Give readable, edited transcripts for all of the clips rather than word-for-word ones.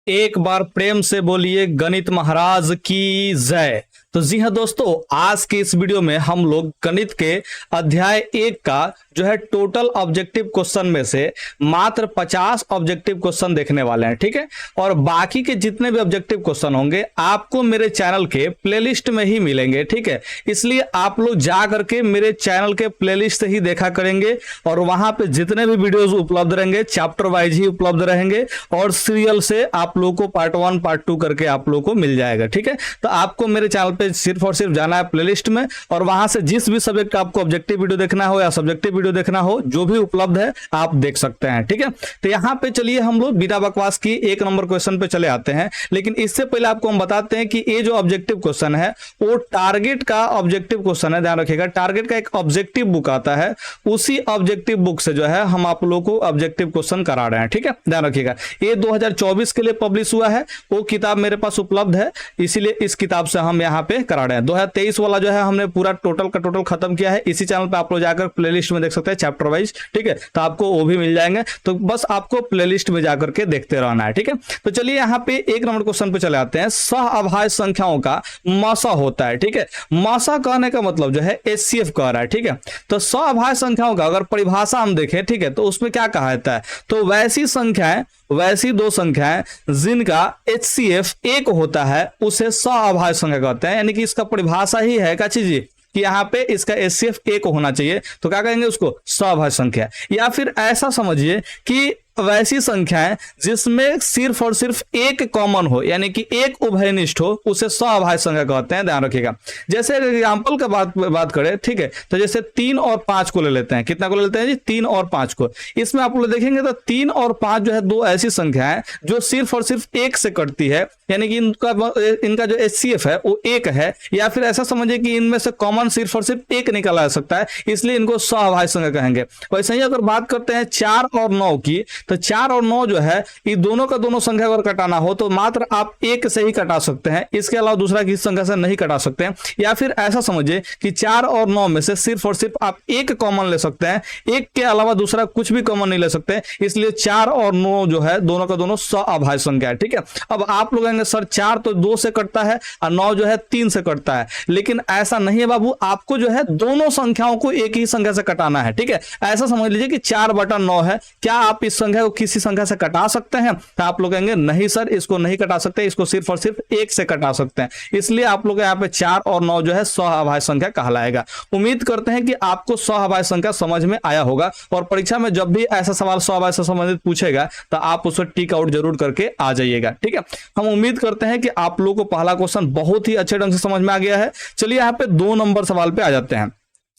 एक बार प्रेम से बोलिए गणित महाराज की जय। तो जी हाँ दोस्तों, आज के इस वीडियो में हम लोग गणित के अध्याय 1 का जो है टोटल ऑब्जेक्टिव क्वेश्चन में से मात्र 50 ऑब्जेक्टिव क्वेश्चन देखने वाले हैं, ठीक है। और बाकी के जितने भी ऑब्जेक्टिव क्वेश्चन होंगे आपको मेरे चैनल के प्लेलिस्ट में ही मिलेंगे, ठीक है। इसलिए आप लोग जा करके मेरे चैनल के प्लेलिस्ट से ही देखा करेंगे और वहां पे जितने भी वीडियोस उपलब्ध रहेंगे चैप्टर वाइज ही उपलब्ध रहेंगे और सीरियल से आप लोगों को पार्ट 1 पार्ट 2 करके आप लोगों को मिल जाएगा, ठीक है। तो आपको मेरे चैनल पे सिर्फ और सिर्फ जाना है प्लेलिस्ट में और वहां से जिस भी सब्जेक्ट का आपको ऑब्जेक्टिव वीडियो देखना हो या सब्जेक्टिव वीडियो देखना हो जो भी उपलब्ध है आप देख सकते हैं, ठीक है। तो यहां पे चलिए हम लोग बिना बकवास की 1 नंबर क्वेश्चन पे चले आते हैं। लेकिन इससे पहले आपको हम बताते हैं कि ये जो ऑब्जेक्टिव क्वेश्चन है वो टारगेट का ऑब्जेक्टिव क्वेश्चन है, ध्यान रखिएगा। टारगेट का एक ऑब्जेक्टिव बुक आता है, उसी ऑब्जेक्टिव बुक से जो है हम आप लोगों को ऑब्जेक्टिव क्वेश्चन करा रहे हैं, ठीक है। ध्यान रखिएगा ये 2024 के लिए पब्लिश हुआ है, वो किताब मेरे पास उपलब्ध है, इसीलिए इस किताब से हम यहाँ पे करा रहे हैं। 2023 वाला जो है हमने पूरा टोटल का टोटल खत्म किया है। इसी चैनल पे आप लोग जाकर प्लेलिस्ट में देख सकते हैं चैप्टर वाइज, ठीक है। तो आपको वो भी मिल जाएंगे, तो बस आपको प्लेलिस्ट में जाकर के देखते रहना है, ठीक है। तो चलिए यहाँ पे 1 नंबर क्वेश्चन पे चले आते हैं। सहअभाज्य संख्याओं का मासा होता है, ठीक है। मासा कहने का मतलब जो है एचसीएफ कह रहा है, ठीक है। तो सहअभाज्य संख्याओं का अगर परिभाषा हम देखें, ठीक है, तो उसमें क्या कहा जाता है, तो वैसी दो संख्याएं जिनका HCF 1 होता है उसे सहअभाज्य संख्या कहते हैं। यानी कि इसका परिभाषा ही है क्या चीज कि यहाँ पे इसका HCF 1 होना चाहिए, तो क्या कहेंगे उसको सहअभाज्य संख्या। या फिर ऐसा समझिए कि वैसी संख्याएं जिसमें सिर्फ और सिर्फ एक कॉमन हो, यानी कि एक उभयनिष्ठ हो, उसे सहअभाज्य संख्या कहते हैं। ध्यान रखिएगा। जैसे एग्जांपल का बात करें, ठीक है, तो जैसे 3 और 5 को ले लेते हैं। कितना को ले लेते हैं जी? 3 और 5 को। इसमें आप लोग देखेंगे तो 3 और 5 जो है दो ऐसी संख्याएं जो सिर्फ और सिर्फ 1 से कटती है, यानी कि इनका जो HCF है वो 1 है। या फिर ऐसा समझिए कि इनमें से कॉमन सिर्फ और सिर्फ 1 निकाला जा सकता है, इसलिए इनको सहअभाज्य संख्या कहेंगे। वैसे ही अगर बात करते हैं 4 और 9 की, तो 4 और 9 जो है ये दोनों का दोनों संख्या अगर कटाना हो तो मात्र आप 1 से ही कटा सकते हैं, इसके अलावा दूसरा किसी संख्या से नहीं कटा सकते हैं। या फिर ऐसा समझिए कि 4 और 9 में से सिर्फ और सिर्फ आप 1 कॉमन ले सकते हैं, 1 के अलावा दूसरा कुछ भी कॉमन नहीं ले सकते, इसलिए 4 और 9 जो है दोनों का दोनों सहअभाज्य संख्या है, ठीक है। अब आप लोग कहेंगे सर 4 तो 2 से कटता है और 9 जो है 3 से कटता है, लेकिन ऐसा नहीं है बाबू, आपको जो है दोनों संख्याओं को एक ही संख्या से कटाना है, ठीक है। ऐसा समझ लीजिए कि 4/9 है, क्या आप इस संख्या को किसी संख्या से कटा सकते हैं? तो आप लोग कहेंगे नहीं सर, इसको नहीं कटा सकते, इसको सिर्फ और सिर्फ 1 से कटा सकते हैं। इसलिए आप लोग यहाँ पे 4 और 9 जो है सहअभाज्य संख्या कहलाएगा। उम्मीद करते हैं कि आपको सहअभाज्य संख्या समझ में आया होगा और परीक्षा में जब भी ऐसा सवाल सहअभाज्य से संबंधित पूछेगा तो आप उसे टिक आउट जरूर करके आ जाइएगा, ठीक है। हम उम्मीद करते हैं कि आप लोगों को पहला क्वेश्चन बहुत ही अच्छे ढंग से समझ में आ गया है। चलिए यहाँ पे 2 नंबर सवाल पे आ जाते हैं।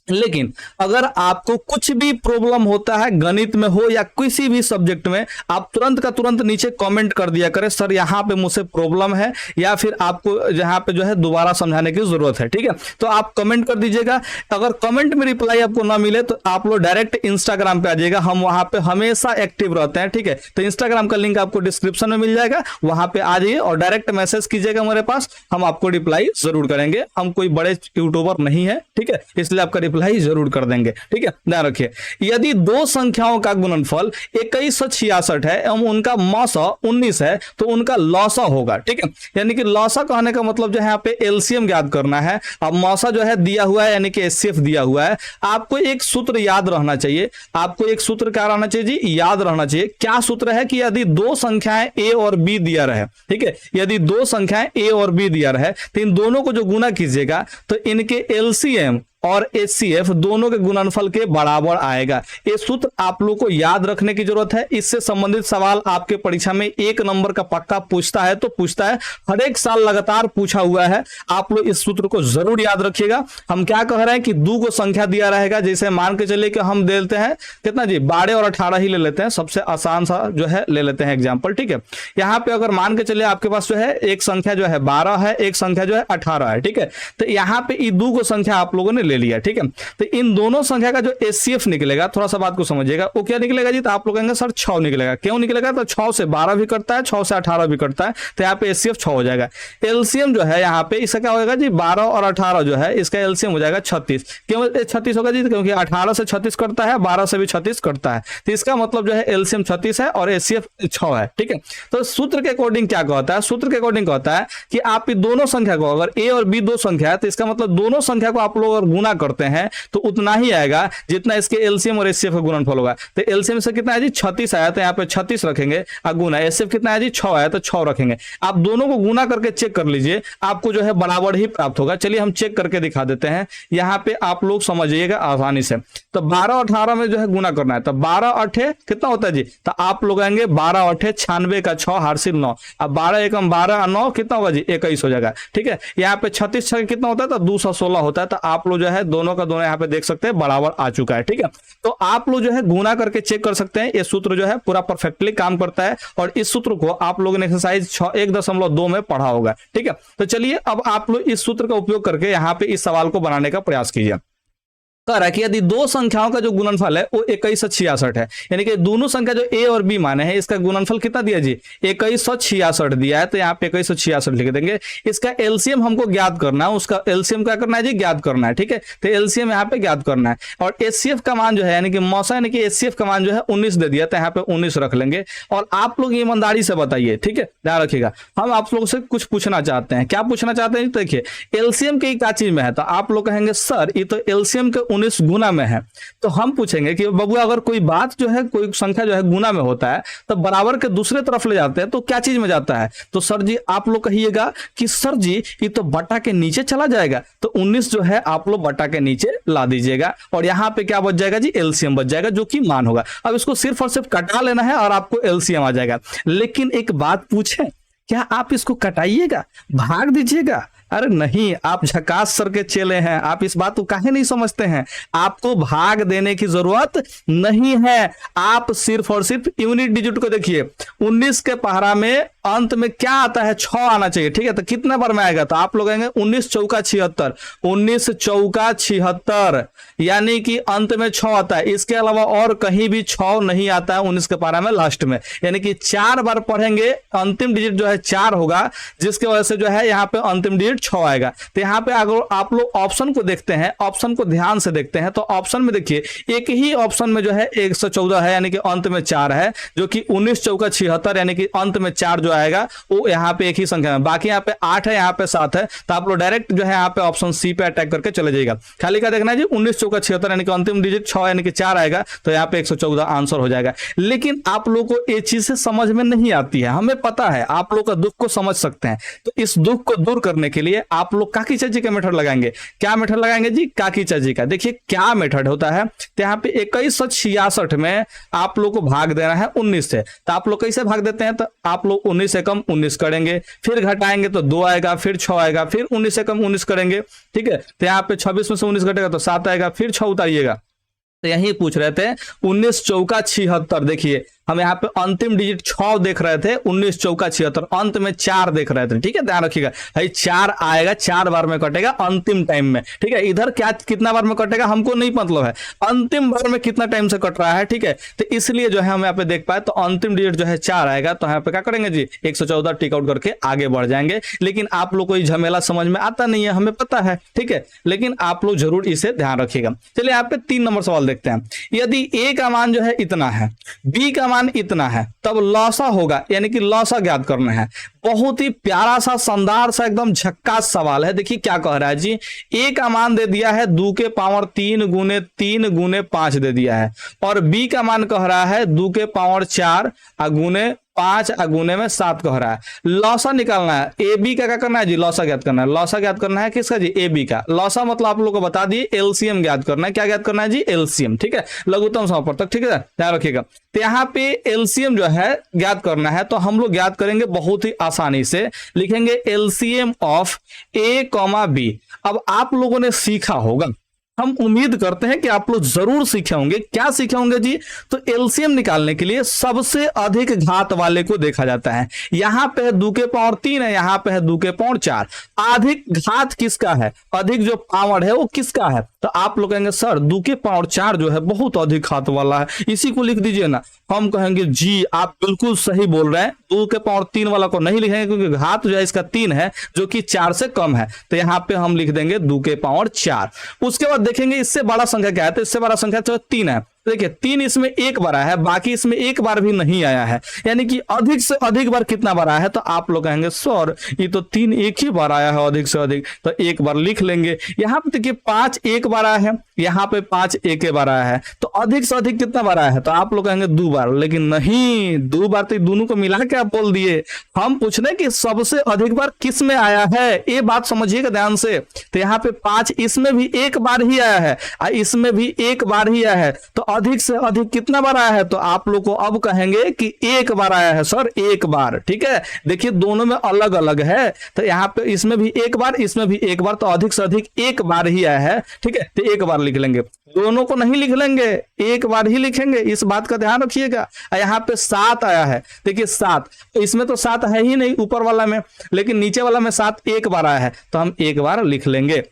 लेकिन अगर आपको कुछ भी प्रॉब्लम होता है गणित में हो या किसी भी सब्जेक्ट में, आप तुरंत का तुरंत नीचे कमेंट कर दिया करें सर यहाँ पे मुझसे प्रॉब्लम है, या फिर आपको यहाँ पे जो है दोबारा समझाने की जरूरत है, ठीक है। तो आप कमेंट कर दीजिएगा। अगर कमेंट में रिप्लाई आपको ना मिले तो आप लोग डायरेक्ट इंस्टाग्राम पे आ जाइएगा, हम वहां पे हमेशा एक्टिव रहते हैं, ठीक है। तो इंस्टाग्राम का लिंक आपको डिस्क्रिप्शन में मिल जाएगा, वहां पे आ जाइए और डायरेक्ट मैसेज कीजिएगा मेरे पास, हम आपको रिप्लाई जरूर करेंगे। हम कोई बड़े यूट्यूबर नहीं है, ठीक है, इसलिए आपका रिप्लाई जरूर कर देंगे, ठीक है। ध्यान रखिए, यदि 2 संख्याओं का गुणनफल 2166 है एवं उनका मौसा 19 है तो उनका लौसा होगा, ठीक है। यानी कि लौसा कहने का मतलब जो है यहाँ पे एलसीएम ज्ञात करना है। अब मौसा जो है दिया हुआ है, यानी कि HCF दिया हुआ है। आपको एक सूत्र याद रहना चाहिए, आपको एक सूत्र क्या रहना चाहिए जी? याद रहना चाहिए। क्या सूत्र है कि यदि 2 संख्याएं A और B दिया रहे, ठीक है, यदि 2 संख्याएं A और B दिया रहे तो इन दोनों को जो गुना कीजिएगा तो इनके LCM और HCF दोनों के गुणनफल के बराबर आएगा। ये सूत्र आप लोग को याद रखने की जरूरत है। इससे संबंधित सवाल आपके परीक्षा में 1 नंबर का पक्का पूछता है, तो पूछता है, हर एक साल लगातार पूछा हुआ है। आप लोग इस सूत्र को जरूर याद रखिएगा। हम क्या कह रहे हैं कि 2 को संख्या दिया रहेगा, जैसे मान के चलिए कि हम दे लेते हैं कितना जी 12 और 18 ही ले लेते हैं, सबसे आसान सा जो है ले लेते हैं एग्जाम्पल, ठीक है। यहाँ पे अगर मान के चलिए आपके पास जो है एक संख्या जो है 12 है, एक संख्या जो है 18 है, ठीक है। तो यहाँ पे 2 को संख्या आप लोगों ने ले ले लिया, ठीक है। तो इन दोनों संख्या का जो एचसीएफ निकलेगा, थोड़ा सा बात को समझिएगा, वो क्या निकलेगा जी, तो आप लोग कहेंगे सर 6 निकलेगा। क्यों निकलेगा, तो 6 से 12 भी कटता है, 6 से 18 भी कटता है, तो यहाँ पे एचसीएफ 6 हो जाएगा। एलसीएम जो है यहाँ पे इसका क्या होगा जी, 12 और 18 जो है इसका एलसीएम हो जाएगा 36। क्यों 36 होगा जी, क्योंकि 18 से 36 कटता है, 12 से भी 36 कटता है, तो इसका मतलब जो है एलसीएम 36 है और एचसीएफ 6 है, ठीक है। तो सूत्र के अकॉर्डिंग क्या कहता है, सूत्र के अकॉर्डिंग कहता है कि आप दोनों संख्या को, अगर ए और बी दो संख्या है, तो इसका मतलब दोनों संख्या को आप लोग अगर गुना करते हैं तो उतना ही आएगा जितना इसके एलसीएम और एचसीएफ का गुणनफल होगा। तो एलसीएम से कितना है जी 36 आया, तो यहाँ पे 36 रखेंगे, और गुना एचसीएफ कितना है जी 6 आया, तो 6 रखेंगे। आप दोनों को गुना करके चेक कर लीजिए, आपको जो है बराबर ही प्राप्त होगा। चलिए हम चेक करके दिखा देते हैं, यहाँ पे आप लोग समझिएगा आसानी से। तो 12 और 18 में जो है गुना करना है, तो 12 8 कितना होता है जी, तो आप लोग आएंगे 12 8 96 का 6 हार्सिल 9, अब 12 एकम 12 और 9 कितना होगा जी 21 हो जाएगा, ठीक है। यहाँ पे 36 6 कितना होता है, तो 216 होता है। तो आप लोग जो है दोनों का दोनों यहाँ पे देख सकते हैं बराबर आ चुका है, ठीक है। तो आप लोग जो है गुना करके चेक कर सकते हैं, ये सूत्र जो है पूरा परफेक्टली काम करता है, और इस सूत्र को आप लोगों ने एक्सरसाइज 1.2 में पढ़ा होगा, ठीक है। तो चलिए अब आप लोग इस सूत्र का उपयोग करके यहाँ पे इस सवाल को बनाने का प्रयास कीजिए। कह रहा है कि यदि दो संख्याओं का जो गुणनफल है वो 2166 है, यानी कि दोनों संख्या जो ए और बी माने हैं, इसका गुणनफल कितना दिया जी 2166 दिया है, तो यहाँ पे 2166 लिख देंगे। इसका एलसीएम हमको ज्ञात करना है, उसका एलसीएम क्या करना है जी ज्ञात करना है, ठीक है। तो एलसीएम यहाँ पे ज्ञात करना है, और एचसीएफ का मान जो है यानी कि मौसा यानी कि एचसीएफ का मान जो है 19 दे दिया, तो यहाँ पे 19 रख लेंगे। और आप लोग ईमानदारी से बताइए, ठीक है, ध्यान रखिएगा, हम आप लोगों से कुछ पूछना चाहते हैं। क्या पूछना चाहते हैं, देखिए एलसीएम की क्या चीज में है, तो आप लोग कहेंगे सर ये तो एलसीएम के 19 गुना में है। तो हम पूछेंगे कि बाबू अगर कोई बात जो है कोई संख्या जो है गुना में होता है तो बराबर के दूसरे तरफ ले जाते हैं तो क्या चीज में जाता है, तो सर जी आप लोग कहिएगा कि सर जी ये तो बटा के नीचे चला जाएगा, तो 19 जो है आप लोग बटा के नीचे ला दीजिएगा, और यहाँ पे क्या बच जाएगा जी एलसीएम बच जाएगा, जो कि मान होगा। अब इसको सिर्फ और सिर्फ कटा लेना है और आपको एलसीएम आ जाएगा। लेकिन एक बात पूछें, क्या आप इसको कटाइएगा, भाग दीजिएगा? अरे नहीं, आप झकास सर के चेले हैं, आप इस बात को काहे नहीं समझते हैं। आपको भाग देने की जरूरत नहीं है, आप सिर्फ और सिर्फ यूनिट डिजिट को देखिए। 19 के पहाड़ा में अंत में क्या आता है 6 आना चाहिए, ठीक है। तो कितने बार में आएगा, तो आप लोग आएंगे 19 चौका 76, 19 चौका 76, यानी कि अंत में 6 आता है। इसके अलावा और कहीं भी 6 नहीं आता है 19 के पहाड़ा में लास्ट में, यानी कि 4 बार पढ़ेंगे, अंतिम डिजिट जो है 4 होगा, जिसकी वजह से जो है यहाँ पे अंतिम डिजिट 6 आएगा। तो यहाँ पे अगर आप लोग ऑप्शन को देखते हैं, ऑप्शन को ध्यान से देखते हैं, तो ऑप्शन में देखिए एक ही ऑप्शन में जो है 114 है, यानी कि अंत में 4 है, जो कि 19 चौका 76 यानी कि अंत में 4 जो आएगा वो यहाँ पे एक ही संख्या में। बाकी यहाँ पे 8 है, यहाँ पे 7 है, तो आप लोग डायरेक्ट जो है यहाँ पे ऑप्शन सी पे अटैक करके चले जाएगा। खाली क्या देखना है जी 19 चौका 76 यानी कि अंतिम डिजिट 6 यानी कि 4 आएगा, तो यहाँ पे 114 आंसर हो जाएगा। लेकिन आप लोग को ये चीज से समझ में नहीं आती है, हमें पता है आप लोग का दुख को समझ सकते हैं। तो इस दुख को दूर करने के लिए आप लोग काकी चाची का मेथड लगाएंगे। क्या मेथड लगाएंगे जी, काकी चाची का। देखिए क्या मेथड होता है, तो यहाँ पे 2166 में आप लोग को भाग देना है 19 से। तो आप लोग कैसे भाग देते हैं, तो आप लोग 19 से कम 19 करेंगे, फिर घटाएंगे तो 2 आएगा, फिर 6 आएगा, फिर 19 से कम 19 करेंगे, ठीक है। तो यहाँ पे 26 में से 19 घटेगा तो 7 आएगा, फिर 6 उतारिएगा। तो यही पूछ रहे थे 19 चौका 76, देखिए हम यहाँ पे अंतिम डिजिट 6 देख रहे थे, 19 चौका 76, अंत में 4 देख रहे थे, ठीक है। ध्यान रखिएगा भाई 4 आएगा, 4 बार में कटेगा अंतिम टाइम में, ठीक है। इधर क्या कितना बार में कटेगा हमको नहीं मतलब है, अंतिम बार में कितना टाइम से कट रहा है, ठीक है। तो इसलिए जो है हम यहाँ पे देख पाए, तो अंतिम डिजिट जो है 4 आएगा, तो यहाँ पे क्या करेंगे जी 114 टिक आउट करके आगे बढ़ जाएंगे। लेकिन आप लोग को ये झमेला समझ में आता नहीं है, हमें पता है, ठीक है, लेकिन आप लोग जरूर इसे ध्यान रखिएगा। चलिए यहाँ पे 3 नंबर सवाल देखते हैं। यदि ए का मान जो है इतना है, बी का मान इतना है, तब लौसा होगा, यानी कि लौसा ज्ञात करना है। बहुत ही प्यारा सा शानदार सा एकदम झक्कास सवाल है। देखिए क्या कह रहा है जी, ए का मान दे दिया है 2 के पावर 3 गुने 3 गुने 5 दे दिया है, और बी का मान कह रहा है 2 के पावर 4 गुने 5 गुने में 7 कह रहा है। लौसा निकालना है, ए बी का क्या करना है जी, लौसा ज्ञात करना है। लौसा ज्ञात करना है किसका जी, ए बी का। लौसा मतलब आप लोगों को बता दिए एलसीएम ज्ञात करना है। क्या ज्ञात करना है जी, एलसीएम, ठीक है, लघुत्तम समापवर्तक, ठीक है, ध्यान रखिएगा। तो यहाँ पे एलसीएम जो है ज्ञात करना है, तो हम लोग ज्ञात करेंगे बहुत ही आसानी से, लिखेंगे LCM of A comma B. अब आप लोगों ने सीखा होगा हम उम्मीद करते हैं कि आप लोग जरूर सीखे होंगे। क्या सीखे होंगे जी? तो एलसीएम निकालने के लिए सबसे अधिक घात वाले को देखा जाता है। यहां पे है 2 के पावर 3 है, यहां पे है 2 के पावर 4। अधिक घात किसका है, अधिक जो पावर है वो किसका है? तो आप लोग कहेंगे सर 2 के पावर 4 जो है बहुत अधिक घात वाला है, इसी को लिख दीजिए ना। हम कहेंगे जी आप बिल्कुल सही बोल रहे हैं, 2 के पावर 3 वाला को नहीं लिखेंगे क्योंकि घात जो है इसका 3 है जो कि 4 से कम है, तो यहां पे हम लिख देंगे 2 के पावर 4। उसके बाद देखेंगे इससे बड़ा संख्या क्या है, तो इससे बड़ा संख्या तो 3 है। देखिए 3 इसमें एक बार आया है, बाकी इसमें एक बार भी नहीं आया है, यानी कि अधिक से अधिक बार कितना बार आया है? तो आप लोग कहेंगे सर ये तो 3 एक ही बार आया है अधिक से अधिक, तो एक बार लिख लेंगे। यहां पे देखिए 5 एक बार आया है, यहां पे 5 एक बार आया है, तो अधिक से अधिक कितना बार आया है? तो आप लोग कहेंगे 2 बार, लेकिन नहीं 2 बार तो दोनों को मिला के आप बोल दिए। हम पूछ रहे कि सबसे अधिक बार किस में आया है, ये बात समझिएगा ध्यान से। तो यहाँ पे 5 इसमें भी एक बार ही आया है और इसमें भी एक बार ही आया है, तो अधिक से अधिक कितना बार आया है? तो आप लोग को अब कहेंगे कि एक बार आया है सर, एक बार। ठीक है, देखिए दोनों में अलग अलग है, तो यहाँ पे इसमें भी एक बार इसमें भी एक बार, तो अधिक से अधिक एक बार ही आया है। ठीक है, तो एक बार लिख लेंगे, दोनों को नहीं लिख लेंगे, एक बार ही लिखेंगे, इस बात का ध्यान रखिएगा। यहाँ पे 7 आया है, देखिए 7, इसमें तो 7 है ही नहीं ऊपर वाला में, लेकिन नीचे वाला में 7 एक बार आया है, तो हम एक बार लिख लेंगे।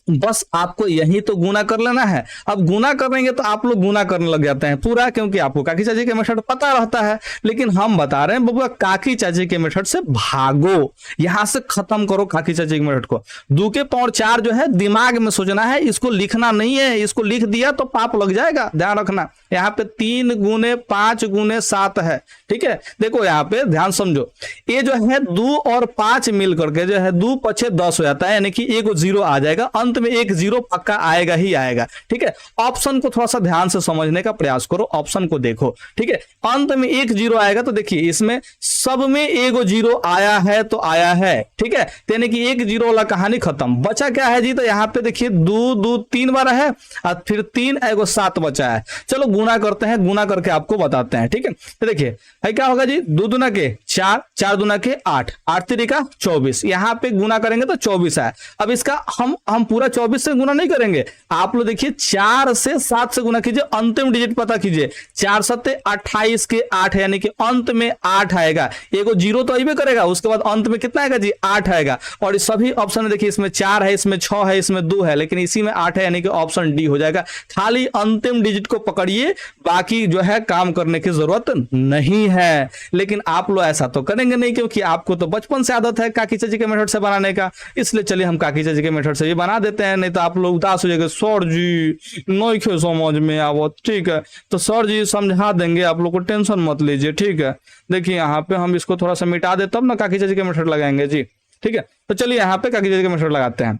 बस आपको यही तो गुना कर लेना है। अब गुना करेंगे तो आप लोग गुना करने लग जाते हैं पूरा, क्योंकि आपको काकी चाची के मेथड पता रहता है, लेकिन हम बता रहे हैं बबुआ काकी चाची के मेथड से भागो, यहां से खत्म करो काकी चाची के मेथड को। 2 के पावर 4 जो है दिमाग में सोचना है, इसको लिखना नहीं है, इसको लिख दिया तो पाप लग जाएगा, ध्यान रखना। यहाँ पे 3 गुने 5 गुने 7 है। ठीक है, देखो यहाँ पे ध्यान समझो, ये जो है 2 और 5 मिल करके जो है 2 पछे 10 हो जाता है, यानी कि एक 0 आ जाएगा, अंत में एक 0 पक्का आएगा ही आएगा। ठीक है, ऑप्शन को थोड़ा सा ध्यान से समझने का प्रयास करो, ऑप्शन को देखो। ठीक है, अंत में एक 0 आएगा, तो देखिए इसमें सब में एक 0 आया है तो आया है। ठीक है, यानी कि एक 0 वाला कहानी खत्म। बचा क्या है जी? तो यहाँ पे देखिए 2 2 3 बार है और फिर 3 एगो 7 बचा है। चलो गुना करते हैं, गुना करके आपको बताते हैं। ठीक है, तो देखिए क्या होगा जी, 2 दूना के 4, 4 दूना के 8, 8 3 24, यहाँ पे गुना करेंगे तो 24 है। अब इसका हम पूरा 24 से गुना नहीं करेंगे, आप लोग देखिए 4 से 7 से गुना कीजिए, अंतिम डिजिट पता कीजिए, 4 7 28 के 8 यानी कि अंत में 8 आएगा। एगो 0 तो आइबे करेगा, उसके बाद अंत में कितना आएगा जी? 8 आएगा। और सभी ऑप्शन में देखिए इसमें 4 है, इसमें 6 है, इसमें 2 है, लेकिन इसी में 8 है, यानी कि ऑप्शन डी हो जाएगा। खाली अंतिम डिजिट को पकड़िए, बाकी जो है काम करने की जरूरत नहीं है। लेकिन आप लोग ऐसा तो करेंगे नहीं, क्योंकि आपको तो बचपन से आदत है काकी चाची के मेथड से बनाने का, इसलिए चलिए हम काकी चाची के मेथड से भी बना देते हैं, नहीं तो आप लोग उदास हो जाएंगे, सर जी नहीं खे समझ में आवत। ठीक है, तो सर जी समझा देंगे, आप लोग को टेंशन मत लीजिए। ठीक है, देखिए यहाँ पे हम इसको थोड़ा सा मिटा दे तब ना काकी चाची के मेथड लगाएंगे जी। ठीक है, तो चलिए यहाँ पे काकी चाची के मेथड लगाते हैं।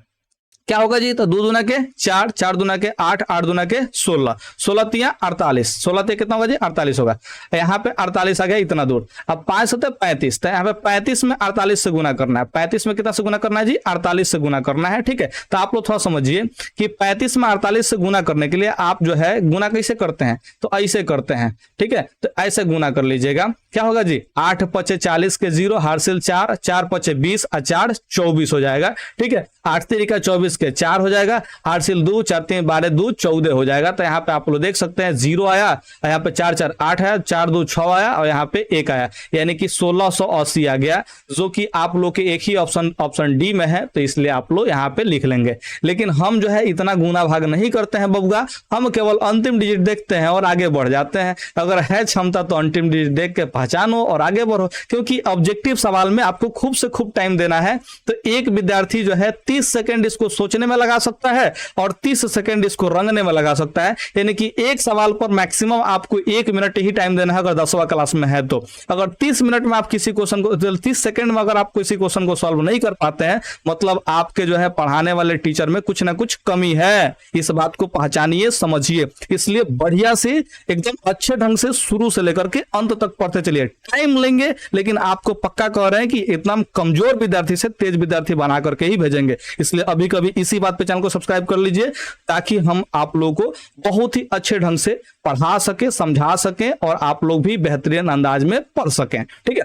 क्या होगा जी? तो 2 दूना के 4, 4 दूना के 8, 8 दूना के 16, 16 तिया 48, 16 तिया कितना होगा जी? 48 होगा। यहाँ पे 48 आ गया इतना दूर। अब 5 होते 35, तो यहाँ पे 35 में 48 से गुना करना है। 35 में कितना से गुना करना है जी? 48 से गुना करना है। ठीक है, तो आप लोग थोड़ा समझिए कि 35 में 48 से गुना करने के लिए आप जो है गुना कैसे करते हैं? तो ऐसे करते हैं। ठीक है, तो ऐसे गुना कर लीजिएगा। क्या होगा जी? 8 पचे 40 के 0, हासिल 4, 4 पचे 20 और 4 24 हो जाएगा। ठीक है, 8 3 24 के 4 हो जाएगा, हासिल 2, 4 3 12 2 14 हो जाएगा। तो यहाँ पे आप लोग देख सकते हैं 0 आया, यहाँ पे 4 4 8 है, 4 2 6 आया और यहाँ पे 1 आया, यानी कि 1680 आ गया, जो कि आप लोग के एक ही ऑप्शन डी में है, तो इसलिए आप लोग यहाँ पे लिख लेंगे। लेकिन हम जो है इतना गुना भाग नहीं करते हैं बबुआ, हम केवल अंतिम डिजिट देखते हैं और आगे बढ़ जाते हैं। अगर है क्षमता तो अंतिम डिजिट देख के पहचानो और आगे बढ़ो, क्योंकि ऑब्जेक्टिव सवाल में आपको खूब से खूब टाइम देना है। तो एक विद्यार्थी जो है 30 सेकंड इसको सोचने में लगा सकता है और 30 सेकंड इसको रंगने में लगा सकता है, यानी कि एक सवाल पर मैक्सिमम आपको 1 मिनट ही टाइम देना है अगर 10वां क्लास में है तो। अगर 30 मिनट में आप किसी क्वेश्चन को 30 सेकंड में अगर आप किसी क्वेश्चन को सॉल्व नहीं कर पाते हैं, मतलब आपके जो है पढ़ाने वाले टीचर में कुछ ना कुछ कमी है। इस बात को पहचानिए, समझिए। इसलिए बढ़िया से एकदम अच्छे ढंग से शुरू से लेकर के अंत तक पढ़ते चलिए। टाइम लेंगे, लेकिन आपको पक्का कह रहे हैं कि इतना कमजोर विद्यार्थी से तेज विद्यार्थी बना करके ही भेजेंगे। इसलिए अभी कभी इसी बात पे चैनल को सब्सक्राइब कर लीजिए, ताकि हम आप लोगों को बहुत ही अच्छे ढंग से पढ़ा सके, समझा सकें और आप लोग भी बेहतरीन अंदाज में पढ़ सकें। ठीक है,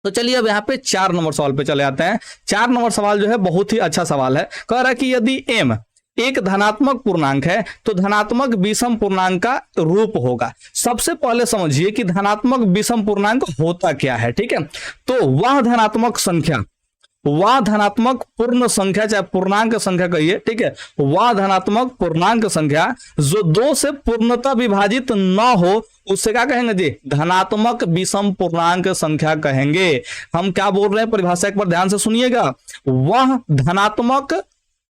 तो चलिए अब यहाँ पे 4 नंबर सवाल पे चले आते हैं। 4 नंबर सवाल जो है बहुत ही अच्छा सवाल है। कह रहा है कि यदि m एक धनात्मक पूर्णांक है तो धनात्मक विषम पूर्णांक का रूप होगा। सबसे पहले समझिए कि धनात्मक विषम पूर्णांक होता क्या है, ठीक है। तो वह धनात्मक संख्या, वह धनात्मक पूर्ण संख्या, चाहे पूर्णांक संख्या कहिए, ठीक है, वह धनात्मक पूर्णांक संख्या जो 2 से पूर्णतः विभाजित न हो उससे क्या कहेंगे जी, धनात्मक विषम पूर्णांक संख्या कहेंगे। हम क्या बोल रहे हैं, परिभाषा एक बार ध्यान से सुनिएगा। वह धनात्मक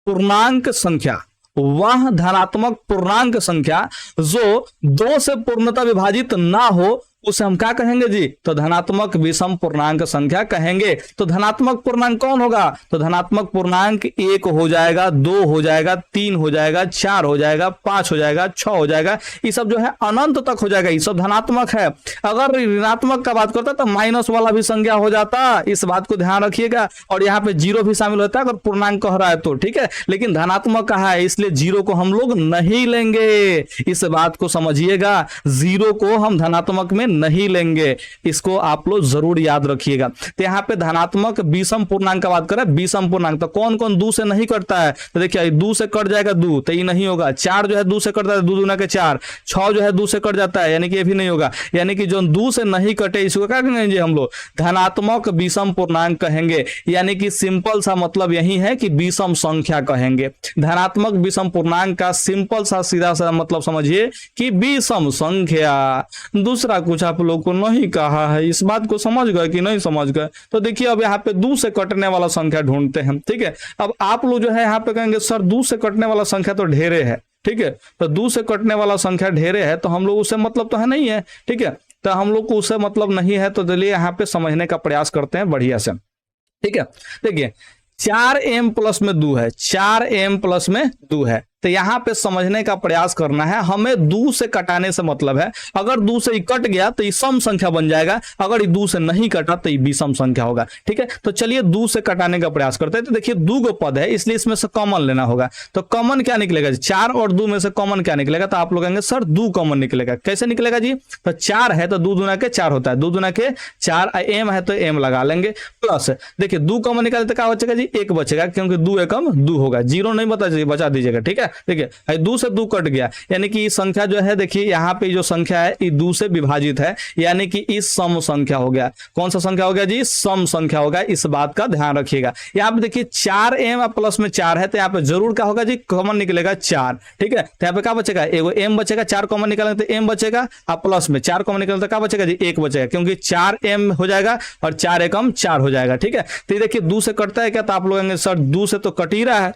पूर्णांक संख्या, वह धनात्मक पूर्णांक संख्या जो 2 से पूर्णतः विभाजित ना हो उसे हम क्या कहेंगे जी, तो धनात्मक विषम पूर्णांक संख्या कहेंगे। तो धनात्मक पूर्णांक कौन होगा, तो धनात्मक पूर्णांक 1 हो जाएगा, 2 हो जाएगा, 3 हो जाएगा, 4 हो जाएगा, 5 हो जाएगा, 6 हो जाएगा, ये सब जो है अनंत तक हो जाएगा, ये सब धनात्मक है। अगर ऋणात्मक का बात करता तो माइनस वाला भी संख्या हो जाता, इस बात को ध्यान रखिएगा। और यहाँ पे 0 भी शामिल होता है अगर पूर्णांक कह रहा है तो, ठीक है। लेकिन धनात्मक कहा है इसलिए 0 को हम लोग नहीं लेंगे, इस बात को समझिएगा। 0 को हम धनात्मक में नहीं लेंगे, इसको आप लोग जरूर याद रखिएगा। तो यहाँ पे धनात्मक विषम पूर्णांक का बात करें, विषम पूर्णांक तो कौन कौन 2 से नहीं कटता है, तो देखिए 2 से कट जाएगा 2 तो ये नहीं होगा। 4 जो है 2 से कटता है, 2 दूना के 4। 6 जो है 2 से कट जाता है, यानी कि ये भी नहीं होगा। यानी कि जो 2 से नहीं कटे इसको क्या कहेंगे हम लोग, धनात्मक विषम पूर्णांक कहेंगे। यानी कि सिंपल सा मतलब यही है कि विषम संख्या कहेंगे। धनात्मक विषम पूर्णांक का सिंपल सा सीधा सा मतलब समझिए कि विषम संख्या। दूसरा कुछ आप लोग को नहीं कहा है, इस बात को समझ गए कि नहीं समझ गए। तो देखिए अब यहाँ पे 2 से कटने वाला संख्या ढूंढते हैं, ठीक है। अब आप लोग जो है यहाँ पे कहेंगे सर 2 से कटने वाला संख्या तो ढेरे है, ठीक है। तो 2 से कटने वाला संख्या ढेरे है तो हम लोग उससे मतलब तो है नहीं है, ठीक है। तो हम लोग को उससे मतलब नहीं है तो चलिए यहाँ पे समझने का प्रयास करते हैं बढ़िया से, ठीक है। देखिए 4m प्लस में 2 है, 4m प्लस में 2 है, तो यहां पे समझने का प्रयास करना है। हमें 2 से कटाने से मतलब है, अगर 2 से कट गया तो ये सम संख्या बन जाएगा, अगर ये 2 से नहीं कटा तो ये विषम संख्या होगा, ठीक है। तो चलिए 2 से कटाने का प्रयास करते हैं। तो देखिए 2 गो पद है इसलिए इसमें से कॉमन लेना होगा। तो कॉमन क्या निकलेगा, 4 और 2 में से कॉमन क्या निकलेगा, तो आप लोग कहेंगे सर 2 कॉमन निकलेगा। कैसे निकलेगा जी, तो 4 है तो 2 दूना के 4 होता है, 2 दूना के 4, m है तो m लगा लेंगे, प्लस देखिए 2 कॉमन निकाले तो क्या बचेगा जी, 1 बचेगा, क्योंकि 2 एकम 2 होगा, 0 नहीं बचा दीजिएगा, ठीक है। देखिए 2 से 2 कट गया, यानी कि संख्या जो है देखिए यहाँ पे जो संख्या है ये 2 से विभाजित है, यानी कि इस सम संख्या हो गया। कौन सा संख्या हो गया जी, सम संख्या होगा, इस बात का ध्यान रखिएगा। यहाँ पे देखिए 4m प्लस में 4 है तो यहाँ पे जरूर क्या होगा जी, कॉमन निकलेगा 4, ठीक है। तो यहाँ पे क्या बचेगा, एगो m बचेगा, 4 कॉमन निकालेंगे तो m बचेगा, और प्लस में 4 कॉमन निकालेंगे तो क्या बचेगा जी, 1 बचेगा, क्योंकि 4m हो जाएगा और 4 एकम 4 हो जाएगा, ठीक है। तो देखिए 2 से कटता है क्या, तो आप लोग कहेंगे सर 2 से तो कट ही रहा है,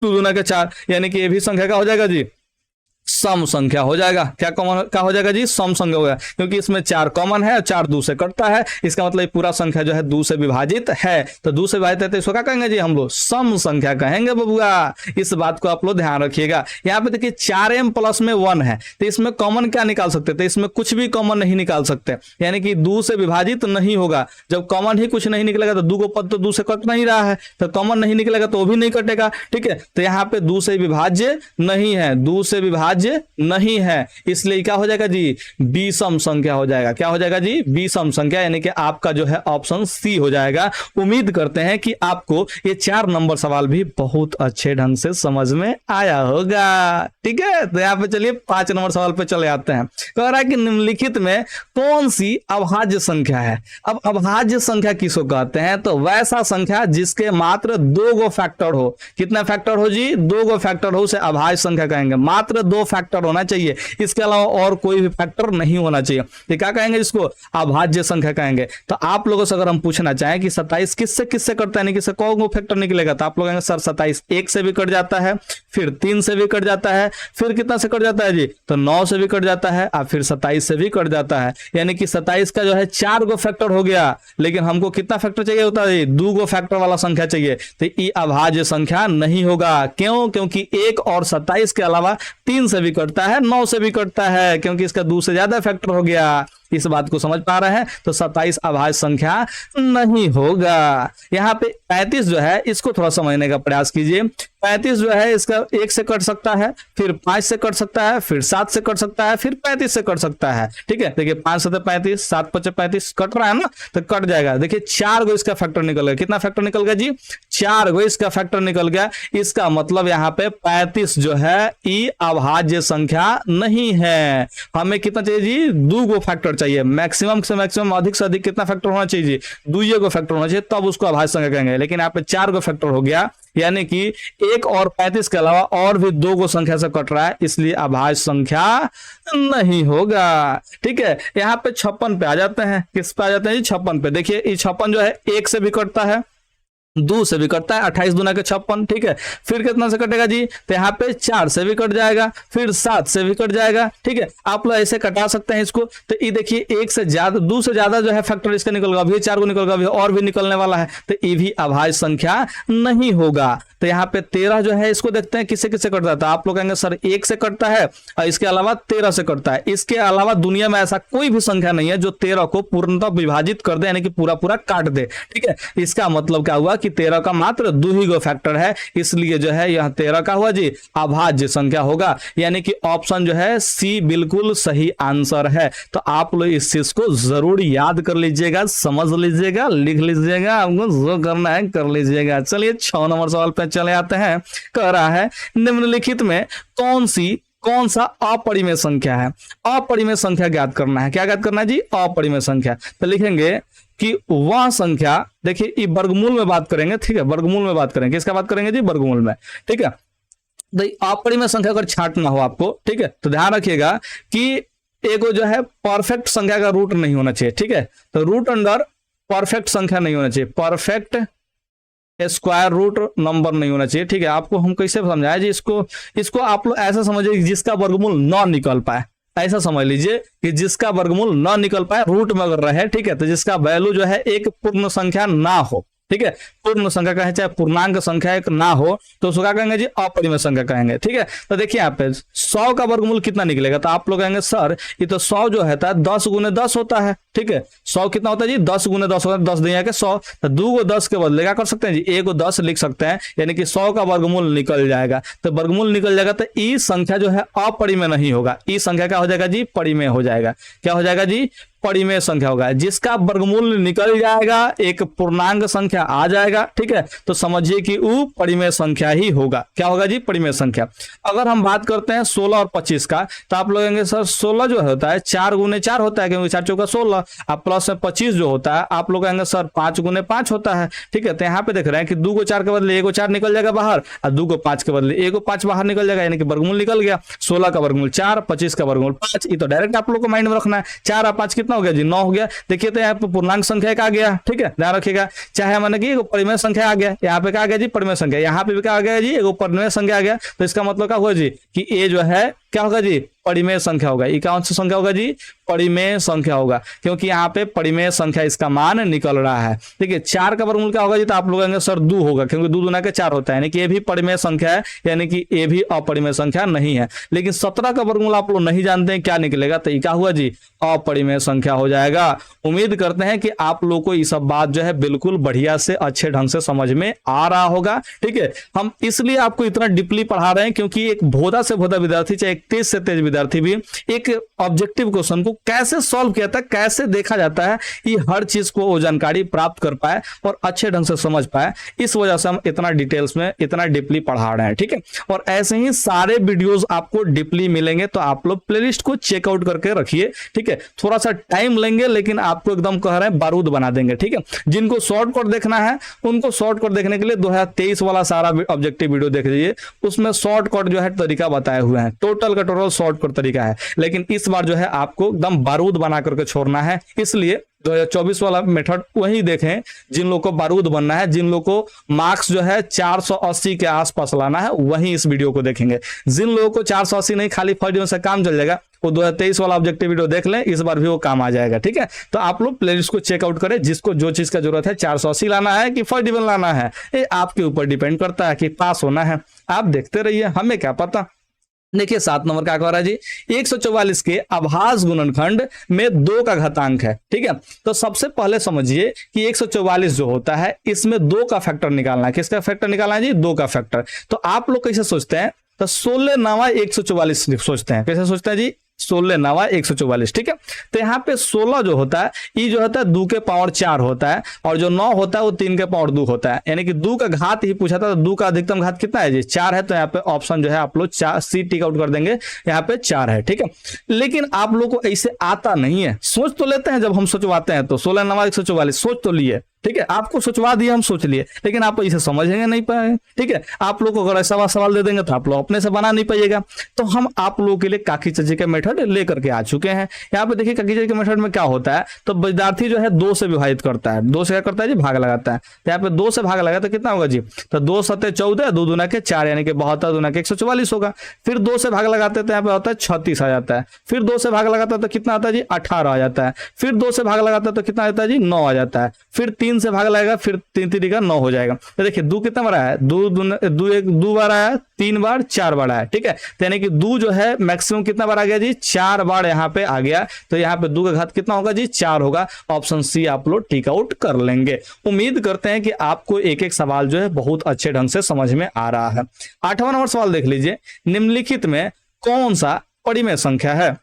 2 दूना के 4, यानी कि ये भी संख्या का हो जाएगा जी, सम संख्या हो जाएगा। क्या कॉमन क्या हो जाएगा जी, सम संख्या हो गया, क्योंकि इसमें 4 कॉमन है और 4 2 से कटता है, इसका मतलब पूरा संख्या जो है 2 से विभाजित है। तो 2 से विभाजित है तो इसको क्या कहेंगे जी, हम लोग सम संख्या कहेंगे बबुआ, इस बात को आप लोग ध्यान रखिएगा। यहाँ पे देखिए 4m प्लस में 1 है तो इसमें कॉमन क्या निकाल सकते थे, इसमें कुछ भी कॉमन नहीं निकाल सकते, यानी कि 2 से विभाजित नहीं होगा। जब कॉमन ही कुछ नहीं निकलेगा तो 2 को पद तो 2 से कट नहीं रहा है, तो कॉमन नहीं निकलेगा तो वो भी नहीं कटेगा, ठीक है। तो यहाँ पे 2 से विभाज्य नहीं है, 2 से विभाज्य नहीं है, इसलिए क्या हो जाएगा जी, विषम संख्या हो जाएगा। क्या हो जाएगा जी, विषम संख्या, यानी कि आपका जो है ऑप्शन सी हो जाएगा। उम्मीद करते हैं कि आपको ये 4 नंबर सवाल भी बहुत अच्छे ढंग से समझ में आया होगा, ठीक है। तो यहाँ पे चलिए 5 नंबर सवाल पे चले आते हैं। कह रहा है कि निम्नलिखित में कौन सी अभाज्य संख्या है। अब अभाज्य संख्या किसको कहते हैं, तो वैसा संख्या जिसके मात्र 2 गो फैक्टर हो। कितना फैक्टर हो जी, 2 गो फैक्टर हो, उसे अभाज्य संख्या कहेंगे। मात्र 2 फैक्टर होना चाहिए, इसके अलावा और कोई भी फैक्टर नहीं होना चाहिए, तो क्या कहेंगे इसको, अभाज्य संख्या कहेंगे। तो आप लोगों से अगर हम पूछना चाहें कि 27 किससे किससे कटता है, यानी कि कौन फैक्टर निकलेगा, तो आप लोग कहेंगे सर 27 1 से भी कट जाता है, फिर 3 से भी कट जाता है, फिर कितना से कट जाता है जी, तो 9 से भी कट जाता है, और फिर 27 से भी कट जाता है। यानी कि 27 का जो है 4 गो फैक्टर हो गया, लेकिन हमको कितना फैक्टर चाहिए होता है, 2 गो फैक्टर वाला संख्या चाहिए, तो ये अभाज्य संख्या नहीं होगा। क्यों, क्योंकि 1 और 27 के अलावा 3 से भी कटता है, 9 से भी कटता है, क्योंकि इसका 2 से ज्यादा फैक्टर हो गया, इस बात को समझ पा रहे हैं? तो 27 अभाज्य संख्या नहीं होगा। यहाँ पे 35 जो है इसको थोड़ा समझने का प्रयास कीजिए। 35 जो है इसका 1 से कट सकता है, फिर 5 से कट सकता है, फिर 7 से कट सकता है, फिर 35 से कट सकता है। ठीक है, देखिए 5 से 35, 7 5 35 कट रहा है ना, तो कट जाएगा। देखिए 4 गो इसका फैक्टर निकल गया। कितना फैक्टर निकल गया जी? 4 गो इसका फैक्टर निकल गया। इसका मतलब यहाँ पे 35 जो है ये अभाज्य संख्या नहीं है। हमें कितना चाहिए जी? 2 गो फैक्टर चाहिए। मैक्सिमम से मैक्सिमम, अधिक से अधिक कितना फैक्टर होना चाहिए जी? 2 गो फैक्टर होना चाहिए, तब उसको अभाज्य संख्या कहेंगे। लेकिन यहाँ पे 4 गो फैक्टर हो गया, यानी कि 1 और 35 के अलावा और भी 2 गो संख्या से कट रहा है, इसलिए अभाज्य संख्या नहीं होगा। ठीक है, यहाँ पे 56 पे आ जाते हैं। किस पे आ जाते हैं जी? 56 पे। देखिए ये 56 जो है 1 से भी कटता है, 2 से भी कटता है, 28 दूना के 56। ठीक है, फिर कितना से कटेगा जी? तो यहाँ पे 4 से भी कट जाएगा, फिर 7 से भी कट जाएगा। ठीक है, आप लोग ऐसे कटा सकते हैं इसको। तो ये देखिए 1 से ज्यादा, 2 से ज्यादा जो है फैक्टर इसका निकलगा, अभी 4 को निकलगा, अभी और भी निकलने वाला है, तो ये भी अभाज्य संख्या नहीं होगा। तो यहाँ पे 13 जो है इसको देखते हैं किससे किससे कटता है। तो आप लोग कहेंगे सर 1 से कटता है और इसके अलावा 13 से कटता है। इसके अलावा दुनिया में ऐसा कोई भी संख्या नहीं है जो 13 को पूर्णतः विभाजित कर दे, यानी कि पूरा पूरा काट दे। ठीक है, इसका मतलब क्या हुआ कि 13 का मात्र 2 ही गो फैक्टर है, इसलिए जो है यह 13 का हुआ जी अभाज्य संख्या होगा। यानी कि ऑप्शन जो है सी बिल्कुल सही आंसर है। तो आप लोग इस चीज को जरूर याद कर लीजिएगा, समझ लीजिएगा, लिख लीजिएगा, आपको जो करना है कर लीजिएगा। चलिए 6 नंबर सवाल पे चले आते हैं। कह रहा है निम्नलिखित में कौन सा अपरिमेय संख्या है? अपरिमेय संख्या ज्ञात करना है। क्या ज्ञात करना है जी? अपरिमेय संख्या। तो लिखेंगे कि वह संख्या, देखिए ये वर्गमूल में बात करेंगे। ठीक है, वर्गमूल में बात करेंगे। किसका बात करेंगे जी? वर्गमूल में। ठीक है, तो अपरिमेय संख्या अगर छांटना हो आपको, ठीक है, तो ध्यान रखिएगा कि एक जो है परफेक्ट संख्या का रूट नहीं होना चाहिए। ठीक है, तो रूट अंडर परफेक्ट संख्या नहीं होना चाहिए, परफेक्ट स्क्वायर रूट नंबर नहीं होना चाहिए। ठीक है, आपको हम कैसे समझाएं जी? इसको आप लोग ऐसा समझिए जिसका वर्गमूल ना निकल पाए, ऐसा समझ लीजिए कि जिसका वर्गमूल ना निकल पाए, रूट में अगर रहे। ठीक है, तो जिसका वैल्यू जो है एक पूर्ण संख्या ना हो। ठीक है, पूर्ण संख्या कहे चाहे पूर्णांक संख्या एक ना हो, तो उसको क्या कहेंगे जी? अपरिमेय संख्या कहेंगे। ठीक है, तो देखिए यहाँ पे 100 का वर्गमूल कितना निकलेगा? तो आप लोग कहेंगे सर ये तो 100 जो है 10 गुने 10 होता है। ठीक है, 100 कितना होता है जी? 10 गुने 10 होता है, 10 दिया के 100। तो 2 को 10 के बदले क्या कर सकते हैं जी? 1 को 10 लिख सकते हैं, यानी कि 100 का वर्गमूल निकल जाएगा। तो वर्गमूल निकल जाएगा तो ई संख्या जो है अपरिमेय नहीं होगा। ई संख्या क्या हो जाएगा जी? परिमेय हो जाएगा। क्या हो जाएगा जी? परिमेय संख्या होगा। जिसका वर्गमूल निकल जाएगा, एक पूर्णांक संख्या आ जाएगा। ठीक है, तो समझिए कि वो परिमेय संख्या ही होगा। क्या होगा जी? परिमेय संख्या। अगर हम बात करते हैं 16 और 25 का, तो आप लोग कहेंगे सर 16 जो होता है 4 गुने 4 होता है, क्योंकि 4 चौका 16, अब प्लस में 25 जो होता है आप लोग कहेंगे सर 5 गुने 5 होता है। ठीक है, तो यहाँ पे देख रहे हैं कि 2 को 4 के बदले 1 को 4 निकल जाएगा बाहर, और 2 को 5 के बदले 1 को 5 बाहर निकल जाएगा, यानी कि वर्गमूल निकल गया। 16 का वर्गमूल 4, 25 का वर्गमूल 5। ये तो डायरेक्ट आप लोग को माइंड में रखना है। 4 और 5 कितना हो गया जी? 9 हो गया। देखिए तो यहाँ पे पूर्णांक संख्या एक आ गया। ठीक है, ध्यान रखिएगा। चाहे मैंने कि परिमेय संख्या आ गया, यहाँ पे क्या आ गया जी? परिमेय संख्या। यहाँ पे भी क्या आ गया जी? एगो परिमेय संख्या आ गया। तो इसका मतलब क्या हुआ जी? कि ये जो है क्या होगा जी? परिमेय संख्या होगा। ये कौन सी संख्या होगा जी? परिमेय संख्या होगा, क्योंकि यहाँ पे परिमेय संख्या इसका मान निकल रहा है। देखिए 4 का वर्गमूल क्या होगा जी? तो आप लोग कहेंगे सर 2 होगा, क्योंकि 2 दूना के 4 होता है, यानी कि ये भी परिमेय संख्या है, यानी कि ये भी अपरिमेय संख्या नहीं है। लेकिन 17 का वर्गमूल आप लोग नहीं जानते हैं क्या निकलेगा, तो ये क्या हुआ जी? अपरिमेय संख्या हो जाएगा। उम्मीद करते हैं कि आप लोग को ये सब बात जो है बिल्कुल बढ़िया से अच्छे ढंग से समझ में आ रहा होगा। ठीक है, हम इसलिए आपको इतना डीपली पढ़ा रहे हैं क्योंकि एक भोदा से भोदा विद्यार्थी, चाहे एक तेज से तेज विद्यार्थी भी एक ऑब्जेक्टिव क्वेश्चन को कैसे सॉल्व किया था, कैसे देखा जाता है, ये हर चीज को वो जानकारी प्राप्त कर पाए और अच्छे ढंग से समझ पाए। इस वजह से हम इतना डिटेल्स में इतना डीपली पढ़ा रहे हैं। ठीक है, और ऐसे ही सारे वीडियोस आपको डीपली मिलेंगे, तो आप लोग प्लेलिस्ट को चेकआउट करके रखिए। ठीक है, थोड़ा सा टाइम लेंगे, लेकिन आपको एकदम कह रहे हैं बारूद बना देंगे। ठीक है, जिनको शॉर्टकट देखना है उनको शॉर्टकट देखने के लिए 2023 वाला सारा ऑब्जेक्टिव वीडियो देख लीजिए, उसमें शॉर्टकट जो है तरीका बताए हुए हैं, टोटल का टोटल शॉर्टकट तरीका है। लेकिन इस बार जो है आपको एकदम बारूद बना करके छोड़ना है, इसलिए 2024 वाला मेथड वही देखें। जिन लोग को बारूद बनना है, जिन लोग को मार्क्स जो है 480 के आसपास लाना है, वही इस वीडियो को देखेंगे। जिन लोगों को 480 नहीं, खाली फर्स्ट डिवीजन से काम चल जाएगा, वो 2023 वाला ऑब्जेक्टिव वीडियो देख लें, इस बार भी वो काम आ जाएगा। ठीक है, तो आप लोग प्लेलिस्ट को चेकआउट करें, जिसको जो चीज का जरूरत है, 480 लाना है कि फर्स्ट डिवीजन लाना है, ये आपके ऊपर डिपेंड करता है कि पास होना है। आप देखते रहिए, हमें क्या पता। देखिए 7 नंबर क्या कह रहा है जी, 144 के अभाज्य गुणनखंड में 2 का घातांक है। ठीक है, तो सबसे पहले समझिए कि 144 जो होता है इसमें 2 का फैक्टर निकालना है। किसका फैक्टर निकालना है जी? 2 का फैक्टर। तो आप लोग कैसे सोचते हैं? तो 16 9 144 सोचते हैं। कैसे सोचते हैं जी? 16 9 144। ठीक है, तो यहाँ पे 16 जो होता है ये जो होता है 2 के पावर 4 होता है, और जो 9 होता है वो 3 के पावर 2 होता है, यानी कि 2 का घात ही पूछा था। तो 2 का अधिकतम घात कितना है जी? 4 है। तो यहाँ पे ऑप्शन जो है आप लोग 4 सी टिक आउट कर देंगे, यहाँ पे 4 है। ठीक है, लेकिन आप लोग को ऐसे आता नहीं है। सोच तो लेते हैं जब हम सोचवाते हैं तो 16 9 144 सोच तो लिए। ठीक है, आपको सोचवा दिया, हम सोच लिए, लेकिन आप इसे समझेंगे नहीं पाए। ठीक है, आप लोग को अगर ऐसा सवाल दे देंगे तो आप लोग अपने से बना नहीं पाइएगा। तो हम आप लोगों के लिए काकी चाची के मेथड लेकर के आ चुके हैं। यहाँ पे देखिए काकी चाची के मेथड में क्या होता है, तो विद्यार्थी जो है 2 से विभाजित करता है। 2 से क्या करता है जी? भाग लगाता है। तो यहाँ पे 2 से भाग लगा तो कितना होगा जी? तो 2 7 14, 2 दूना के 4, यानी कि 72 दूना के 144 होगा। फिर 2 से भाग लगाते हैं तो यहाँ पे होता है 36 आ जाता है। फिर 2 से भाग लगाता है तो कितना आता है जी? 18 आ जाता है। फिर 2 से भाग लगाता है तो कितना आता है जी? 9 आ जाता है। फिर 3 से भाग लगेगा, फिर 3 3 का 9 हो जाएगा। तो देखिए 2 कितना बार आया? 2 बार आया, 3 बार, 4 बार आया। ठीक है, तो यानी कि 2 जो है मैक्सिमम कितना बार आ गया जी? 4 बार यहाँ पे आ गया। तो यहाँ पे 2 का घात कितना होगा जी? 4 होगा। ऑप्शन सी आप लोग टिक आउट कर लेंगे। उम्मीद करते हैं कि आपको एक एक सवाल जो है बहुत अच्छे ढंग से समझ में आ रहा है। 8वां नंबर सवाल देख लीजिए, निम्नलिखित में कौन सा परिमेय संख्या है?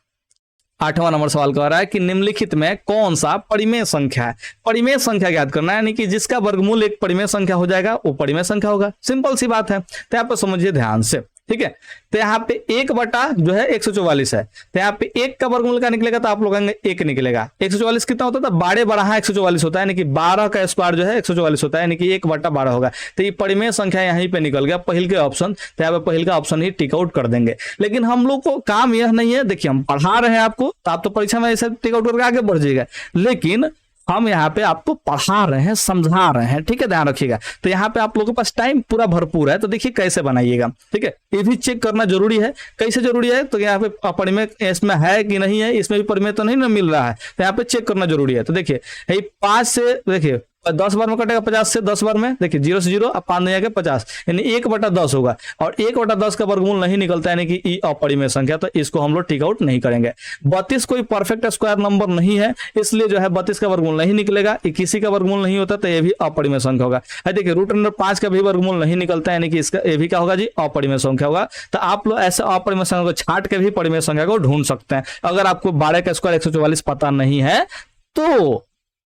8वां नंबर सवाल कह रहा है कि निम्नलिखित में कौन सा परिमेय संख्या है? परिमेय संख्या ज्ञात करना है, यानी कि जिसका वर्गमूल एक परिमेय संख्या हो जाएगा वो परिमेय संख्या होगा। सिंपल सी बात है। तो यहाँ पर समझिए ध्यान से। ठीक है, तो यहाँ पे 1 बटा जो है 144 है। तो यहाँ पे 1 का वर्गमूल का निकलेगा तो आप लोग कहेंगे 1 निकलेगा। 144 कितना होता था? 12 12 144 होता है, यानी कि 12 का स्क्वायर जो है 144 होता है, यानी कि 1 बटा 12 होगा। तो ये परिमेय संख्या यहीं पे निकल गया, पहिल के ऑप्शन। तो यहाँ पे पहिल का ऑप्शन ही टिक आउट कर देंगे। लेकिन हम लोग को काम यह नहीं है, देखिए हम पढ़ा रहे हैं आपको, तो आप तो परीक्षा में ऐसे टिक आउट करके आगे बढ़ जाएगा, लेकिन हम यहाँ पे आपको पढ़ा रहे हैं, समझा रहे हैं। ठीक है, ध्यान रखिएगा। तो यहाँ पे आप लोगों के पास टाइम पूरा भरपूर है, तो देखिए कैसे बनाइएगा। ठीक है, ये भी चेक करना जरूरी है। कैसे जरूरी है? तो यहाँ पे परिमेय इसमें है कि नहीं है, इसमें भी परिमेय तो नहीं ना मिल रहा है, तो यहाँ पे चेक करना जरूरी है। तो देखिए 5 से देखिए 10 बार में कटेगा, 50 से 10 बार में देखिए 0 से 0, अब 5 नहीं आएगा 50, यानी 1 बटा 10 होगा। और 1 बटा 10 का वर्गमूल नहीं निकलता, यानी कि ई अपरिमेय संख्या, तो इसको हम लोग टिक आउट नहीं करेंगे। 32 कोई परफेक्ट स्क्वायर नंबर नहीं है, इसलिए जो है 32 का वर्गमूल नहीं निकलेगा। 21 का वर्गमूल नहीं होता तो ये भी अपरिमेय संख्या होगा। देखिए √5 का भी वर्गमूल नहीं निकलता, यानी कि इसका ये भी क्या होगा जी? अपरिमेय संख्या होगा। तो आप लोग ऐसे अपरिमेय संख्या को छाट के भी परिमेय संख्या को ढूंढ सकते हैं। अगर आपको 12 का स्क्वायर 144 पता नहीं है तो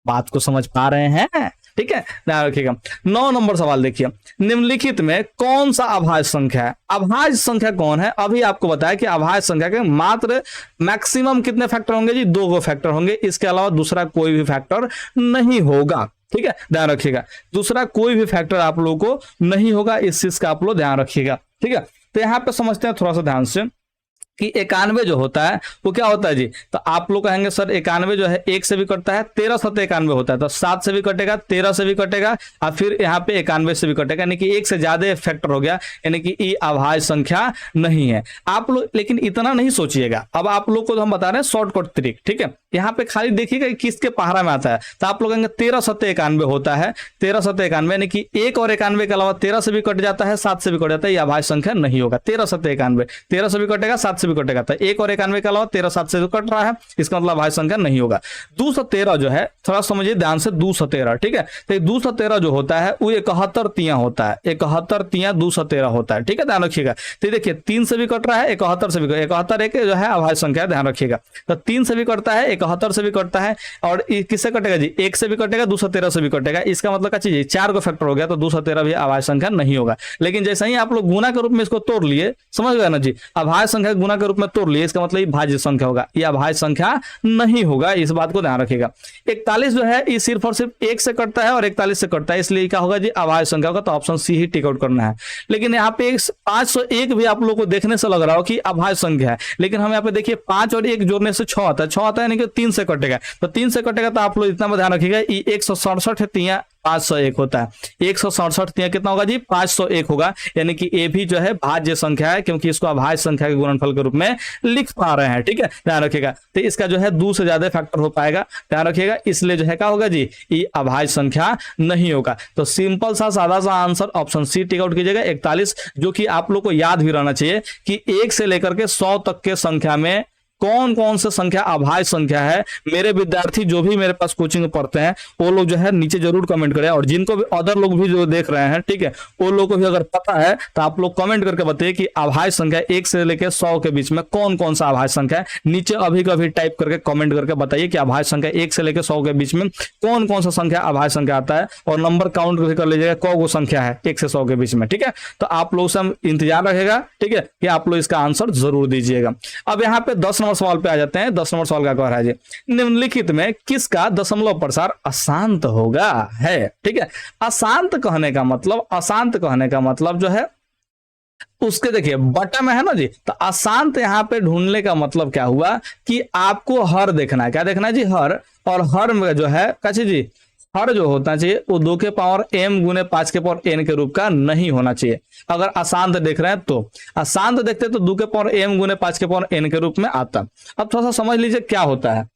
बात को समझ पा रहे हैं। ठीक है, ध्यान रखिएगा। 9 नंबर सवाल देखिए, निम्नलिखित में कौन सा अभाज्य संख्या है? अभाज्य संख्या कौन है? अभी आपको बताया कि अभाज्य संख्या के मात्र मैक्सिमम कितने फैक्टर होंगे जी? 2 गो फैक्टर होंगे, इसके अलावा दूसरा कोई भी फैक्टर नहीं होगा। ठीक है, ध्यान रखिएगा, दूसरा कोई भी फैक्टर आप लोगों को नहीं होगा, इस चीज का आप लोग ध्यान रखिएगा। ठीक है, तो यहाँ पे समझते हैं थोड़ा सा ध्यान से कि 91 जो होता है वो क्या होता है जी? तो आप लोग कहेंगे सर 91 जो है 1 से भी कटता है, 13 7 91 होता है, तो 7 से भी कटेगा, 13 से भी कटेगा, और फिर यहाँ पे 91 से भी कटेगा, यानी कि 1 से ज्यादा फैक्टर हो गया, यानी कि ये अभाज्य संख्या नहीं है। आप लोग लेकिन इतना नहीं सोचिएगा, अब आप लोग को तो हम बता रहे हैं शॉर्टकट ट्रिक। ठीक है, यहाँ पे खाली देखिएगा कि किसके पहाड़ा में आता है। तो आप लोग कहेंगे 13 7 91 होता है, 13 7 91, यानी कि 1 और 91 के अलावा 13 से भी कट जाता है, 7 से भी कट जाता है, ये अभाज्य संख्या नहीं होगा। 13 7 91, 13 से भी कटेगा, 7 से भी कटेगा, तो 1 और 91 के अलावा 13 7 से कट रहा है, इसका मतलब अभाज्य संख्या नहीं होगा। 213 जो है थोड़ा समझिए ध्यान से, 213। ठीक है, तो 213 जो होता है वो 71 तियां होता है, 71 तियां 213 होता है। ठीक है, ध्यान रखिएगा। तो देखिए 3 से भी कट रहा है, 71 से भी, 71 एक जो है अभाज्य संख्या, ध्यान रखिएगा। तो 3 से भी कटता है, 71 से भी कटता है, और किससे कटेगा जी? 1 से भी कटेगा, 213 से भी कटेगा, इसका मतलब क्या चीज? 4 को फैक्टर हो गया, तो 213 भी अभाज्य संख्या नहीं होगा। लेकिन जैसे ही आप लोग गुना के रूप में इसको तोड़ लिए, समझ गए ना जी? अभाज्य संख्या गुना के रूप में तोड़ लिए, इसका मतलब ये भाज्य संख्या होगा, यह अभाज्य संख्या नहीं होगा, इस बात को ध्यान रखिएगा। 41 जो है ये सिर्फ और सिर्फ 1 से कटता है और 41 से कटता है, इसलिए क्या होगा जी? अभाज्य संख्या होगा, तो ऑप्शन सी ही टिक आउट करना है। लेकिन यहाँ पे 501 भी आप लोग को देखने से लग रहा हो कि अभाज्य संख्या है, लेकिन हम यहाँ पे देखिए 5 और 1 जोड़ने से 6 आता है, 6 आता है, यानी कि 3 से कटेगा, तो 3 से कटेगा, तो आप लोग इतना ध्यान रखिएगा 167 तियां 501 होता है। 167 तिया कितना होगा जी 501 होगा, यानी कि ए भी जो है भाज्य संख्या है, क्योंकि इसको अभाज्य संख्या के गुणनफल के रूप में लिख पा रहे हैं। ठीक है, ध्यान रखिएगा। तो इसका जो है 2 से ज्यादा फैक्टर हो पाएगा, ध्यान रखिएगा, इसलिए जो है क्या होगा जी ये अभाज्य संख्या नहीं होगा। तो सिंपल सा सादा सा answer option C tick out कीजिएगा 41, जो कि आप लोग को याद भी रहना चाहिए कि 1 से लेकर के 100 तक के संख्या में कौन कौन सा संख्या अभाज्य संख्या है। मेरे विद्यार्थी जो भी मेरे पास कोचिंग में पढ़ते हैं वो लोग जो है नीचे जरूर कमेंट करें, और जिनको भी अदर लोग भी जो देख रहे हैं, ठीक है, वो लोग को भी अगर पता है तो आप लोग कमेंट करके बताइए कि अभाज्य संख्या 1 से लेकर 100 के बीच में कौन कौन सा अभाज्य संख्या है। नीचे अभी कभी टाइप करके कमेंट करके बताइए कि अभाज्य संख्या 1 से लेकर 100 के बीच में कौन कौन सा संख्या अभाज्य संख्या आता है, और नंबर काउंट भी कर लीजिएगा कौ वो संख्या है 1 से 100 के बीच में। ठीक है, तो आप लोग से हम इंतजार रखेगा, ठीक है, कि आप लोग इसका आंसर जरूर दीजिएगा। अब यहाँ पे 10 नंबर सवाल पे आ जाते हैं। 10 नंबर सवाल का कह रहा है जी, निम्नलिखित में किसका दशमलव प्रसार अशांत होगा है। ठीक है, अशांत कहने का मतलब, अशांत कहने का मतलब जो है उसके देखिए बटा में है ना जी, तो अशांत यहाँ पे ढूंढने का मतलब क्या हुआ कि आपको हर देखना है। क्या देखना है जी हर, और हर में जो है कैसे जी हर जो होना चाहिए वो 2 के पावर m गुने 5 के पावर n के रूप का नहीं होना चाहिए। अगर अशांत देख रहे हैं तो अशांत देखते तो 2 के पावर m गुने 5 के पावर n के रूप में आता। अब थोड़ा सा समझ लीजिए क्या होता है।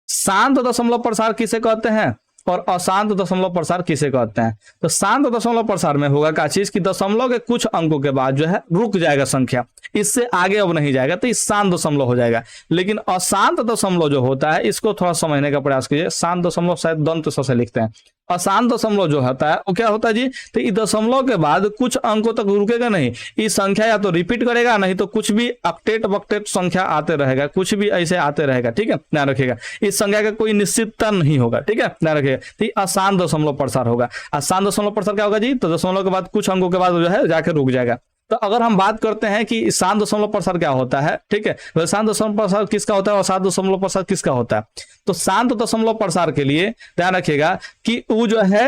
शांत दशमलव प्रसार किसे कहते हैं और अशांत दशमलव प्रसार किसे कहते हैं। तो शांत दशमलव प्रसार में होगा क्या चीज कि दशमलव के कुछ अंकों के बाद जो है रुक जाएगा संख्या, इससे आगे अब नहीं जाएगा, तो इस शांत दशमलव हो जाएगा। लेकिन अशांत दशमलव जो होता है इसको थोड़ा समझने का प्रयास कीजिए। शांत दशमलव शायद दंत स से लिखते हैं। अशांत दशमलव जो होता है वो क्या होता है जी, तो इस दशमलव के बाद कुछ अंकों तक रुकेगा नहीं, इस संख्या या तो रिपीट करेगा, नहीं तो कुछ भी अक्टेट बक्टेट संख्या आते रहेगा, कुछ भी ऐसे आते रहेगा। ठीक है, ध्यान रखिएगा, इस संख्या का कोई निश्चितता नहीं होगा। ठीक है, ध्यान रखिएगा, तो अशांत दशमलव प्रसार होगा। अशांत दशमलव प्रसार क्या होगा जी, तो दशमलव के बाद कुछ अंकों के बाद जो है जाके रुक जाएगा। तो अगर हम बात करते हैं कि शांत दशमलव प्रसार क्या होता है, ठीक है, तो शांत दशमलव प्रसार किसका होता है और अशांत दशमलव प्रसार किसका होता है। तो शांत दशमलव प्रसार के लिए ध्यान रखिएगा कि वो जो है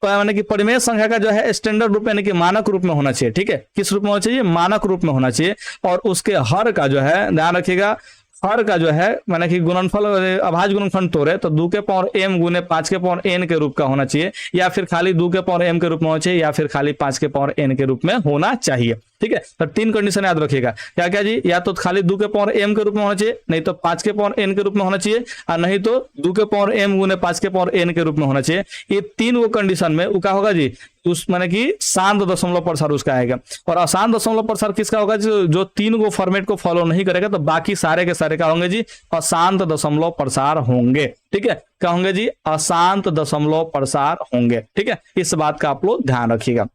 यानी कि परिमेय संख्या का जो है स्टैंडर्ड रूप यानी कि मानक रूप में होना चाहिए। ठीक है, किस रूप में होना चाहिए, मानक रूप में होना चाहिए। और उसके हर का जो है ध्यान रखिएगा, हर का जो है माने कि गुणनफल अभाज्य गुणनफल तोड़े तो 2 के पावर m गुने 5 के पावर n के रूप का होना चाहिए, या फिर खाली 2 के पावर m के रूप में होना चाहिए, या फिर खाली 5 के पावर n के रूप में होना चाहिए। ठीक है, तो 3 कंडीशन याद रखिएगा। क्या क्या जी, या तो खाली 2 के पावर m के रूप में होना चाहिए, नहीं तो 5 के पावर n के रूप में होना चाहिए, और नहीं तो 2 के पावर m गुने 5 के पावर n के रूप में होना चाहिए। ये 3 वो कंडीशन में वो क्या होगा जी, उस माने कि शांत दशमलव प्रसार उसका आएगा। और अशांत दशमलव प्रसार किसका होगा, जो 3 को फॉर्मेट को फॉलो नहीं करेगा, तो बाकी सारे के सारे क्या होंगे जी, अशांत दशमलव प्रसार होंगे। ठीक है, क्या होंगे जी, अशांत दशमलव प्रसार होंगे। ठीक है, इस बात का आप लोग ध्यान रखिएगा।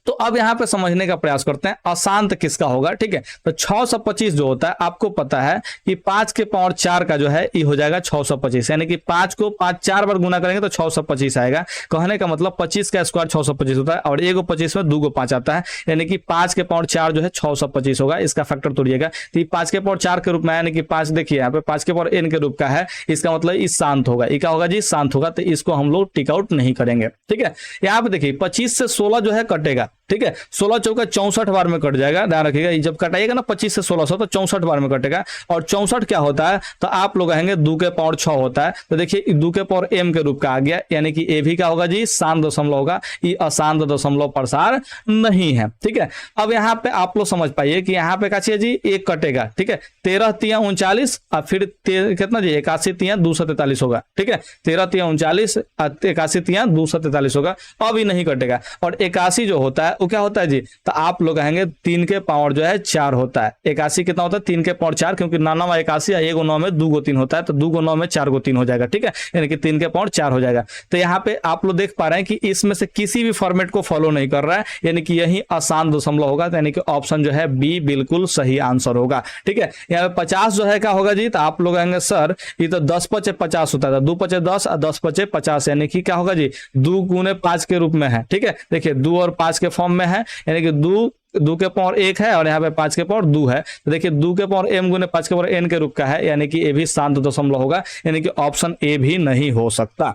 तो अब यहां पे समझने का प्रयास करते हैं अशांत किसका होगा। ठीक है, तो 625 जो होता है आपको पता है कि 5 के पावर 4 का जो है ये हो जाएगा 625, यानी कि 5 को 5 4 बार गुना करेंगे तो 625 आएगा। कहने का मतलब 25 का स्क्वायर 625 होता है, और 1 को 25 में 2 को 5 आता है, यानी कि 5 के पावर 4 जो है 625 होगा। इसका फैक्टर तोड़िएगा तो 5 के पावर 4 के रूप में, यानी कि 5 देखिए यहाँ पे 5 के पावर n के रूप का है, इसका मतलब इस शांत होगा। ये क्या होगा जी, शांत होगा, तो इसको हम लोग टिक आउट नहीं करेंगे। ठीक है, यहाँ पे देखिए 25 से 16 जो है कटेगा। ठीक है, 16 चौका 64 बार में कट जाएगा। ध्यान रखिएगा, जब कटाइएगा ना 25 से 1600 तो 64 बार में कटेगा। और 64 क्या होता है, तो आप लोग कहेंगे 2 के पावर 6 होता है, तो देखिए 2 के पावर m के रूप का आ गया, यानी कि ए भी क्या होगा जी, शांत दशमलव होगा। ये अशांत दशमलव प्रसार नहीं है। ठीक है, अब यहाँ पे आप लोग समझ पाइए कि यहाँ पे क्या चाहिए जी, एक कटेगा। ठीक है, 13 तिया 39 और फिर कितना जी 81 तिया 243 होगा। ठीक है, 13 तिया 39 81 तिया 243 होगा। अब ही नहीं कटेगा। और 81 जो होता है वो क्या होता है जी, तो आप लोग कहेंगे 3 के पावर जो है 4 होता है। 81 कितना होता है, 3 के पावर 4, क्योंकि 9 9 81 1 9 में 2 को 3 होता है, तो 2 को 9 में 4 को 3 हो जाएगा। ठीक है, यानी कि 3 के पावर 4 हो जाएगा। तो यहाँ पे आप लोग देख पा रहे हैं कि इसमें से किसी भी फॉर्मेट को फॉलो नहीं कर रहा है, यानी कि यही अशांत दशमलव होगा, यानी कि ऑप्शन जो है बी बिल्कुल सही आंसर होगा। ठीक है, यहाँ पे 50 जो है क्या होगा जी, तो आप लोग कहेंगे सर ये तो 10 पचे 50 होता था, 2 पचे 10 और 10 पचे 50, यानी कि क्या होगा जी 2 गुने 5 के रूप में है। ठीक है, देखिए 2 और 5 के फॉर्म में है, यानी कि 2 के पावर 1 है और यहाँ पे 5 के पावर 2 है, तो देखिए 2 के पावर m गुने 5 के पावर n के रूप का है, यानी कि ये भी शांत दशमलव होगा, यानी कि ऑप्शन ए भी नहीं हो सकता।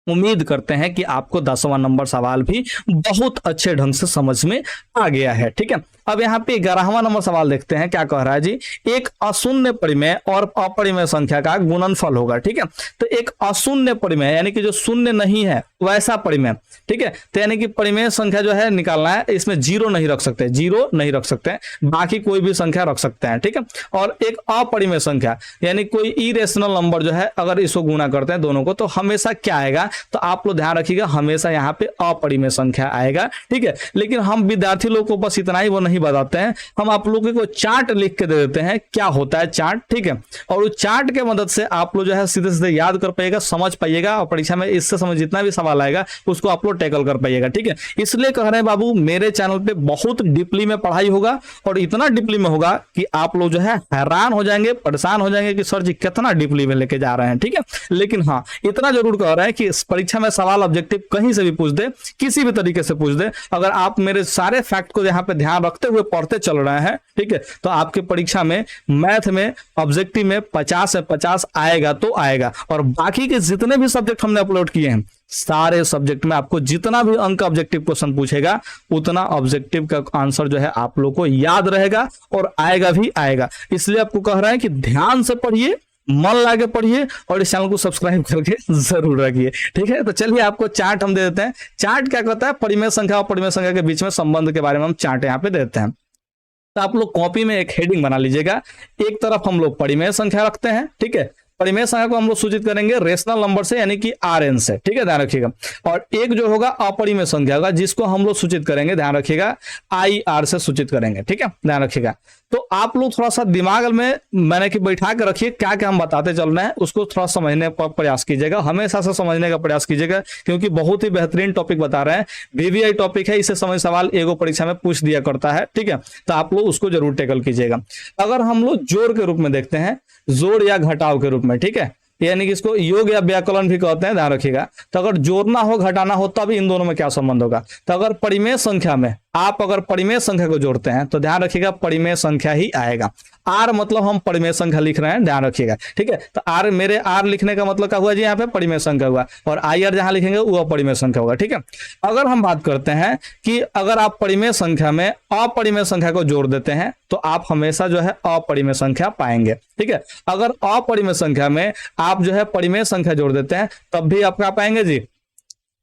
उम्मीद करते हैं कि आपको 10वां नंबर सवाल भी बहुत अच्छे ढंग से समझ में आ गया है। ठीक है, अब यहाँ पे 11वां नंबर सवाल देखते हैं क्या कह रहा है जी। एक अशून्य परिमेय और अपरिमेय संख्या का गुणनफल होगा। ठीक है, तो एक अशून्य परिमेय यानी कि जो शून्य नहीं है वैसा परिमेय। ठीक है, तो यानी कि परिमेय संख्या जो है निकालना है, इसमें जीरो नहीं रख सकते, जीरो नहीं रख सकते हैं, बाकी कोई भी संख्या रख सकते हैं। ठीक है, और एक अपरिमेय संख्या यानी कोई इरेशनल नंबर जो है अगर इसको गुणा करते हैं दोनों को तो हमेशा क्या आएगा, तो आप लोग ध्यान रखिएगा हमेशा यहाँ पे अपरिमेय संख्या आएगा। ठीक है, लेकिन हम विद्यार्थी लोग को बस इतना ही वो नहीं बताते हैं, हम आप लोगों को चार्ट लिख के दे देते हैं क्या होता है चार्ट। ठीक है, और उस चार्ट के मदद से आप लोग जो है सीधे सीधे याद कर पाइएगा, समझ पाइएगा, और परीक्षा में इससे समझ जितना भी सवाल आएगा उसको आप लोग टैकल कर पाइएगा। ठीक है, इसलिए कह रहे हैं बाबू मेरे चैनल पे बहुत डीपली में पढ़ाई होगा, और इतना डीपली में होगा कि आप लोग जो है हैरान हो जाएंगे, परेशान हो जाएंगे कि सर जी कितना डीपली में लेके जा रहे हैं। ठीक है, लेकिन हाँ इतना जरूर कह रहे हैं कि इस परीक्षा में सवाल ऑब्जेक्टिव कहीं से भी पूछ दे, किसी भी तरीके से पूछ दे, अगर आप मेरे सारे फैक्ट को यहाँ पे ध्यान रखते हुए पढ़ते चल रहे हैं, ठीक है, तो आपके परीक्षा में मैथ में ऑब्जेक्टिव में 50 से 50 आएगा तो आएगा। और बाकी के जितने भी सब्जेक्ट हमने अपलोड किए हैं सारे सब्जेक्ट में आपको जितना भी अंक ऑब्जेक्टिव क्वेश्चन पूछेगा उतना ऑब्जेक्टिव का आंसर जो है आप लोग को याद रहेगा और आएगा भी आएगा। इसलिए आपको कह रहा है कि ध्यान से पढ़िए, मन लगा के पढ़िए, और इस चैनल को सब्सक्राइब करके जरूर रखिए। ठीक है, तो चलिए आपको चार्ट हम दे देते हैं। चार्ट क्या कहता है, परिमेय संख्या और परिमेय संख्या के बीच में संबंध के बारे में हम चार्ट यहाँ पे देते हैं। तो आप लोग कॉपी में एक हेडिंग बना लीजिएगा, एक तरफ हम लोग परिमेय संख्या रखते हैं। ठीक है, परिमेय संख्या को हम लोग सूचित करेंगे रेशनल नंबर से यानी कि RN से। ठीक है, ध्यान रखिएगा। और एक जो होगा अपरिमेय संख्या होगा जिसको हम लोग सूचित करेंगे, ध्यान रखिएगा, IR से सूचित करेंगे। ठीक है, ध्यान रखिएगा। तो आप लोग थोड़ा सा दिमाग में मैंने कि बैठा के रखिए, क्या क्या हम बताते चल रहे हैं उसको थोड़ा समझने का प्रयास कीजिएगा, हमेशा से समझने का प्रयास कीजिएगा, क्योंकि बहुत ही बेहतरीन टॉपिक बता रहे हैं, VVI टॉपिक है, इसे समझ सवाल एगो परीक्षा में पूछ दिया करता है। ठीक है, तो आप लोग उसको जरूर टैकल कीजिएगा। अगर हम लोग जोड़ के रूप में देखते हैं, जोड़ या घटाव के रूप में, ठीक है, यानी कि इसको योग या व्याकलन भी कहते हैं, ध्यान रखिएगा। तो अगर जोड़ना हो घटाना हो तब इन दोनों में क्या संबंध होगा, तो अगर परिमेय संख्या में आप अगर परिमेय संख्या को जोड़ते हैं तो ध्यान रखिएगा परिमेय संख्या ही आएगा। आर मतलब हम परिमेय संख्या लिख रहे हैं, ध्यान रखिएगा। ठीक है, तो आर मेरे आर लिखने का मतलब क्या हुआ जी, यहाँ पे परिमेय संख्या हुआ, और IR जहां लिखेंगे वो अपरिमेय संख्या होगा। ठीक है, अगर हम बात करते हैं कि अगर आप परिमेय संख्या में अपरिमेय संख्या को जोड़ देते हैं तो आप हमेशा जो है अपरिमेय संख्या पाएंगे। ठीक है, अगर अपरिमेय संख्या में आप जो है परिमेय संख्या जोड़ देते हैं तब भी आप क्या पाएंगे जी,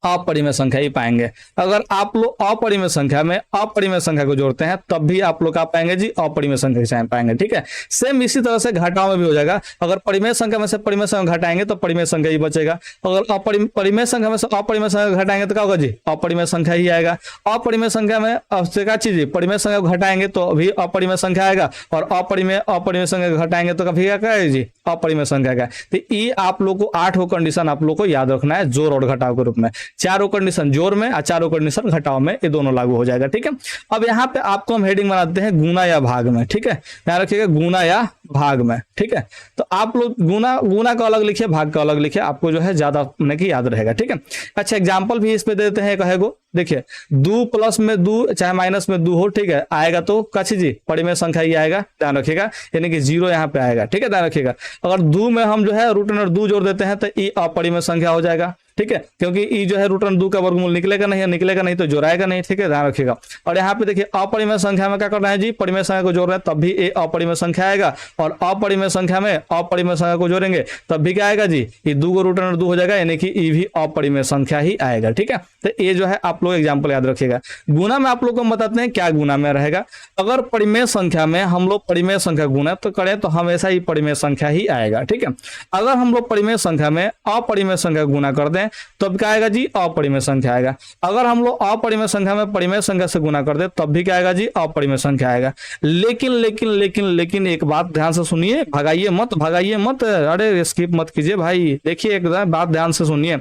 अपरिमेय संख्या ही पाएंगे। अगर आप लोग अपरिमेय संख्या में अपरिमेय संख्या को जोड़ते हैं तब भी आप लोग क्या पाएंगे जी, अपरिमेय संख्या पाएंगे। ठीक है, सेम इसी तरह से घटाव में भी हो जाएगा। अगर परिमेय संख्या में से परिमेय संख्या घटाएंगे तो परिमेय संख्या ही बचेगा। अगर परिमेय संख्या में से अपरिमेय संख्या घटाएंगे तो क्या होगा जी, अपरिमेय संख्या ही आएगा। अपरिमेय संख्या में क्या चीज, परिमेय संख्या को घटाएंगे तो अभी अपरिमेय संख्या आएगा, और अपरिमेय संख्या घटाएंगे तो कभी क्या है जी, अपरिमेय संख्या का। तो ये आप लोग को 8 कंडीशन आप लोग को याद रखना है जोड़ और घटाव के रूप में। चारों कंडीशन जोड़ में और चारों कंडीशन घटाव में, ये दोनों लागू हो जाएगा। ठीक है, अब यहाँ पे आपको हम हेडिंग बनाते हैं गुना या भाग में। ठीक है, ध्यान रखिएगा गुना या भाग में। ठीक है, तो आप लोग गुना का अलग लिखिए, भाग का अलग लिखिए, आपको जो है ज्यादा की याद रहेगा। ठीक है, अच्छा एग्जाम्पल भी इस पे देते हैं, कहेगो देखिए 2 प्लस में 2 चाहे माइनस में 2 हो, ठीक है, आएगा तो काची जी परिमेय संख्या ही आएगा, ध्यान रखिएगा, यानी कि 0 यहाँ पे आएगा। ठीक है, ध्यान रखिएगा। अगर 2 में हम जो है रूट अंडर 2 जोड़ देते हैं तो ई अपरिमेय संख्या हो जाएगा। ठीक है, क्योंकि ई जो है रूट अंडर 2 का वर्गमूल निकलेगा नहीं तो जोड़ाएगा नहीं। ठीक है, ध्यान रखिएगा। और यहाँ पे देखिए अपरिमेय संख्या में क्या करना है जी, परिमेय संख्या को जोड़ रहे हैं तब भी ए अपरिमेय संख्या आएगा, और अपरिमेय संख्या में अपरिमेय संख्या को जोड़ेंगे तब भी क्या आएगा जी, ये 2 को रूट अंडर 2 हो जाएगा, यानी कि ई भी अपरिमेय संख्या ही आएगा। ठीक है, तो ये जो है आप लोग एग्जाम्पल याद रखिएगा। गुना में आप लोग को बताते हैं क्या गुना में रहेगा। अगर परिमेय संख्या में हम लोग परिमेय संख्या गुना तो करें तो हमेशा ही परिमेय संख्या ही आएगा। ठीक है, अगर हम लोग परिमेय संख्या में अपरिमेय संख्या गुना कर दें तब क्या आएगा जी, अपरिमेय संख्या आएगा। अगर हम लोग अपरिमेय संख्या में परिमेय संख्या से गुना कर दे तब भी क्या आएगा जी, अपरिमेय संख्या आएगा। लेकिन लेकिन लेकिन लेकिन एक बात ध्यान से सुनिए, भगाइए मत, अरे स्किप मत कीजिए भाई, देखिए एक बात ध्यान से सुनिए।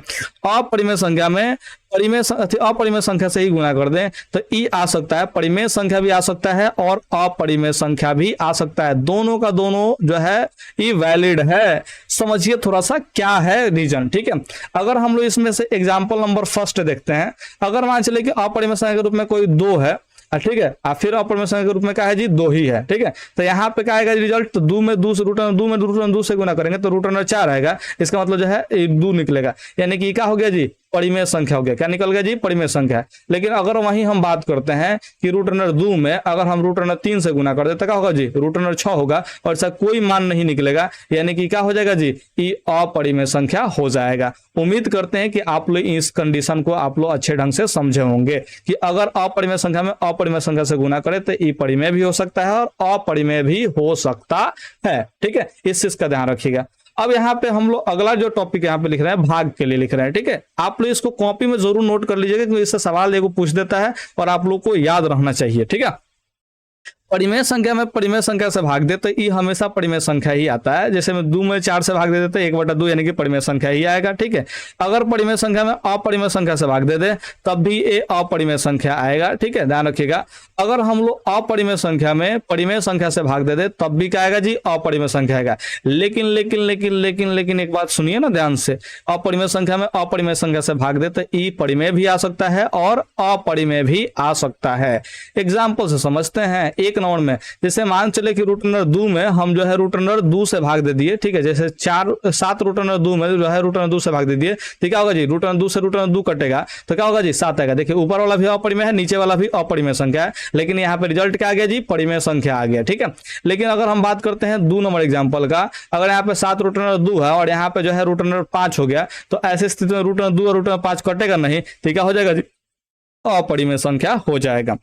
अपरिमेय संख्या में अपरिमेय संख्या से ही गुना कर दें तो ई आ सकता है, परिमेय संख्या भी आ सकता है और अपरिमेय संख्या भी आ सकता है, दोनों का दोनों जो है ये वैलिड है। समझिए थोड़ा सा क्या है रीजन। ठीक है, अगर हम लोग इसमें से एग्जांपल नंबर फर्स्ट देखते हैं, अगर मान चले कि अपरिमेय संख्या के रूप में कोई 2 है, ठीक है। फिर अपरिमेय संख्या के रूप में क्या है जी 2 ही है, ठीक है। तो यहाँ पे क्या आएगा रिजल्ट, तो 2 में 2 से रूट अंडर 2 में रूट अंडर 2 से गुना करेंगे तो रूट अंडर 4 आएगा। इसका मतलब जो है 2 निकलेगा, यानी कि क्या हो गया जी परिमेय संख्या हो गया। क्या निकल गया जी परिमेय संख्या। लेकिन अगर वहीं हम बात करते हैं कि रूट अंडर 2 में अगर हम रूट अंडर 3 से गुना कर देते तो क्या होगा जी रूट अंडर 6 होगा और इसका कोई मान नहीं निकलेगा, यानी कि क्या हो जाएगा जी ये अपरिमेय संख्या हो जाएगा। उम्मीद करते हैं कि आप लोग इस कंडीशन को आप लोग अच्छे ढंग से समझे होंगे कि अगर अपरिमेय संख्या में अपरिमेय संख्या से गुना करें तो ये परिमेय भी हो सकता है और अपरिमेय भी हो सकता है, ठीक है। इस चीज का ध्यान रखिएगा। अब यहाँ पे हम लोग अगला जो टॉपिक यहाँ पे लिख रहे हैं भाग के लिए लिख रहे हैं, ठीक है। आप लोग इसको कॉपी में जरूर नोट कर लीजिएगा क्योंकि इससे सवाल एगो पूछ देता है और आप लोग को याद रहना चाहिए, ठीक है। परिमेय संख्या में परिमेय संख्या से भाग दे तो ये हमेशा परिमेय संख्या ही आता है। जैसे में 2 में 4 से भाग दे देते 1/2 यानी कि परिमेय संख्या ही आएगा, ठीक है। अगर परिमेय संख्या में अपरिमेय संख्या से भाग दे दे तब भी ये अपरिमेय संख्या आएगा, ठीक है, ध्यान रखिएगा। अगर हम लोग अपरिमेय संख्या में परिमेय संख्या से भाग दे दे तब भी क्या आएगा जी अपरिमेय संख्या आएगा। लेकिन लेकिन लेकिन लेकिन लेकिन एक बात सुनिए ना ध्यान से, अपरिमेय संख्या में अपरिमेय संख्या से भाग दे तो ई परिमेय भी आ सकता है और अपरिमेय भी आ सकता है। एग्जाम्पल से समझते हैं। एक नंबर में जैसे मान चले कि रूट अंडर 2 में हम जो है रूट अंडर 2 से भाग दे दिए, ठीक है। जैसे 7 रूट अंडर 2 में जो है रूट अंडर 2 से भाग दे दिए तो क्या होगा जी रूट अंडर 2 से रूट अंडर 2 कटेगा तो क्या होगा जी 7 आएगा। देखिए ऊपर वाला भी अपरिमेय है, नीचे वाला भी अपरिमेय संख्या है, लेकिन यहाँ पे रिजल्ट क्या आ गया जी परिमेय संख्या आ गया, ठीक है। लेकिन अगर हम बात करते हैं 2 नंबर एग्जाम्पल का, अगर यहाँ पे 7 रूट अंडर 2 है और यहाँ पे जो है रूट अंडर 5 हो गया तो ऐसे स्थिति में रूट अंडर 2 और रूट अंडर 5 कटेगा नहीं तो क्या हो जाएगा जी अपरिमेय संख्या हो जाएगा।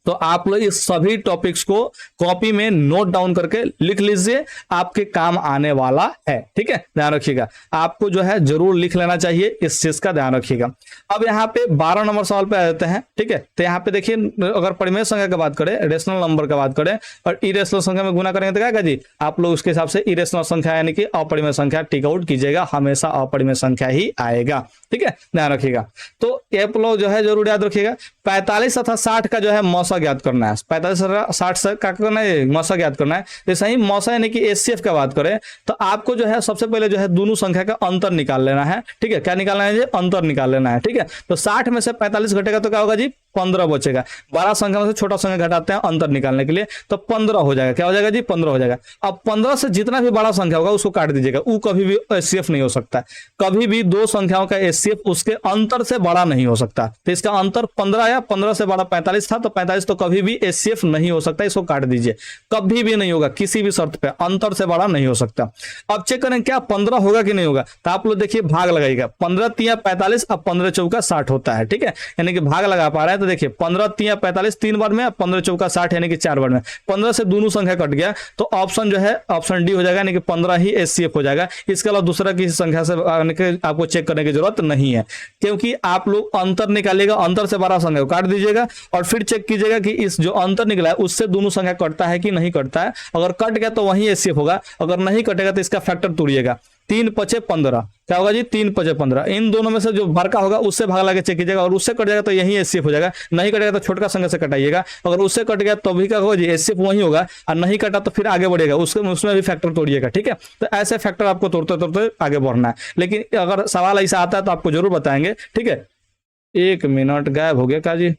तो आप लोग इस सभी टॉपिक्स को कॉपी में नोट डाउन करके लिख लीजिए, आपके काम आने वाला है, ठीक है, ध्यान रखिएगा। आपको जो है जरूर लिख लेना चाहिए, इस चीज का ध्यान रखिएगा। अब यहाँ पे 12 नंबर सवाल पे आ जाते हैं, ठीक है। तो यहाँ पे देखिए अगर परिमेय संख्या की बात करें, रेशनल नंबर की बात करें और इरेशनल संख्या में गुना करेंगे तो क्या जी आप लोग उसके हिसाब से इरेशनल संख्या यानी कि अपरिमेय संख्या टिक आउट कीजिएगा, हमेशा अपरिमेय संख्या ही आएगा, ठीक है, ध्यान रखिएगा। तो आप लोग जो है जरूर याद रखिएगा 45 तथा 60 का जो है मौसा ज्ञात करना है। 45 60 से क्या करना है मौसा ज्ञात करना है। जैसे ही मौसा यानी कि एचसीएफ का बात करें तो आपको जो है सबसे पहले जो है दोनों संख्या का अंतर निकाल लेना है, ठीक है। क्या निकालना है जी अंतर निकाल लेना है, ठीक है। तो 60 में से 45 घटेगा तो क्या होगा जी 15 बचेगा। बड़ा संख्या में से छोटा संख्या घटाते हैं अंतर निकालने के लिए तो 15 हो जाएगा। क्या हो जाएगा जी 15 हो जाएगा। अब 15 से जितना भी बड़ा संख्या होगा उसको काट दीजिएगा, वो कभी भी एचसीएफ नहीं हो सकता। कभी भी दो संख्याओं का एचसीएफ उसके अंतर से बड़ा नहीं हो सकता। तो इसका अंतर 15 या 15 से बड़ा 45 था तो 45 तो कभी भी एचसीएफ नहीं हो सकता, इसको काट दीजिए। कभी भी नहीं होगा, किसी भी शर्त पे अंतर से बड़ा नहीं हो सकता। अब चेक करें क्या 15 होगा कि नहीं होगा। तो आप लोग देखिए भाग लगाइएगा, 15 3 45 अब 15 चौका 60 होता है, ठीक है। यानी कि भाग लगा पा रहे हैं तो देखिए 15 3 45 3 बार में, 15 चौका 60 यानी कि 4 बार में। 15 से दोनों संख्या कट गया तो ऑप्शन जो है ऑप्शन डी हो जाएगा, यानी कि 15 ही एचसीएफ हो जाएगा। इसके अलावा दूसरा किसी संख्या से आपको चेक करने की जरूरत नहीं है, क्योंकि आप लोग अंतर निकालिएगा, अंतर से बड़ा संख्या को काट दीजिएगा और फिर चेक कीजिएगा कि इस जो अंतर निकला है उससे दोनों संख्या कटता है कि नहीं कटता है। अगर कट गया तो वही एचसीएफ होगा, अगर नहीं कटेगा तो इसका फैक्टर तोड़िएगा। 3 5 15 क्या होगा जी 3 5 15। इन दोनों में से जो बड़का होगा उससे भाग लगा चेक कीजिएगा और उससे कट जाएगा तो यही एचसीएफ हो जाएगा। नहीं कटेगा तो छोटा संख्या से कटाइएगा। अगर उससे कट गया तो भी क्या होगा जी एचसीएफ वही होगा और नहीं कटा तो फिर आगे बढ़ेगा, उसमें भी फैक्टर तोड़िएगा, ठीक है। तो ऐसे फैक्टर आपको तोड़ते तोड़ते आगे बढ़ना है। लेकिन अगर सवाल ऐसा आता है तो आपको जरूर बताएंगे, ठीक है। 1 मिनट गायब हो गया क्या जी,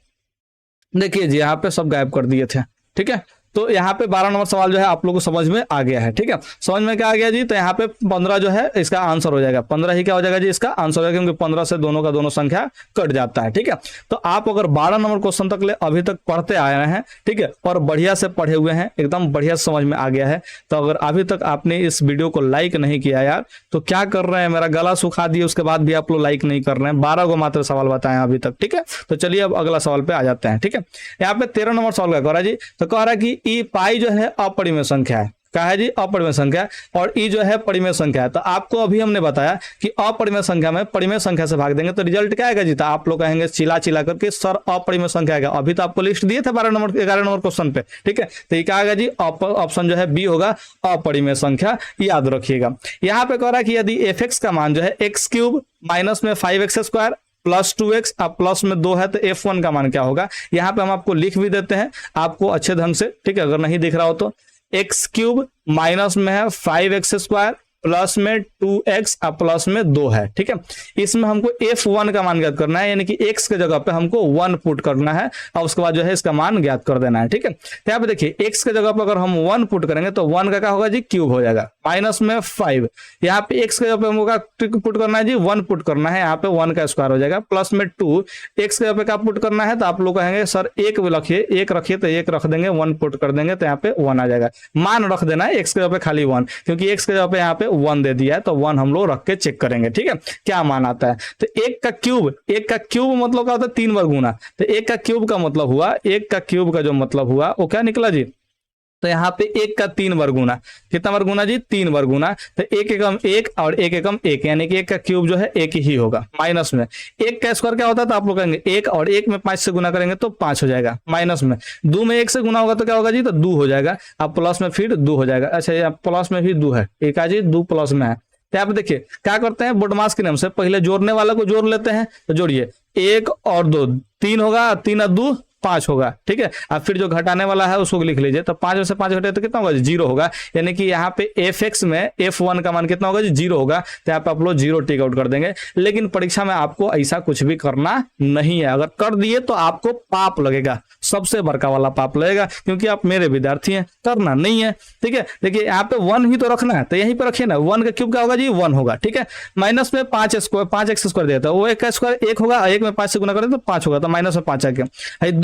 देखिए जी यहाँ पे सब गायब कर दिए थे, ठीक है। तो यहाँ पे 12 नंबर सवाल जो है आप लोगों को समझ में आ गया है, ठीक है। समझ में क्या आ गया जी, तो यहाँ पे 15 जो है इसका आंसर हो जाएगा। 15 ही क्या हो जाएगा जी इसका आंसर हो जाएगा, क्योंकि 15 से दोनों का दोनों संख्या कट जाता है, ठीक है। तो आप अगर 12 नंबर क्वेश्चन तक ले अभी तक पढ़ते आए हैं, ठीक है, और बढ़िया से पढ़े हुए हैं, एकदम बढ़िया समझ में आ गया है, तो अगर अभी तक आपने इस वीडियो को लाइक नहीं किया यार तो क्या कर रहे हैं, मेरा गला सुखा दिए उसके बाद भी आप लोग लाइक नहीं कर रहे हैं। 12 को मात्र सवाल बताए अभी तक, ठीक है। तो चलिए अब अगला सवाल पे आ जाते हैं, ठीक है। यहाँ पे 13 नंबर सवाल क्या कह रहा है जी, तो कह रहा है कि ई पाई जो है अपरिमेय संख्या है। क्या है जी अपरिमेय संख्या और ई जो है परिमेय संख्या है। तो आपको अभी हमने बताया कि अपरिमेय संख्या में परिमेय संख्या से भाग देंगे तो रिजल्ट क्या आएगा जी, तो आप लोग कहेंगे चिल्ला चिल्ला करके सर अपरिमेय संख्या आएगा। अभी तो आपको लिस्ट दिए थे 12 नंबर 11 नंबर क्वेश्चन पे, ठीक है। तो ये क्या आएगा जी ऑप्शन जो है बी होगा अपरिमेय संख्या, याद रखिएगा। यहाँ पे कह रहा है कि यदि एफ एक्स का मान जो है एक्स क्यूब माइनस में 5x स्क्वायर प्लस 2x अब प्लस में 2 है तो f1 का मान क्या होगा। यहाँ पे हम आपको लिख भी देते हैं आपको अच्छे ढंग से, ठीक है, अगर नहीं दिख रहा हो तो। एक्स क्यूब माइनस में है 5x स्क्वायर प्लस में 2x और प्लस में 2 है, ठीक है। इसमें हमको f1 का मान ज्ञात करना है, यानी कि x के जगह पे हमको 1 पुट करना है और उसके बाद जो है इसका मान ज्ञात कर देना है, ठीक है। तो यहाँ पे देखिए x के जगह पे अगर हम 1 पुट करेंगे तो 1 का क्या होगा जी, क्यूब हो जाएगा, माइनस में 5। यहाँ पे x के जगह पे हमको पुट करना है जी, 1 पुट करना है, यहाँ पे 1 का स्क्वायर हो जाएगा, प्लस में 2। x के जगह पे क्या पुट करना है, तो आप लोग कहेंगे सर 1 रखिए, 1 रखिए, तो 1 रख देंगे, 1 पुट कर देंगे तो यहाँ पे 1 आ जाएगा। मान रख देना है x के जगह पे खाली 1, क्योंकि x के जगह पे यहाँ पे 1 दे दिया है तो 1 हम लोग रख के चेक करेंगे, ठीक है, क्या मान आता है। तो 1 का क्यूब मतलब क्या होता है, 3 बार गुना। तो 1 का क्यूब का मतलब हुआ, 1 का क्यूब का जो मतलब हुआ वो क्या निकला जी, तो यहाँ पे 1 का 3 बार गुना, कितना बार गुना जी, 3 बार गुना। तो 1 एकम 1 और 1 एकम 1, यानी कि 1 का क्यूब जो है 1 ही होगा। माइनस में 1 का स्क्वायर क्या होता है, तो आप लोग कहेंगे 1 और 1 में 5 से गुना करेंगे तो 5 हो जाएगा। माइनस में 2 में 1 से गुना होगा तो क्या होगा जी, तो 2 हो जाएगा। अब प्लस में फिर 2 हो जाएगा। अच्छा यहाँ प्लस में भी 2 है, एक जी 2 प्लस में है। तो यहाँ पे देखिए क्या करते हैं, बोडमास के नियम से पहले जोड़ने वाला को जोड़ लेते हैं, तो जोड़िए 1 और 2 3 होगा, 3 और 2 5 होगा, ठीक है। अब फिर जो घटाने वाला है उसको लिख लीजिए, तो 5 में से 5 घटे तो कितना होगा, 0 होगा। यानी कि यहाँ पे fx में f1 का मान कितना होगा जी, 0 होगा। तो यहाँ पे आप लोग 0 टेक आउट कर देंगे। लेकिन परीक्षा में आपको ऐसा कुछ भी करना नहीं है, अगर कर दिए तो आपको पाप लगेगा, सबसे बड़का वाला पाप लगेगा, क्योंकि आप मेरे विद्यार्थी हैं, करना नहीं है, ठीक है। देखिए यहाँ पे 1 ही तो रखना है, तो यहीं पर रखिए ना, 1 का क्यूब क्या होगा जी, 1 होगा, ठीक है। माइनस में 5x स्क्वायर देता है, वो 1 का स्क्वायर 1 होगा, 1 में 5 से गुना करें तो 5 होगा, तो माइनस में 5 आ गया।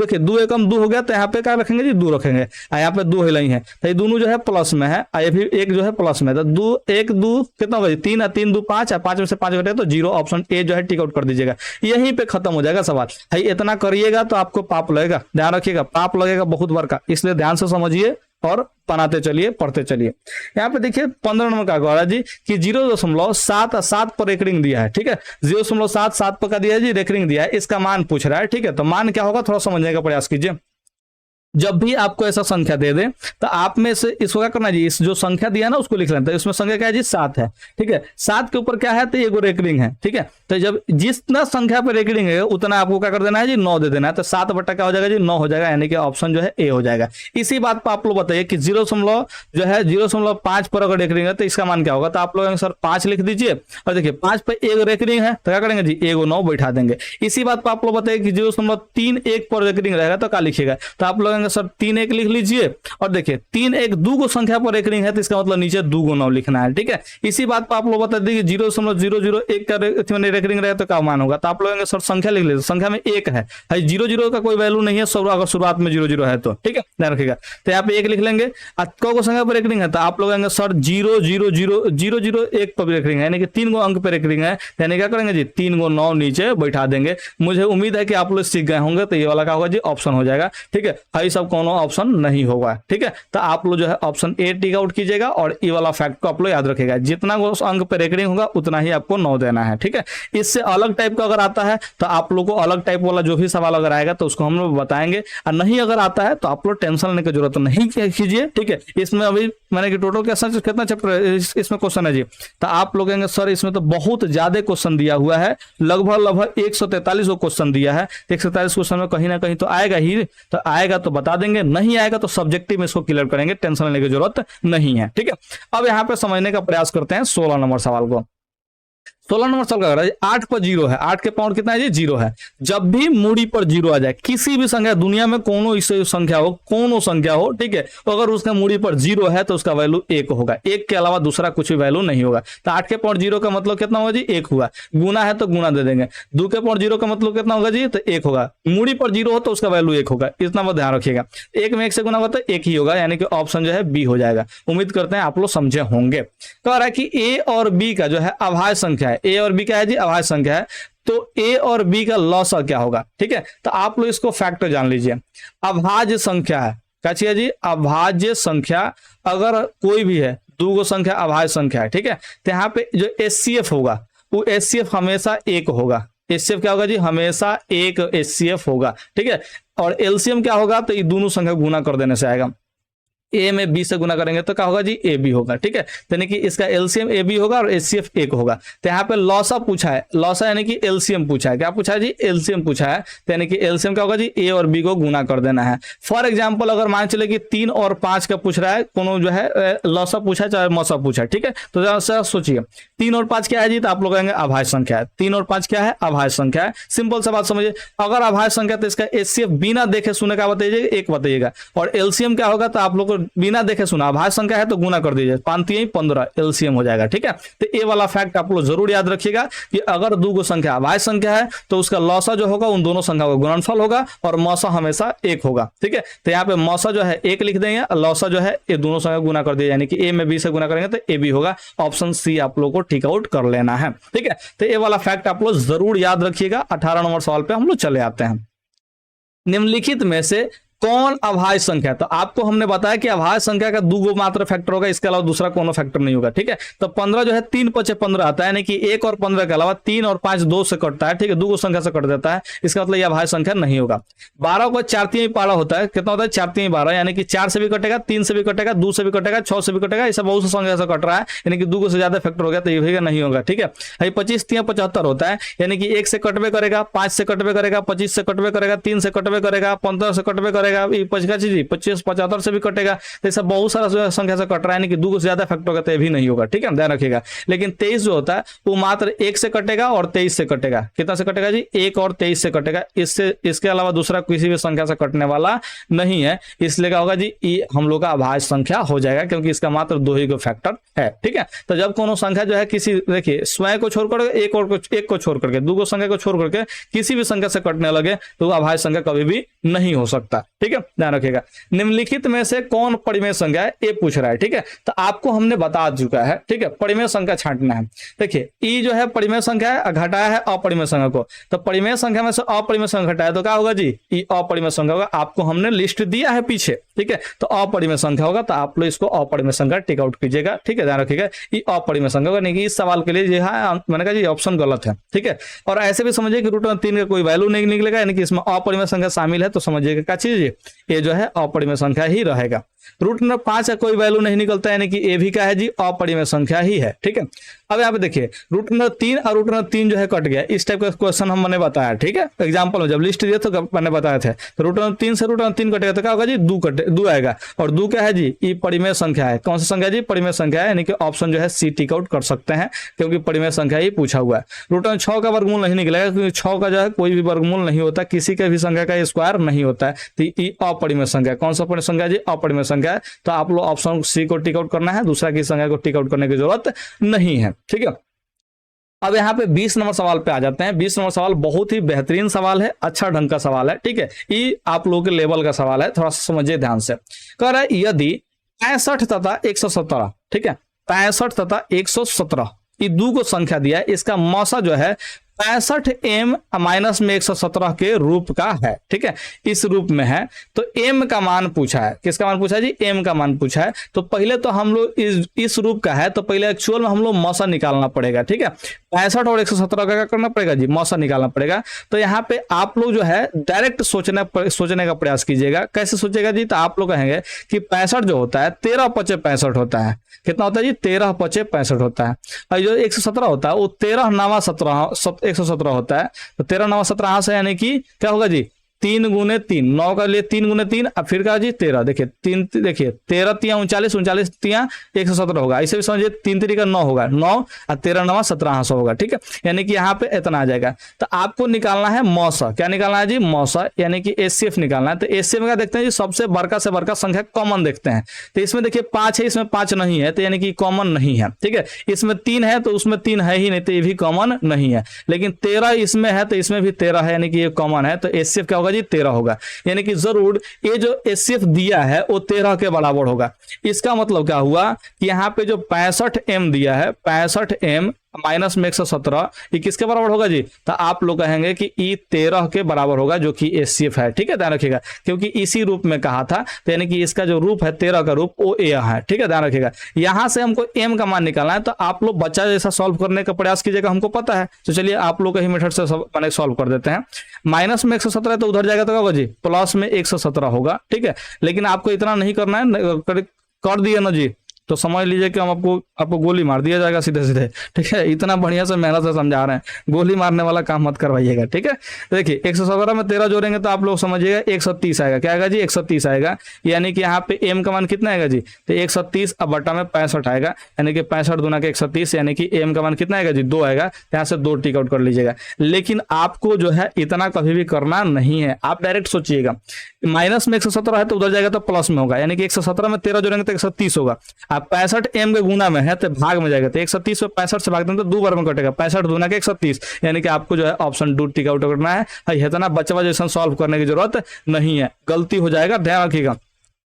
देखिए 2 एकम 2 हो गया, तो यहाँ पे क्या रखेंगे जी, 2 रखेंगे। यहाँ पे 2 हिलाई है, तो ये दोनों जो है प्लस में है, ये भी 1 जो है प्लस में, तो 2 1 2 कितना होगा जी, 3 और 3 2 5, 5 में से 5 घटे तो 0, ऑप्शन ए जो है टिक आउट कर दीजिएगा। यहीं पे खत्म हो जाएगा सवाल। है इतना करिएगा तो आपको पाप लगेगा, ध्यान रखिएगा, पाप लगेगा बहुत बार का, इसलिए ध्यान से समझिए और बनाते चलिए, पढ़ते चलिए। यहाँ पे देखिए 15 नंबर का गौरा जी कि 0.77 पर रेकरिंग दिया है, ठीक है। 0.77 पर का दिया है जी, रेकरिंग दिया है, इसका मान पूछ रहा है, ठीक है। तो मान क्या होगा थोड़ा समझने का प्रयास कीजिए। जब भी आपको ऐसा संख्या दे दे तो आप में से इसको क्या करना जी, इस जो संख्या दिया ना उसको लिख लेना। तो इसमें संख्या क्या है जी, 7 है, ठीक है। 7 के ऊपर क्या है, तो ये रेकरिंग है, ठीक है। तो जब जितना संख्या पर रेकरिंग है उतना आपको क्या कर देना है जी, 9 दे देना है। तो 7 बटा क्या हो जाएगा जी, 9 हो जाएगा, यानी कि ऑप्शन जो है ए हो जाएगा। इसी बात पर आप लोग बताइए कि 0.5 पर अगर रेकरिंग है तो इसका मान क्या होगा। तो आप लोग सर 5 लिख दीजिए, और देखिए 5 पे एक रेकरिंग है तो क्या करेंगे जी, 9 बैठा देंगे। इसी बात पर आप लोग बताइए कि 0.31 पर रेकरिंग रहेगा तो क्या लिखिएगा। तो आप लोग सर 3 1 लिख लीजिए, और देखिए 3 1 2 को संख्या पर रेकरिंग है तो इसका मतलब नीचे 2 9 लिखना है, ठीक है। इसी बात पर आप लोग बता दीजिए 0.001 का रेकरिंग रहे तो क्या मान होगा। तो आप लोग सर संख्या लिख लीजिए, संख्या में 1 है, 0 का कोई वैल्यू नहीं है, अगर शुरुआत में 0 है तो, ठीक है, ध्यान रखिएगा। तो यहाँ पे 1 लिख लेंगे। को संख्या पर रेकरिंग है तो आप लोग सर 0.001 पर रेकरिंग है, यानी कि 3 अंक पर रेकरिंग है, यानी क्या करेंगे जी, 3 9 नीचे बैठा देंगे। मुझे उम्मीद है कि आप लोग सीख गए होंगे। तो ये वाला क्या होगा जी, ऑप्शन हो जाएगा, ठीक है। भाई सब कौन ऑप्शन नहीं होगा, ठीक है। तो आप लोग जो है ऑप्शन ए टिक आउट कीजिएगा, और ये वाला फैक्ट को आप लोग याद रखिएगा, जितना उस अंक पे रेकरिंग होगा उतना ही आपको 9 देना है, ठीक है। इससे अलग टाइप का अगर आता है तो आप लोग को अलग टाइप वाला जो भी सवाल अगर आएगा तो उसको हम लोग बताएंगे, और नहीं अगर आता है तो आप लोग टेंशन लेने की जरूरत नहीं कीजिए, ठीक है। इसमें अभी मैंने कि टोटल कितना चैप्टर इसमें क्वेश्चन है जी, तो आप लोग कहेंगे सर इसमें तो बहुत ज्यादा क्वेश्चन दिया हुआ है, लगभग 143 क्वेश्चन दिया है। 143 क्वेश्चन में कहीं ना कहीं तो आएगा ही, तो आएगा तो बता देंगे, नहीं आएगा तो सब्जेक्टिव में इसको क्लियर करेंगे, टेंशन लेने की जरूरत नहीं है, ठीक है। अब यहाँ पे समझने का प्रयास करते हैं 16 नंबर सवाल को। 16 नंबर सवाल का 8 पर 0 है, 8 के पावर कितना है जी, 0 है। जब भी मूड़ी पर 0 आ जाए, किसी भी संख्या दुनिया में कोनो संख्या हो, कोनो संख्या हो, ठीक है, तो अगर उसका मूड़ी पर 0 है तो उसका वैल्यू 1 होगा, 1 के अलावा दूसरा कुछ भी वैल्यू नहीं होगा। तो 8 के पावर 0 का मतलब कितना होगा जी, 1 हुआ। गुना है तो गुना दे देंगे। 2 के पावर 0 का मतलब कितना होगा जी, तो 1 होगा। मूड़ी पर 0 हो तो उसका वैल्यू 1 होगा, इतना बात ध्यान रखिएगा। 1 में 1 से गुना होगा तो 1 ही होगा, यानी कि ऑप्शन जो है बी हो जाएगा। उम्मीद करते हैं आप लोग समझे होंगे। कह रहा है कि ए और बी का जो है अभाज्य संख्या है, ए और बी क्या है जी, अभाज्य संख्या है। तो ए और बी का लॉसा क्या होगा, ठीक है। तो आप लोग इसको फैक्टर जान लीजिए। अभाज्य संख्या है, क्या चाहिए जी, अभाज्य संख्या अगर कोई भी है, 2 संख्या अभाज्य संख्या है, ठीक है। तो यहाँ पे जो HCF होगा वो HCF हमेशा 1 होगा। HCF क्या होगा जी, हमेशा 1 HCF होगा, ठीक है। और LCM क्या होगा, तो ये दोनों संख्या गुना कर देने से आएगा। ए में बी से गुना करेंगे तो क्या होगा जी, ए बी होगा। ठीक है, तो यानी कि इसका एलसीएम ए बी होगा और एचसीएफ 1 होगा। तो यहाँ पे लॉसा पूछा है, लॉसा यानी कि एलसीएम पूछा है। क्या पूछा है जी, एलसीएम पूछा है। तो यानी कि एलसीएम क्या होगा जी, ए और बी को गुना कर देना है। फॉर एग्जाम्पल अगर मान चले कि 3 और 5 का पूछ रहा है, कोनो जो है लॉसा पूछा है चाहे मौसा पूछा है। ठीक है, तो जरा सोचिए 3 और 5 क्या है जी, तो आप लोग कहेंगे अभाज्य संख्या है। 3 और 5 क्या है, अभाज्य संख्या है। सिंपल सा बात समझिए, अगर अभाज्य संख्या तो इसका एचसीएफ बिना देखे सुने का बताइए 1 बताइएगा, और एलसीएम क्या होगा तो आप लोग को बिना देखे सुना, अभाज्य संख्या है तो गुना कर दीजिए, 5 15 एलसीएम हो जाएगा। ठीक है, तो ये वाला फैक्ट आप लोग जरूर याद रखिएगा कि अगर दो गो संख्या अभाज्य संख्या है तो उसका लॉसा जो होगा उन दोनों संख्या का गुणनफल होगा और मौसा हमेशा 1 होगा। ठीक है, तो यहाँ पे मौसा जो है 1 लिख देंगे और लॉसा जो है ये दोनों संख्या गुना कर दिया, यानी कि ए में बी से गुना करेंगे तो ए बी होगा। ऑप्शन सी आप लोग को टिक आउट कर लेना है। ठीक है, तो ये वाला फैक्ट आप लोग जरूर याद रखिएगा। 18 नंबर सवाल पे हम लोग चले आते हैं। निम्नलिखित में से कौन अभाज्य संख्या है? तो आपको हमने बताया कि अभाज्य संख्या का 2 गो मात्र फैक्टर होगा, इसके अलावा दूसरा कोनो फैक्टर नहीं होगा। ठीक है, तो 15 जो है 3 5 15 आता है, यानी कि 1 और 15 के अलावा 3 और 5 2 से कटता है। ठीक है, 2 गो संख्या से कट देता है, इसका मतलब यह अभाज्य संख्या नहीं होगा। 12 को 4 3 12 होता है, कितना होता है 4 3 12, यानी कि 4 से भी कटेगा, 3 से भी कटेगा, 2 से भी कटेगा, 6 से भी कटेगा, ऐसा बहुत सी संख्या से कट रहा है, यानी कि 2 गो से ज्यादा फैक्टर हो गया तो ये होगा नहीं होगा। ठीक है, 25 3 75 होता है, यानी कि 1 से कटवे करेगा, 5 से कटवे करेगा, 25 से कटवे करेगा, 3 से कटवे करेगा, 15 से कटवे करेगा, 25 75 से भी कटेगा, तो ऐसा बहुत सारा संख्या से कट रहा है, यानी कि 2 से ज्यादा फैक्टर होगा तो भी नहीं होगा। ठीक है, ध्यान रखिएगा। लेकिन 23 जो होता है वो मात्र 1 से कटेगा और 23 से कटेगा। कितना से कटेगा जी, 1 और 23 से कटेगा, इससे इसके अलावा दूसरा किसी भी संख्या से कटने वाला नहीं है, इसलिए क्या होगा जी, ये हम लोग का अभाज्य संख्या हो जाएगा, क्योंकि इसका मात्र 2 ही को फैक्टर है। ठीक है, तो जब कोनो संख्या जो है किसी, देखिए स्वयं को छोड़ करके एक को छोड़ करके 2 गो संख्या को छोड़ करके किसी भी संख्या से कटने लगे तो वो अभाज्य संख्या कभी भी नहीं हो सकता। ठीक है, ध्यान रखिएगा। निम्नलिखित में से कौन परिमेय संख्या है, ये पूछ रहा है। ठीक है, तो आपको हमने बता चुका है। ठीक है, परिमेय संख्या छांटना है। देखिए ई जो है परिमेय संख्या है, घटाया है अपरिमेय संख्या को, तो परिमेय संख्या में से अपरिमेय संख्या घटाया तो क्या होगा जी, ई अपरिमेय संख्या होगा। आपको हमने लिस्ट दिया है पीछे। ठीक है, तो अपरिमेय संख्या होगा, तो आप लोग इसको अपरिमेय संख्या टिक आउट कीजिएगा। ठीक है, ध्यान रखिएगा, ये अपरिमेय संख्या होगा, नहीं कि इस सवाल के लिए जो है मैंने कहा जी ऑप्शन गलत है। ठीक है, और ऐसे भी समझिए कि √3 का कोई वैल्यू नहीं निकलेगा, यानी कि इसमें अपरिमेय संख्या शामिल है, तो समझिएगा क्या चीज ये जो है अपरिमेय संख्या ही रहेगा। √5 का कोई वैल्यू नहीं निकलता, यानी कि ये भी क्या है जी, अपरिमेय संख्या ही है। ठीक है, अब यहाँ पे देखिए √3 और √3 जो है कट गया, इस टाइप का क्वेश्चन हमने बताया। ठीक है, एग्जांपल में जब लिस्ट दिया तो मैंने बताया थे, तो √3 से √3 कटेगा तो क्या होगा जी, 2 आएगा, और 2 क्या है जी, ये परिमेय संख्या है। कौन सी संख्या जी, परिमेय संख्या है, यानी कि ऑप्शन जो है सी टिक आउट कर सकते हैं, क्योंकि परिमेय संख्या ही पूछा हुआ है। √6 का वर्गमूल नहीं निकलेगा, क्योंकि 6 का जो है कोई भी वर्गमूल नहीं होता, किसी का भी संख्या का स्क्वायर नहीं होता है, तो ये अपरिमेय संख्या। कौन सा परिमेय संख्या जी, अपरिमेय संख्या है। तो आप लोग ऑप्शन सी को टिक आउट करना है, दूसरा की संख्या को टिक आउट करने की जरूरत नहीं है। ठीक है, अब यहाँ पे 20 नंबर सवाल पे आ जाते हैं। 20 नंबर सवाल बहुत ही बेहतरीन सवाल है, अच्छा ढंग का सवाल है। ठीक है, ये आप लोगों के लेवल का सवाल है, थोड़ा सा समझिए ध्यान से। कह रहा है यदि 65 तथा 117, ठीक है 65 तथा 117 ये 2 को संख्या दिया है, इसका मौसा जो है 65m माइनस में 117 के रूप का है। ठीक है, इस रूप में है, तो m का मान पूछा है। किसका मान पूछा है जी, m का मान पूछा है। तो पहले तो हम लोग इस रूप का है, तो पहले एक्चुअल में हम लोग मौसा निकालना पड़ेगा। ठीक है, 65 और 117 का क्या करना पड़ेगा जी, मौसा निकालना पड़ेगा। तो यहाँ पे आप लोग जो है डायरेक्ट सोचने का प्रयास कीजिएगा। कैसे सोचेगा जी, तो आप लोग कहेंगे कि 65 जो होता है 13 5 65 होता है। कितना होता है जी, 13 5 65 होता है। और जो 117 होता है वो 13 9 17 117 होता है। तो 13 9 17 से, यानी कि क्या होगा जी, 3 गुने 3, 9 का लिए 3 गुने 3, अब फिर का जी 13, देखिए 3, देखिए 13 3 39, 39 3 117 होगा। ऐसे भी समझिए 3 3 का 9 होगा, 9 और 13 9 1700 होगा। ठीक है, यानी कि यहाँ पे इतना आ जाएगा। तो आपको निकालना है मौसा। क्या निकालना है जी, मौसा, यानी कि एचसीएफ निकालना है। तो एचसीएफ का देखते हैं जी, सबसे बड़का से बड़का संख्या कॉमन देखते हैं। तो इसमें देखिए 5 है, इसमें 5 नहीं है, तो यानी कि कॉमन नहीं है। ठीक है, इसमें 3 है तो उसमें 3 है ही नहीं, तो ये भी कॉमन नहीं है। लेकिन 13 इसमें है तो इसमें भी 13 है, यानी कि ये कॉमन है। तो एचसीएफ क्या होगा जी, 13 होगा। यानी कि जरूर ये जो एचसीएफ दिया है वो 13 के बराबर होगा। इसका मतलब क्या हुआ कि यहाँ पे जो 65m दिया है, 65m माइनस में 117 ये किसके बराबर होगा जी? तो आप लोग कहेंगे कि ई 13 के बराबर होगा, जो कि HCF है। ठीक है, ध्यान रखिएगा, क्योंकि इसी रूप में कहा था, तो यानी कि इसका जो रूप है 13 का रूप वो ए है। ठीक है, ध्यान रखिएगा। यहां से हमको m का मान निकालना है, तो आप लोग बच्चा जैसा सॉल्व करने का प्रयास कीजिएगा, हमको पता है। तो चलिए आप लोग का ही मेथड से मैंने सॉल्व कर देते हैं। माइनस में 117 तो उधर जाएगा तो क्या होगा जी? प्लस में 117 होगा। ठीक है, लेकिन आपको इतना नहीं करना है, कर दिया ना जी, तो समझ लीजिए कि हम आपको गोली मार दिया जाएगा सीधे सीधे। ठीक है, इतना बढ़िया से मेहनत से समझा रहे हैं, गोली मारने वाला काम मत करवाइएगा। ठीक है, देखिए 117 में 13 जोड़ेंगे तो आप लोग समझिएगा 130 आएगा। क्या आएगा जी? 130 आएगा। यानी कि यहाँ पे m का मान कितना आएगा जी? तो 130 अब बटा में 65 आएगा, यानी कि 65 दूना के 130, यानी कि m का मान कितना आएगा जी? 2 आएगा। यहाँ से 2 टिक आउट कर लीजिएगा। लेकिन आपको जो है इतना कभी भी करना नहीं है, आप डायरेक्ट सोचिएगा, माइनस में 117 है तो उधर जाएगा तो प्लस में होगा, यानी कि 117 में 13 जोड़ेंगे तो 130 होगा। आप 65 m के गुना में है तो भाग में जाएगा, तो 130 में 65 से भाग देंगे तो 2 बार में कटेगा, 65 दूना के 130, यानी कि आपको जो है ऑप्शन 2 टिक आउट करना है। इतना बच्चा जैसा सॉल्व करने की जरूरत नहीं है, गलती हो जाएगा, ध्यान रखिएगा।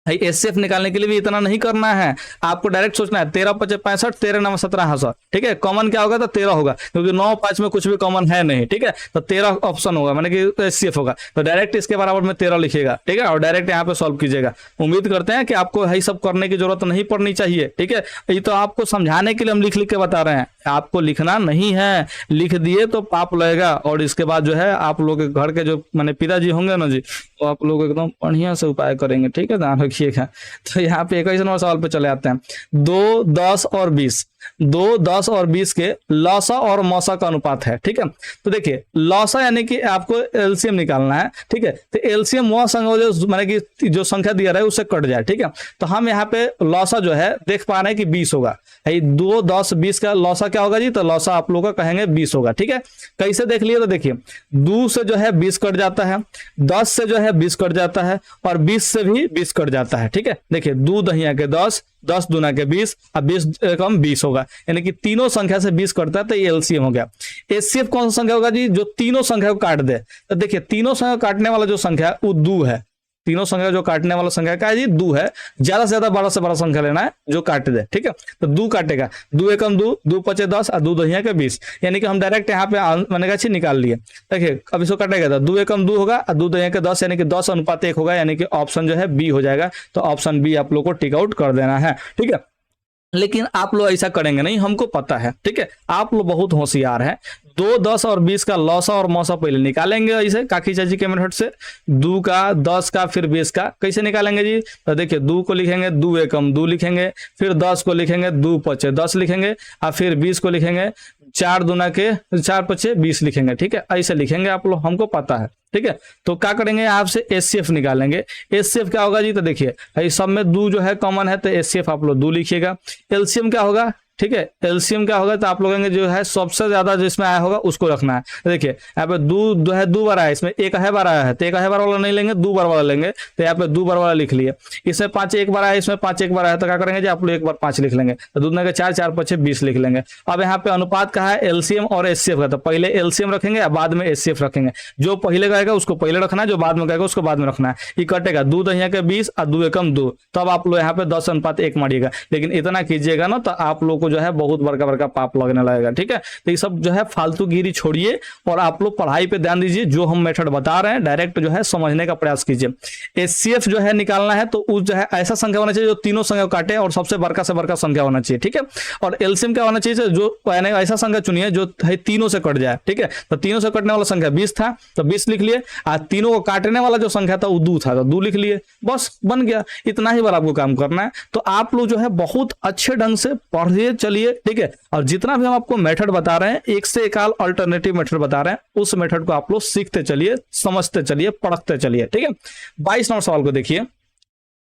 HCF निकालने के लिए भी इतना नहीं करना है, आपको डायरेक्ट सोचना है 13 × 5 = 65, 13 × 9 = 17। ठीक है, कॉमन क्या होगा? तो 13 होगा, क्योंकि 9 5 में कुछ भी कॉमन है नहीं। ठीक है, तो 13 ऑप्शन होगा, माने कि HCF होगा, तो डायरेक्ट इसके बराबर में 13 लिखिएगा। ठीक है, और डायरेक्ट यहाँ पे सॉल्व कीजिएगा। उम्मीद करते हैं कि आपको यही सब करने की जरूरत नहीं पड़नी चाहिए। ठीक है, ये तो आपको समझाने के लिए हम लिख लिख के बता रहे हैं, आपको लिखना नहीं है, लिख दिए तो पाप लगेगा। और इसके बाद जो है आप लोग के घर के जो मैंने पिताजी होंगे ना जी, तो आप लोग एकदम बढ़िया से उपाय करेंगे। ठीक है, ध्यान रखिएगा। तो यहाँ पे 21 नंबर सवाल पे चले आते हैं। 2, 10 और 20, 2, 10 और 20 के लौसा और मौसा का अनुपात है। ठीक है, तो देखिए लौसा यानी कि आपको एलसीएम निकालना है। ठीक है, तो एलसीएम वह संख्या जो माने कि जो संख्या दिया रहा है उससे कट जाए। ठीक है, तो हम यहाँ पे लौसा जो है देख पा रहे हैं कि 20 होगा। 2, 10, 20 का लौसा क्या होगा जी? तो लौसा आप लोग का कहेंगे 20 होगा। ठीक है, कैसे देख लिए? तो देखिए 2 से जो है 20 कट जाता है, 10 से जो है 20 कट जाता है, और 20 से भी 20 कट जाता है। ठीक है, देखिए 2 दहिया के 10, 10 दूना के 20, अब 20 कम 20 होगा, यानी कि तीनों संख्या से 20 कटता है, तो ये एलसीएम हो गया। HCF कौन सा संख्या होगा जी? जो तीनों संख्या को काट दे। तो देखिए तीनों संख्या काटने वाला जो संख्या है वो 2 है। तीनों संख्या जो काटने वाला संख्या क्या है जी? 2 है। ज्यादा से ज्यादा बड़ा से बड़ा संख्या लेना है जो काट दे। ठीक है, तो 2 काटेगा, 2 एकम 2, 2 पचे 10 और 2 दहिया के 20, यानी कि हम डायरेक्ट यहाँ पे मैंने कहा निकाल लिए। देखिए अब इसको काटेगा तो 2 एकम 2 होगा और 2 दहिया के 10, यानी कि 10:1 होगा, यानी कि ऑप्शन जो है बी हो जाएगा। तो ऑप्शन बी आप लोग को टिक आउट कर देना है। ठीक है, लेकिन आप लोग ऐसा करेंगे नहीं, हमको पता है। ठीक है, आप लोग बहुत होशियार हैं। 2, 10 और 20 का लौसा और मौसा पहले निकालेंगे ऐसे काकी चाची के मेथड से। 2 का, 10 का, फिर 20 का कैसे निकालेंगे जी? तो देखिए 2 को लिखेंगे, 2 एकम 2 लिखेंगे, फिर 10 को लिखेंगे, 2 पचे 10 लिखेंगे, और फिर 20 को लिखेंगे, 4 दूना के 4 पचे 20 लिखेंगे। ठीक है, ऐसे लिखेंगे आप लोग, हमको पता है। ठीक है, तो क्या करेंगे? आपसे HCF निकालेंगे। HCF क्या होगा जी? तो देखिए सब में 2 जो है कॉमन है, तो HCF आप लोग 2 लिखिएगा। एलसीएम क्या होगा? ठीक है, एलसीएम क्या होगा? तो आप लोगों जो है सबसे ज्यादा जिसमें आया होगा उसको रखना है। देखिए यहाँ पे 2 है, 2 बार आया, इसमें 1 है बार आया है, तो 1 है बार वाला नहीं लेंगे, 2 बार वाला लेंगे। तो यहाँ पे 2 बार वाला लिख लिए। इसमें 5 एक बार आया, इसमें 5 एक बार आया, तो क्या करेंगे जी? आप लोग 1 बार 5 लिख लेंगे, तो 2 के 4, 4 पचे 20 लिख लेंगे। अब यहाँ पे अनुपात कहा है एलसीएम और HCF का, तो पहले एलसीएम रखेंगे या बाद में HCF रखेंगे। जो पहले कहेगा उसको पहले रखना है, जो बाद में कहेगा उसको बाद में रखना है। ये कटेगा 2 दहिया के 20 और 2 एकम 2, तब आप लोग यहाँ पे 10:1 मारिएगा। लेकिन इतना कीजिएगा ना तो आप लोग को जो है बहुत बड़का का पाप लगने लगेगा। ठीक है, तो ये सब जो है फालतू गिरी छोड़िए और आप लोग पढ़ाई पे ध्यान दीजिए। जो हम मेथड बता रहे हैं डायरेक्ट जो है समझने का प्रयास कीजिए। HCF जो है निकालना है तो उस जो है ऐसा संख्या होना चाहिए जो तीनों संख्या को काटे और सबसे बड़का से बड़का संख्या होना चाहिए। ठीक है, और एलसीएम क्या होना चाहिए? जो ऐसा संख्या चुनिए जो है तीनों से कट जाए। ठीक है, तो तीनों से कटने वाला संख्या 20 था तो 20 लिख लिए, और तीनों को काटने वाला जो संख्या था वो 2 था तो 2 लिख लिए, बस बन गया। इतना ही बार आपको काम करना है। तो आप लोग जो है बहुत अच्छे ढंग से पढ़िए चलिए। ठीक है, और जितना भी हम आपको मेथड बता रहे हैं, एक से एक अल्टरनेटिव मेथड बता रहे हैं, उस मेथड को आप लोग सीखते चलिए, समझते चलिए, पढ़ते चलिए। ठीक है, 22 नंबर सवाल को देखिए।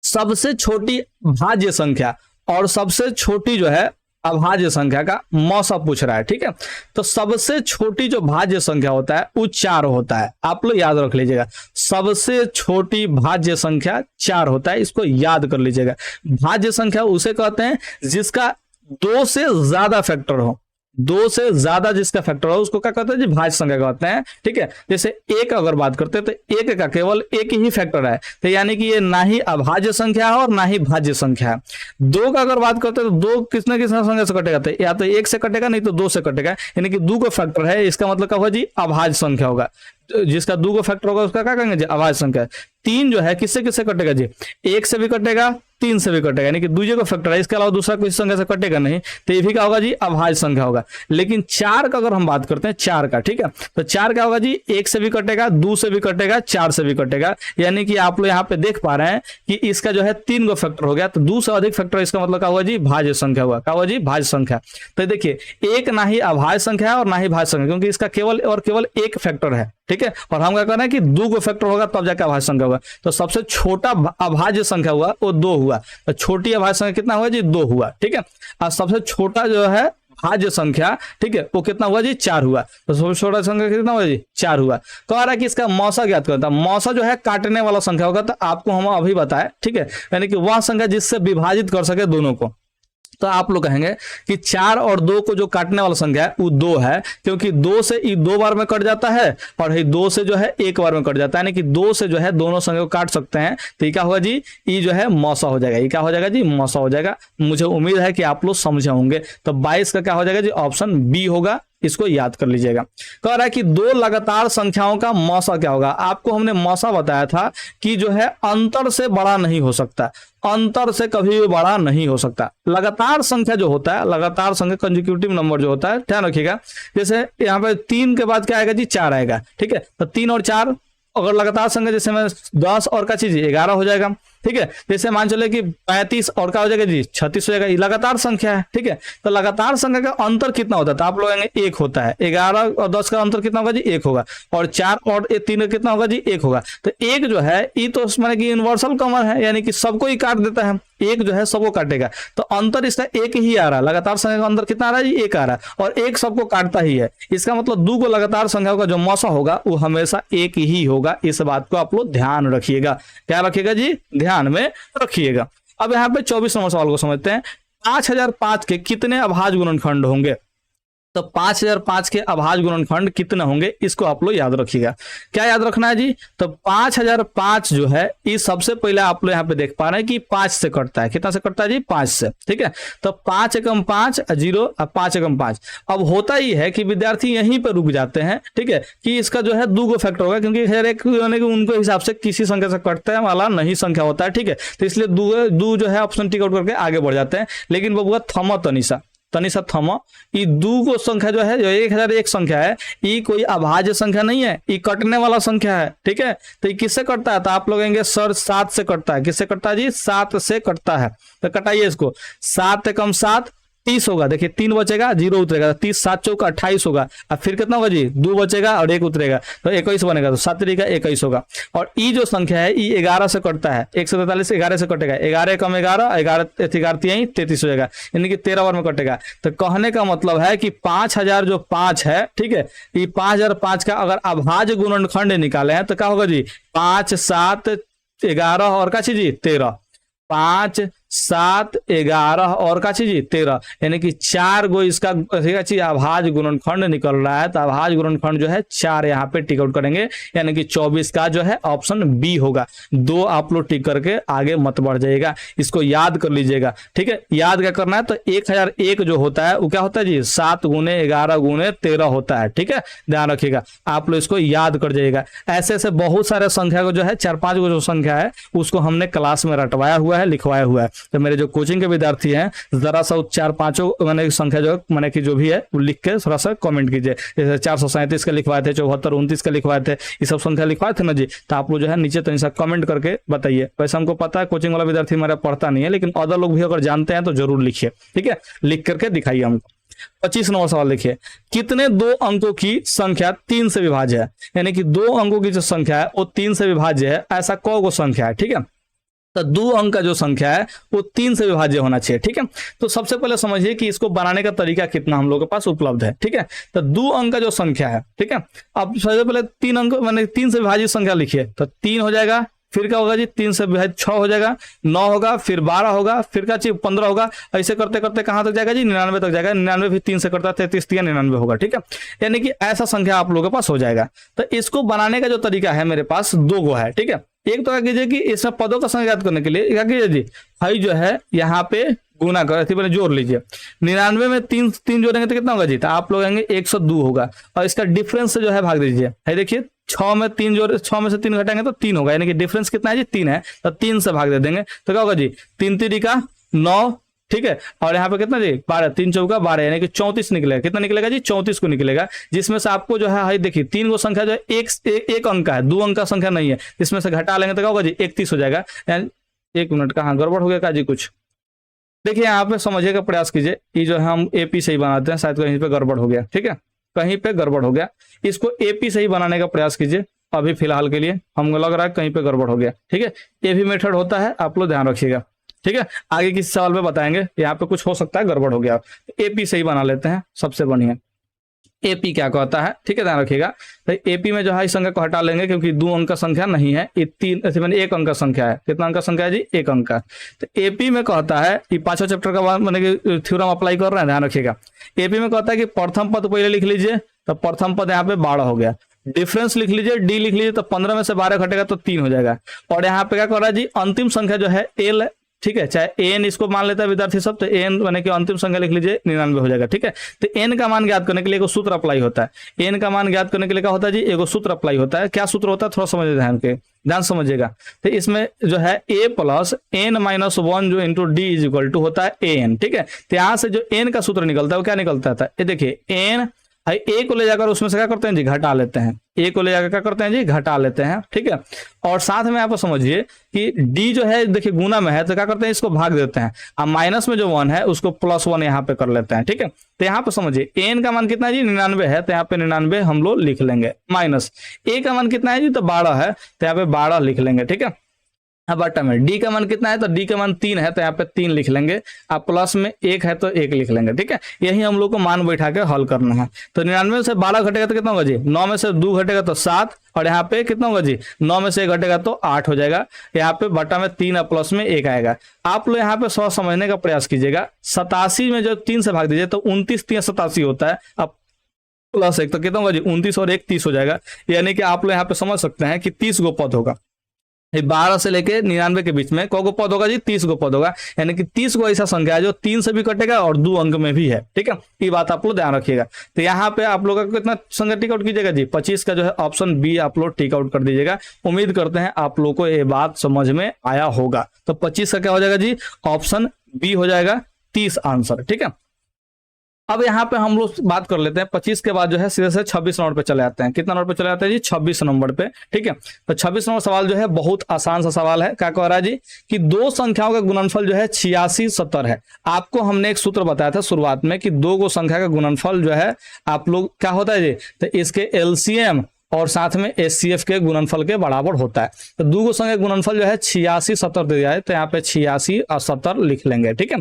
सबसे छोटी भाज्य संख्या और सबसे छोटी जो है अभाज्य संख्या का मौसा पूछ रहा है। ठीक है, तो सबसे छोटी जो भाज्य संख्या होता है वो 4 होता है। आप लोग याद रख लीजिएगा, सबसे छोटी भाज्य संख्या 4 होता है, इसको याद कर लीजिएगा। भाज्य संख्या उसे कहते हैं जिसका 2 से ज्यादा फैक्टर हो। दो से ज्यादा जिसका फैक्टर हो उसको क्या कहते हैं जी, भाज्य संख्या कहते हैं। ठीक है, जैसे एक अगर बात करते हैं तो एक का केवल एक ही फैक्टर है, तो यानी कि ये ना ही अभाज्य संख्या है और ना ही भाज्य संख्या है। दो का अगर बात करते हैं तो दो किसने किसने संख्या से कटेगा, तो या तो एक से कटेगा नहीं तो दो से कटेगा, यानी कि दो का फैक्टर है, इसका मतलब क्या होगा जी, अभाज्य संख्या होगा। जिसका दो का फैक्टर होगा उसका क्या कहेंगे जी, अभाज्य संख्या। तीन जो है किससे किससे कटेगा जी, एक से भी कटेगा, तीन से भी कटेगा, यानी कि दूसरे का फैक्टर है, इसके अलावा दूसरा किसी संख्या से कटेगा नहीं, तो ये भी क्या होगा जी, अभाज्य संख्या होगा। लेकिन चार का अगर हम बात करते हैं, चार का, ठीक है, तो चार क्या होगा जी, एक से भी कटेगा, दो से भी कटेगा, चार से भी कटेगा, यानी कि आप लोग यहाँ पे देख पा रहे हैं कि इसका जो है तीन का फैक्टर हो गया, तो दो से अधिक फैक्टर, इसका मतलब क्या हुआ जी, भाज्य संख्या हुआ। क्या हुआ जी, भाज्य संख्या। तो देखिए एक ना ही अभाज्य संख्या है और ना ही भाज्य संख्या, क्योंकि इसका केवल और केवल एक फैक्टर है। ठीक है, और हम क्या कर रहे हैं कि दो को फैक्टर होगा तब जाकर अभाज्य संख्या होगा, तो सबसे छोटा अभाज्य संख्या हुआ वो दो हुआ, तो छोटी अभाज्य संख्या कितना हुआ जी, दो हुआ। ठीक है, और सबसे छोटा जो है भाज्य संख्या, ठीक है, वो कितना हुआ जी, चार हुआ, तो सबसे छोटा संख्या कितना हुआ जी, चार हुआ। कह रहा है कि इसका मौसा ज्ञात करता, मौसा जो है काटने वाला संख्या होगा, तो आपको हम अभी बताए। ठीक है, यानी कि वह संख्या जिससे विभाजित कर सके दोनों को, तो आप लोग कहेंगे कि चार और दो को जो काटने वाला संख्या है वो दो है, क्योंकि दो से ई दो बार में कट जाता है और ये दो से जो है एक बार में कट जाता है, यानी कि दो से जो है दोनों संख्या को काट सकते हैं, तो ये क्या होगा जी, ये जो है मौसा हो जाएगा। ये क्या हो जाएगा जी, मौसा हो जाएगा। मुझे उम्मीद है कि आप लोग समझे होंगे। तो 22 का क्या हो जाएगा जी, ऑप्शन बी होगा, इसको याद कर लीजिएगा। कह रहा है कि दो लगातार संख्याओं का मौसा क्या होगा। आपको हमने मौसा बताया था कि जो है अंतर से बड़ा नहीं हो सकता, अंतर से कभी भी बड़ा नहीं हो सकता। लगातार संख्या जो होता है, लगातार संख्या कंसेक्यूटिव नंबर जो होता है, ध्यान रखिएगा। जैसे यहाँ पे तीन के बाद क्या आएगा जी, चार आएगा। ठीक है, तो तीन और चार अगर लगातार संख्या, जैसे मैं 10 और का चीज 11 हो जाएगा। ठीक है, जैसे मान चले कि 35 और का हो जाएगा जी 36 हो जाएगा, ये लगातार संख्या है। ठीक है, तो लगातार संख्या का अंतर कितना होता है, तो आप लोग कहेंगे एक होता है। 11 और 10 का अंतर कितना होगा जी, एक होगा, और 4 और 3 का कितना होगा जी, एक होगा। तो एक जो है ये तो माने कि यूनिवर्सल कॉमन है, यानी कि सबको ही काट देता है, एक जो है सबको काटेगा, तो अंतर इसका एक ही आ रहा है। लगातार संख्या का अंतर कितना आ रहा है जी, एक आ रहा है, और एक सबको काटता ही है। इसका मतलब दो को लगातार संख्याओं का जो मौसा होगा वो हमेशा एक ही होगा। इस बात को आप लोग ध्यान रखिएगा। क्या रखिएगा जी, ध्यान में रखिएगा। अब यहाँ पे 24 नंबर सवाल को समझते हैं। 5005 के कितने अभाज्य गुणनखंड होंगे, तो 5005 के अभाज्य गुणनखंड कितने होंगे, इसको आप लोग याद रखिएगा। क्या याद रखना है जी, तो 5005 जो है ये सबसे पहले आप लोग यहाँ पे देख पा रहे हैं कि 5 से कटता है। कितना से कटता है जी, 5 से। ठीक है, तो 5 एकम 5 0, 5 एकम 5। अब होता ही है कि विद्यार्थी यहीं पर रुक जाते हैं। ठीक है, कि इसका जो है दो गो फैक्टर होगा, क्योंकि खैर एक उनके हिसाब से किसी संख्या से कटता वाला नहीं संख्या होता है। ठीक है, तो इसलिए दो जो है ऑप्शन टिक आउट करके आगे बढ़ जाते हैं। लेकिन बबुआ थमा तनिषा थमा, ये दो को संख्या जो है, जो 1001 संख्या है, ये कोई अभाज्य संख्या नहीं है, ये कटने वाला संख्या है। ठीक है, तो ये किससे कटता है, तो आप लोग कहेंगे सर 7 से कटता है। किससे कटता है जी, 7 से कटता है। तो कटाइए इसको, 7 एकम 7 30 होगा। देखिए 3 बचेगा, 0 उतरेगा, 30 7 चौका 28 होगा। अब फिर कितना होगा जी, 2 बचेगा और 1 उतरेगा, तो 21 बनेगा, तो 7 का 21 होगा। और ई जो संख्या है ये 11 से कटता है, 143 11 से कटेगा, 11 कम 11 11 33 हो जाएगा, यानी कि 13 बार में कटेगा। तो कहने का मतलब है कि 5000 जो 5 है, ठीक है, ये 5005 का अगर अभाज्य गुणनखंड निकाले हैं तो क्या होगा जी, 5 7 11 और का चीज 13, 5 7 11 और का चीज 13, यानी कि 4 गो इसका चीज अभाज्य गुणनखंड निकल रहा है। तो अभाज्य गुणनखंड जो है 4 यहाँ पे टिक आउट करेंगे, यानी कि 24 का जो है ऑप्शन बी होगा। 2 आप लोग टिक करके आगे मत बढ़ जाइएगा, इसको याद कर लीजिएगा। ठीक है, याद क्या करना है, तो 1001 जो होता है वो क्या होता है जी, 7 गुने 11 गुने 13 होता है। ठीक है, ध्यान रखिएगा, आप लोग इसको याद कर जाइएगा। ऐसे ऐसे बहुत सारे संख्या को जो है 4-5 गो जो संख्या है उसको हमने क्लास में रटवाया हुआ है, लिखवाया हुआ है। तो मेरे जो कोचिंग के विद्यार्थी हैं जरा सा 4-5 मैंने संख्या जो मैंने कि जो भी है वो लिख के थोड़ा सा कमेंट कीजिए। जैसे 437 का लिखवाए थे, 74 29 का लिखवाए थे, ये सब संख्या लिखवाए थे ना जी, तो आप लोग जो है नीचे तो ऐसा कमेंट करके बताइए। वैसे हमको पता है कोचिंग वाला विद्यार्थी हमारा पढ़ता नहीं है, लेकिन अदर लोग भी अगर जानते हैं तो जरूर लिखिए। ठीक है, लिख करके दिखाइए हमको। 25 नंबर सवाल देखिए, कितने 2 अंकों की संख्या 3 से विभाज्य है, यानी कि 2 अंकों की जो संख्या है वो 3 से विभाज्य है, ऐसा कौ गो संख्या है। ठीक है, तो 2 अंक का जो संख्या है वो 3 से विभाज्य होना चाहिए। ठीक है, तो सबसे पहले समझिए कि इसको बनाने का तरीका कितना हम लोग के पास उपलब्ध है। ठीक है, तो 2 अंक का जो संख्या है, ठीक है, अब सबसे पहले 3 अंक माने 3 से विभाज्य संख्या लिखिए, तो 3 हो जाएगा, फिर क्या होगा जी 3 से विभाजित 6 हो जाएगा, 9 होगा, फिर 12 होगा, फिर क्या चाहिए 15 होगा, ऐसे करते करते कहाँ तक जाएगा जी 99 तक जाएगा। 99 फिर 3 से करता 33 या 99 होगा, ठीक है। यानी कि ऐसा संख्या आप लोगों के पास हो जाएगा। तो इसको बनाने का जो तरीका है मेरे पास 2 गो है, ठीक है। एक तो क्या कीजिए कि इसमें पदों का संख्या ज्ञात करने के लिए क्या कीजिए जी, भाई जो है यहाँ पे गुना कर जोड़ लीजिए। 99 में 3 जोड़ेंगे तो कितना होगा जी, तो आप लोग आएंगे 102 होगा, और इसका डिफरेंस से जो है भाग दीजिए। है देखिए 6 में 3 जोड़, 6 में से 3 घटाएंगे तो 3 होगा, यानी कि डिफरेंस कितना है जी 3 है, तो 3 से भाग दे देंगे तो क्या होगा जी 3 3 का 9, ठीक है। और यहाँ पे कितना जी 12, 3 चौका 12, यानी कि 34 निकलेगा। कितना निकलेगा जी 34 को निकलेगा, जिसमें से आपको जो है देखिए 3 गो संख्या जो है एक अंक का है, 2 अंक का संख्या नहीं है, इसमें से घटा लेंगे तो क्या होगा जी 31 हो जाएगा। 1 मिनट कहाँ गड़बड़ हो गया का जी कुछ, देखिए यहाँ पे समझने का प्रयास कीजिए। ये जो है हम एपी से ही बनाते हैं, शायद कहीं पे गड़बड़ हो गया, ठीक है, कहीं पे गड़बड़ हो गया। इसको एपी से ही बनाने का प्रयास कीजिए अभी फिलहाल के लिए, हमको लग रहा है कहीं पे गड़बड़ हो गया, ठीक है। ये भी मेथड होता है, आप लोग ध्यान रखिएगा, ठीक है। आगे किसी सवाल में बताएंगे, यहाँ पे कुछ हो सकता है गड़बड़ हो गया। एपी से ही बना लेते हैं, सबसे बढ़िया। एपी क्या कहता है, ठीक है, ध्यान रखिएगा। तो एपी में जो है इस संख्या को हटा लेंगे, क्योंकि 2 अंक का संख्या नहीं है, ये 1 अंक का संख्या है। कितना अंक का संख्या है जी 1 अंक का। तो एपी में कहता है, ये 5वां चैप्टर का मैंने थ्योरम अप्लाई कर रहे हैं, ध्यान रखिएगा। एपी में कहता है कि प्रथम पद पहले लिख लीजिए, तो प्रथम पद यहाँ पे 12 हो गया। डिफरेंस लिख लीजिए, डी लिख लीजिए, तो 15 में से 12 घटेगा तो 3 हो जाएगा। और यहाँ पे क्या कर रहा है जी, अंतिम संख्या जो है एल, ठीक है, चाहे एन इसको मान लेता है विद्यार्थी सब, तो एन माने कि अंतिम संख्या लिख लीजिए 99 हो जाएगा, ठीक है। तो एन का मान ज्ञात करने के लिए एक सूत्र अप्लाई होता है। एन का मान ज्ञात करने के लिए क्या होता है जी, एक सूत्र अप्लाई होता है। क्या सूत्र होता है थोड़ा समझिए, ध्यान समझिएगा। तो इसमें जो है a प्लस एन माइनस 1 जो into D is equal to होता है एन, ठीक है। तो यहाँ से जो एन का सूत्र निकलता है वो क्या निकलता था, ये देखिए एन है, ए को ले जाकर उसमें से क्या करते हैं जी घटा लेते हैं, ए को ले जाकर क्या करते हैं जी घटा लेते हैं, ठीक है। और साथ में आप समझिए कि डी जो है देखिए गुना में है, तो क्या करते हैं इसको भाग देते हैं, अब माइनस में जो 1 है उसको +1 यहाँ पे कर लेते हैं, ठीक है। तो यहाँ पे समझिए एन का मान कितना है जी 99 है, तो यहाँ पे 99 हम लोग लिख लेंगे, माइनस ए का मान कितना है जी, तो 12 है, तो यहाँ पे 12 लिख लेंगे, ठीक है। अब बटन में डी का मान कितना है, तो डी का मान 3 है, तो यहाँ पे 3 लिख लेंगे। अब प्लस में 1 है तो 1 लिख लेंगे, ठीक है। यही हम लोग को मान बैठा के हल करना है। तो 99 से 12 घटेगा तो कितना होगा जी, 9 में से 2 घटेगा तो 7, और यहाँ पे कितना होगा जी 9 में से 1 घटेगा तो 8 हो जाएगा। यहाँ पे बटा में 3 और प्लस में 1 आएगा। आप लोग यहाँ पे समझने का प्रयास कीजिएगा। 87 में जब 3 से भाग दीजिए तो 29 3 87 होता है। अब प्लस 1 तो कितना होगा जी 29 और 1 30 हो जाएगा। यानी कि आप लोग यहाँ पे समझ सकते हैं कि 30 गो पद होगा। 12 से लेके 99 के बीच में कौन गो पद होगा जी 30 गो पद होगा। यानी कि 30 गो ऐसा संख्या है जो 3 से भी कटेगा और 2 अंक में भी है, ठीक है। ये बात आप लोग ध्यान रखिएगा। तो यहाँ पे आप लोग का कितना संख्या टिक आउट कीजिएगा जी 25 का जो है ऑप्शन बी आप लोग टिक आउट कर दीजिएगा। उम्मीद करते हैं आप लोग को ये बात समझ में आया होगा। तो 25 का क्या हो जाएगा जी ऑप्शन बी हो जाएगा 30 आंसर, ठीक है। अब यहाँ पे हम लोग बात कर लेते हैं 25 के बाद जो है सीधे से 26 नंबर पे चले आते हैं। कितना नंबर पे चले आते हैं जी 26 नंबर पे, ठीक है। तो 26 नंबर सवाल जो है बहुत आसान सा सवाल है। क्या कह रहा है जी कि दो संख्याओं का गुणनफल जो है 86 70 है। आपको हमने एक सूत्र बताया था शुरुआत में कि दो गो संख्या का गुणनफल जो है आप लोग क्या होता है जी, तो इसके एलसीएम और साथ में एचसीएफ के गुणनफल के बराबर होता है। तो दो गो संख्या गुणनफल जो है 86 70 दिया है, तो यहाँ पे 86 और 70 लिख लेंगे, ठीक है।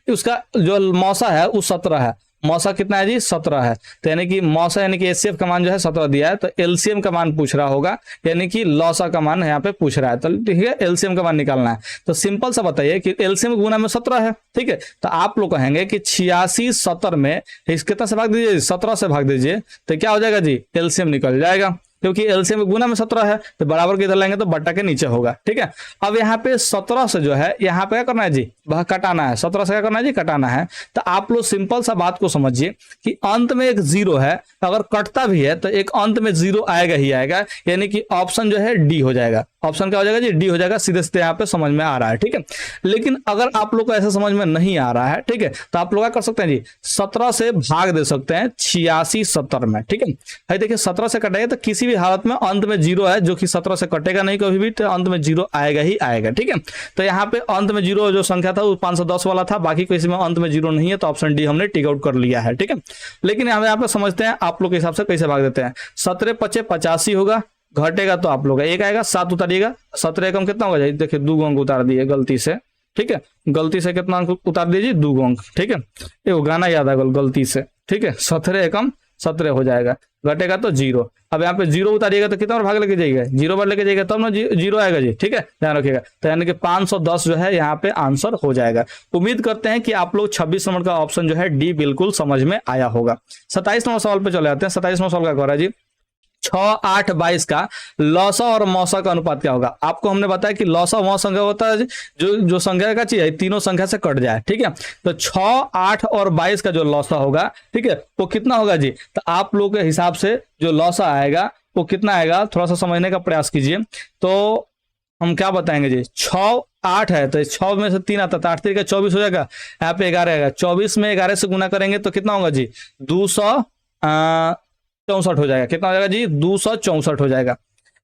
उसका जो मौसा है वो 17 है। मौसा कितना है जी 17 है। तो यानी कि मौसा यानी कि एचसीएफ का मान जो है 17 दिया है, तो एलसीएम का मान पूछ रहा होगा, यानी कि लौसा का मान यहाँ पे पूछ रहा है। तो ठीक है एलसीएम का मान निकालना है। तो सिंपल सा बताइए कि एलसीएम गुना में 17 है, ठीक है। तो आप लोग कहेंगे कि 86 70 में कितना से भाग दीजिए 17 से भाग दीजिए, तो क्या हो जाएगा जी एलसीएम निकल जाएगा, क्योंकि एलसीएम गुना में 17 है तो बराबर के इधर लाएंगे तो बट्टा के नीचे होगा, ठीक है। अब यहाँ पे 17 से जो है यहाँ पे क्या करना है जी कटाना है। 17 से क्या करना है जी कटाना है। तो आप लोग सिंपल सा बात को समझिए कि अंत में एक 0 है, अगर कटता भी है तो एक अंत में 0 आएगा ही आएगा, यानी कि ऑप्शन जो है डी हो जाएगा। ऑप्शन क्या हो जाएगा जी डी हो जाएगा। सीधे सीधे यहाँ पे समझ में आ रहा है, ठीक है। लेकिन अगर आप लोग को ऐसा समझ में नहीं आ रहा है, ठीक है, तो आप लोग क्या कर सकते हैं जी 17 से भाग दे सकते हैं 86 70 में, ठीक है। देखिए 17 से कटेगा तो किसी भी हालत में अंत में 0 है, जो कि 17 से कटेगा नहीं कभी भी, तो अंत में 0 आएगा ही आएगा, ठीक है। तो यहाँ पे अंत में 0 जो संख्या था वो 510 वाला था, बाकी किसी में अंत में 0 नहीं है, तो ऑप्शन डी हमने टिक आउट कर लिया है, ठीक है। लेकिन यहाँ पे समझते हैं आप लोग के हिसाब से कैसे भाग देते हैं। 17 5 85 होगा, घटेगा तो आप लोग 1 आएगा, 7 उतारिएगा, 17 एकम कितना होगा, देखिए 2 अंक उतार दिए गलती से, ठीक है। गलती से कितना अंक उतार दीजिए 2 अंक, ठीक है। ये गाना याद आ गल गलती से, ठीक है। 17 एकम 17 हो जाएगा। घटेगा तो 0। अब यहाँ पे 0 उतारिएगा तो कितना और भाग लेके जाइएगा, 0 बार लेके जाइएगा तब ना 0 आएगा जी। ठीक है, ध्यान रखिएगा। तो यानी कि 510 जो है यहाँ पे आंसर हो जाएगा। उम्मीद करते हैं कि आप लोग 26 नंबर का ऑप्शन जो है डी बिल्कुल समझ में आया होगा। 27 नंबर सवाल पे चले आते हैं। 27 नंबर सवाल का कह रहा है जी 6, 8, 22 का लौसा और मौसा का अनुपात क्या होगा। आपको हमने बताया कि लौसा वह संख्या होता है जो संख्या का चीज है तीनों संख्या से कट जाए। ठीक है, तो 6, 8 और 22 का जो लौसा होगा, ठीक है, वो कितना होगा जी। तो आप लोग के हिसाब से जो लौसा आएगा वो कितना आएगा, थोड़ा सा समझने का प्रयास कीजिए। तो हम क्या बताएंगे जी, 6, 8 है तो 6 में से 3 आता है तो 8 3 24 हो जाएगा। यहाँ पे 11 आएगा, 24 में 11 से गुना करेंगे तो कितना होगा जी, 264 हो जाएगा। कितना हो जाएगा जी, 264 हो जाएगा।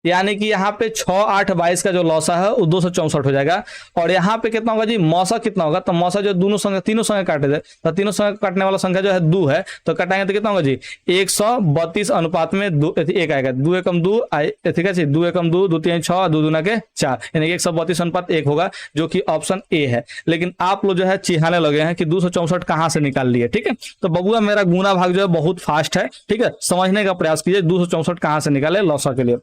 यानी कि यहाँ पे 6, 8, 22 का जो लौसा है वो 264 हो जाएगा। और यहाँ पे कितना होगा जी, मौसा कितना होगा, तो मौसा जो दोनों संख्या तीनों संख्या काटे थे तो तीनों संख्या काटने वाला संख्या जो है 2 है, तो कटाएंगे तो कितना होगा जी, 132 अनुपात में 2 1 आएगा। 2 एकम 2 ठीक है जी, 2 एकम 2, 2 3 6, 2 दूना के 4, यानी 132 अनुपात 1 होगा, जो कि ऑप्शन ए है। लेकिन आप लोग जो है चिढ़ाने लगे हैं कि 264 कहाँ से निकाल लिए। ठीक है, तो बबुआ मेरा गुना भाग जो है बहुत फास्ट है। ठीक है, समझने का प्रयास कीजिए 264 कहाँ से निकाले लौसा के लिए।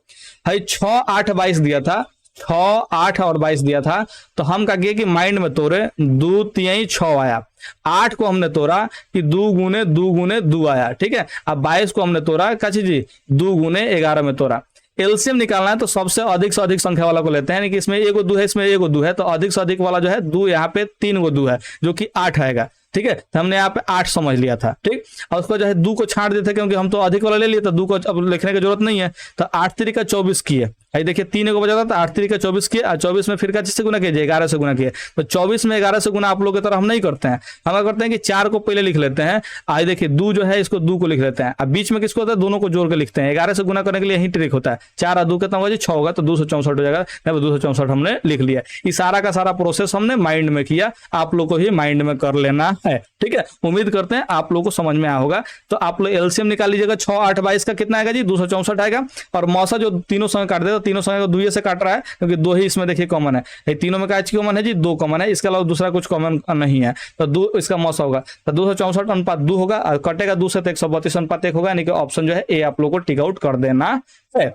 6, 8, 22 दिया था, 6, 8 और 22 दिया था, तो हम क्या किए कि माइंड में तोड़े, 2 3 6 आया। 8 को हमने तोड़ा कि 2 गुने 2 गुने 2 आया। ठीक है, अब 22 को हमने तोड़ा काची जी 2 गुने 11 में तोड़ा। एलसीएम निकालना है तो सबसे अधिक से अधिक संख्या वाला को लेते हैं, कि इसमें एगो 2 है, इसमें एगो 2 है, तो अधिक से अधिक वाला जो है 2, यहाँ पे 3 गो 2 है जो कि 8 आएगा। ठीक है, तो हमने यहाँ पे 8 समझ लिया था। ठीक, और उसको जो है 2 को छांट देते क्योंकि हम तो अधिक वाला ले लिए, तो 2 को अब लिखने की जरूरत नहीं है। तो 8 3 का 24 किए, आई देखिए 3 को बचा था, तो 8 3 का 24 किए, और 24 में फिर का चीज से गुना कीजिए, 11 से गुना किए। तो 24 में 11 से गुना आप लोग की तरह हम नहीं करते हैं, हम करते हैं कि 4 को पहले लिख लेते हैं। आई देखिए 2 जो है इसको 2 को लिख लेते हैं, अब बीच में किसको होता है, दोनों को जोड़ के लिखते हैं। 11 से गुना करने के लिए यही ट्रिक होता है। 4 और 2 कितना होगा जी, 6 होगा, तो 264 हो जाएगा। 264 हमने लिख लिया। ये सारा का सारा प्रोसेस हमने माइंड में किया, आप लोग को ही माइंड में कर लेना है। ठीक है, उम्मीद करते हैं आप लोगों को समझ में आया होगा। तो आप लोग एलसीएम निकाल लीजिएगा, 6, 8, 22 का कितना आएगा जी, 264 आएगा। और मौसा जो तीनों संख्या काट देगा, तीनों संख्या को 2 से काट रहा है क्योंकि 2 ही इसमें देखिए कॉमन है। ये तीनों में क्या कॉमन है जी, 2 कॉमन है, इसके अलावा दूसरा कुछ कॉमन नहीं है, तो 2 इसका मौसा होगा। तो 264 अनुपात 2 होगा, और कटेगा 2 से तो 132 अनुपात 1 होगा, यानी कि ऑप्शन जो है ए आप लोग को टिक आउट कर देना है।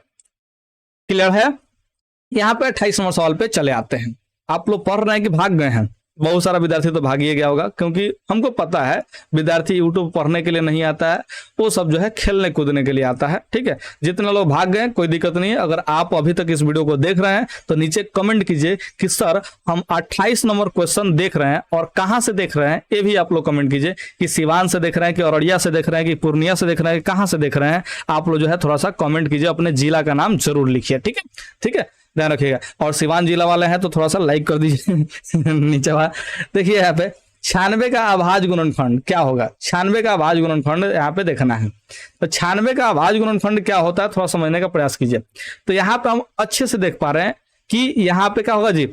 क्लियर है। यहाँ पे 28 नंबर सवाल पे चले आते हैं। आप लोग पढ़ रहे हैं कि भाग गए हैं, बहुत सारा विद्यार्थी तो भागिए गया होगा, क्योंकि हमको पता है विद्यार्थी यूट्यूब पढ़ने के लिए नहीं आता है, वो सब जो है खेलने कूदने के लिए आता है। ठीक है, जितने लोग भाग गए कोई दिक्कत नहीं है। अगर आप अभी तक इस वीडियो को देख रहे हैं तो नीचे कमेंट कीजिए कि सर हम 28 नंबर क्वेश्चन देख रहे हैं, और कहाँ से देख रहे हैं ये भी आप लोग कमेंट कीजिए, कि सिवान से देख रहे हैं, कि औरैया से देख रहे हैं, कि पूर्णिया से देख रहे हैं, कहाँ से देख रहे हैं। आप लोग जो है थोड़ा सा कमेंट कीजिए, अपने जिला का नाम जरूर लिखिए। ठीक है, ठीक है, ध्यान रखिएगा। और सिवान जिला वाले हैं तो थोड़ा सा लाइक कर दीजिए नीचे वहां देखिए। यहाँ पे 96 का अभाज्य गुणनखंड क्या होगा, 96 का अभाज्य गुणनखंड यहाँ पे देखना है। तो 96 का अभाज्य गुणनखंड क्या होता है, थोड़ा समझने का प्रयास कीजिए। तो यहाँ पे हम अच्छे से देख पा रहे हैं कि यहाँ पे क्या होगा जी,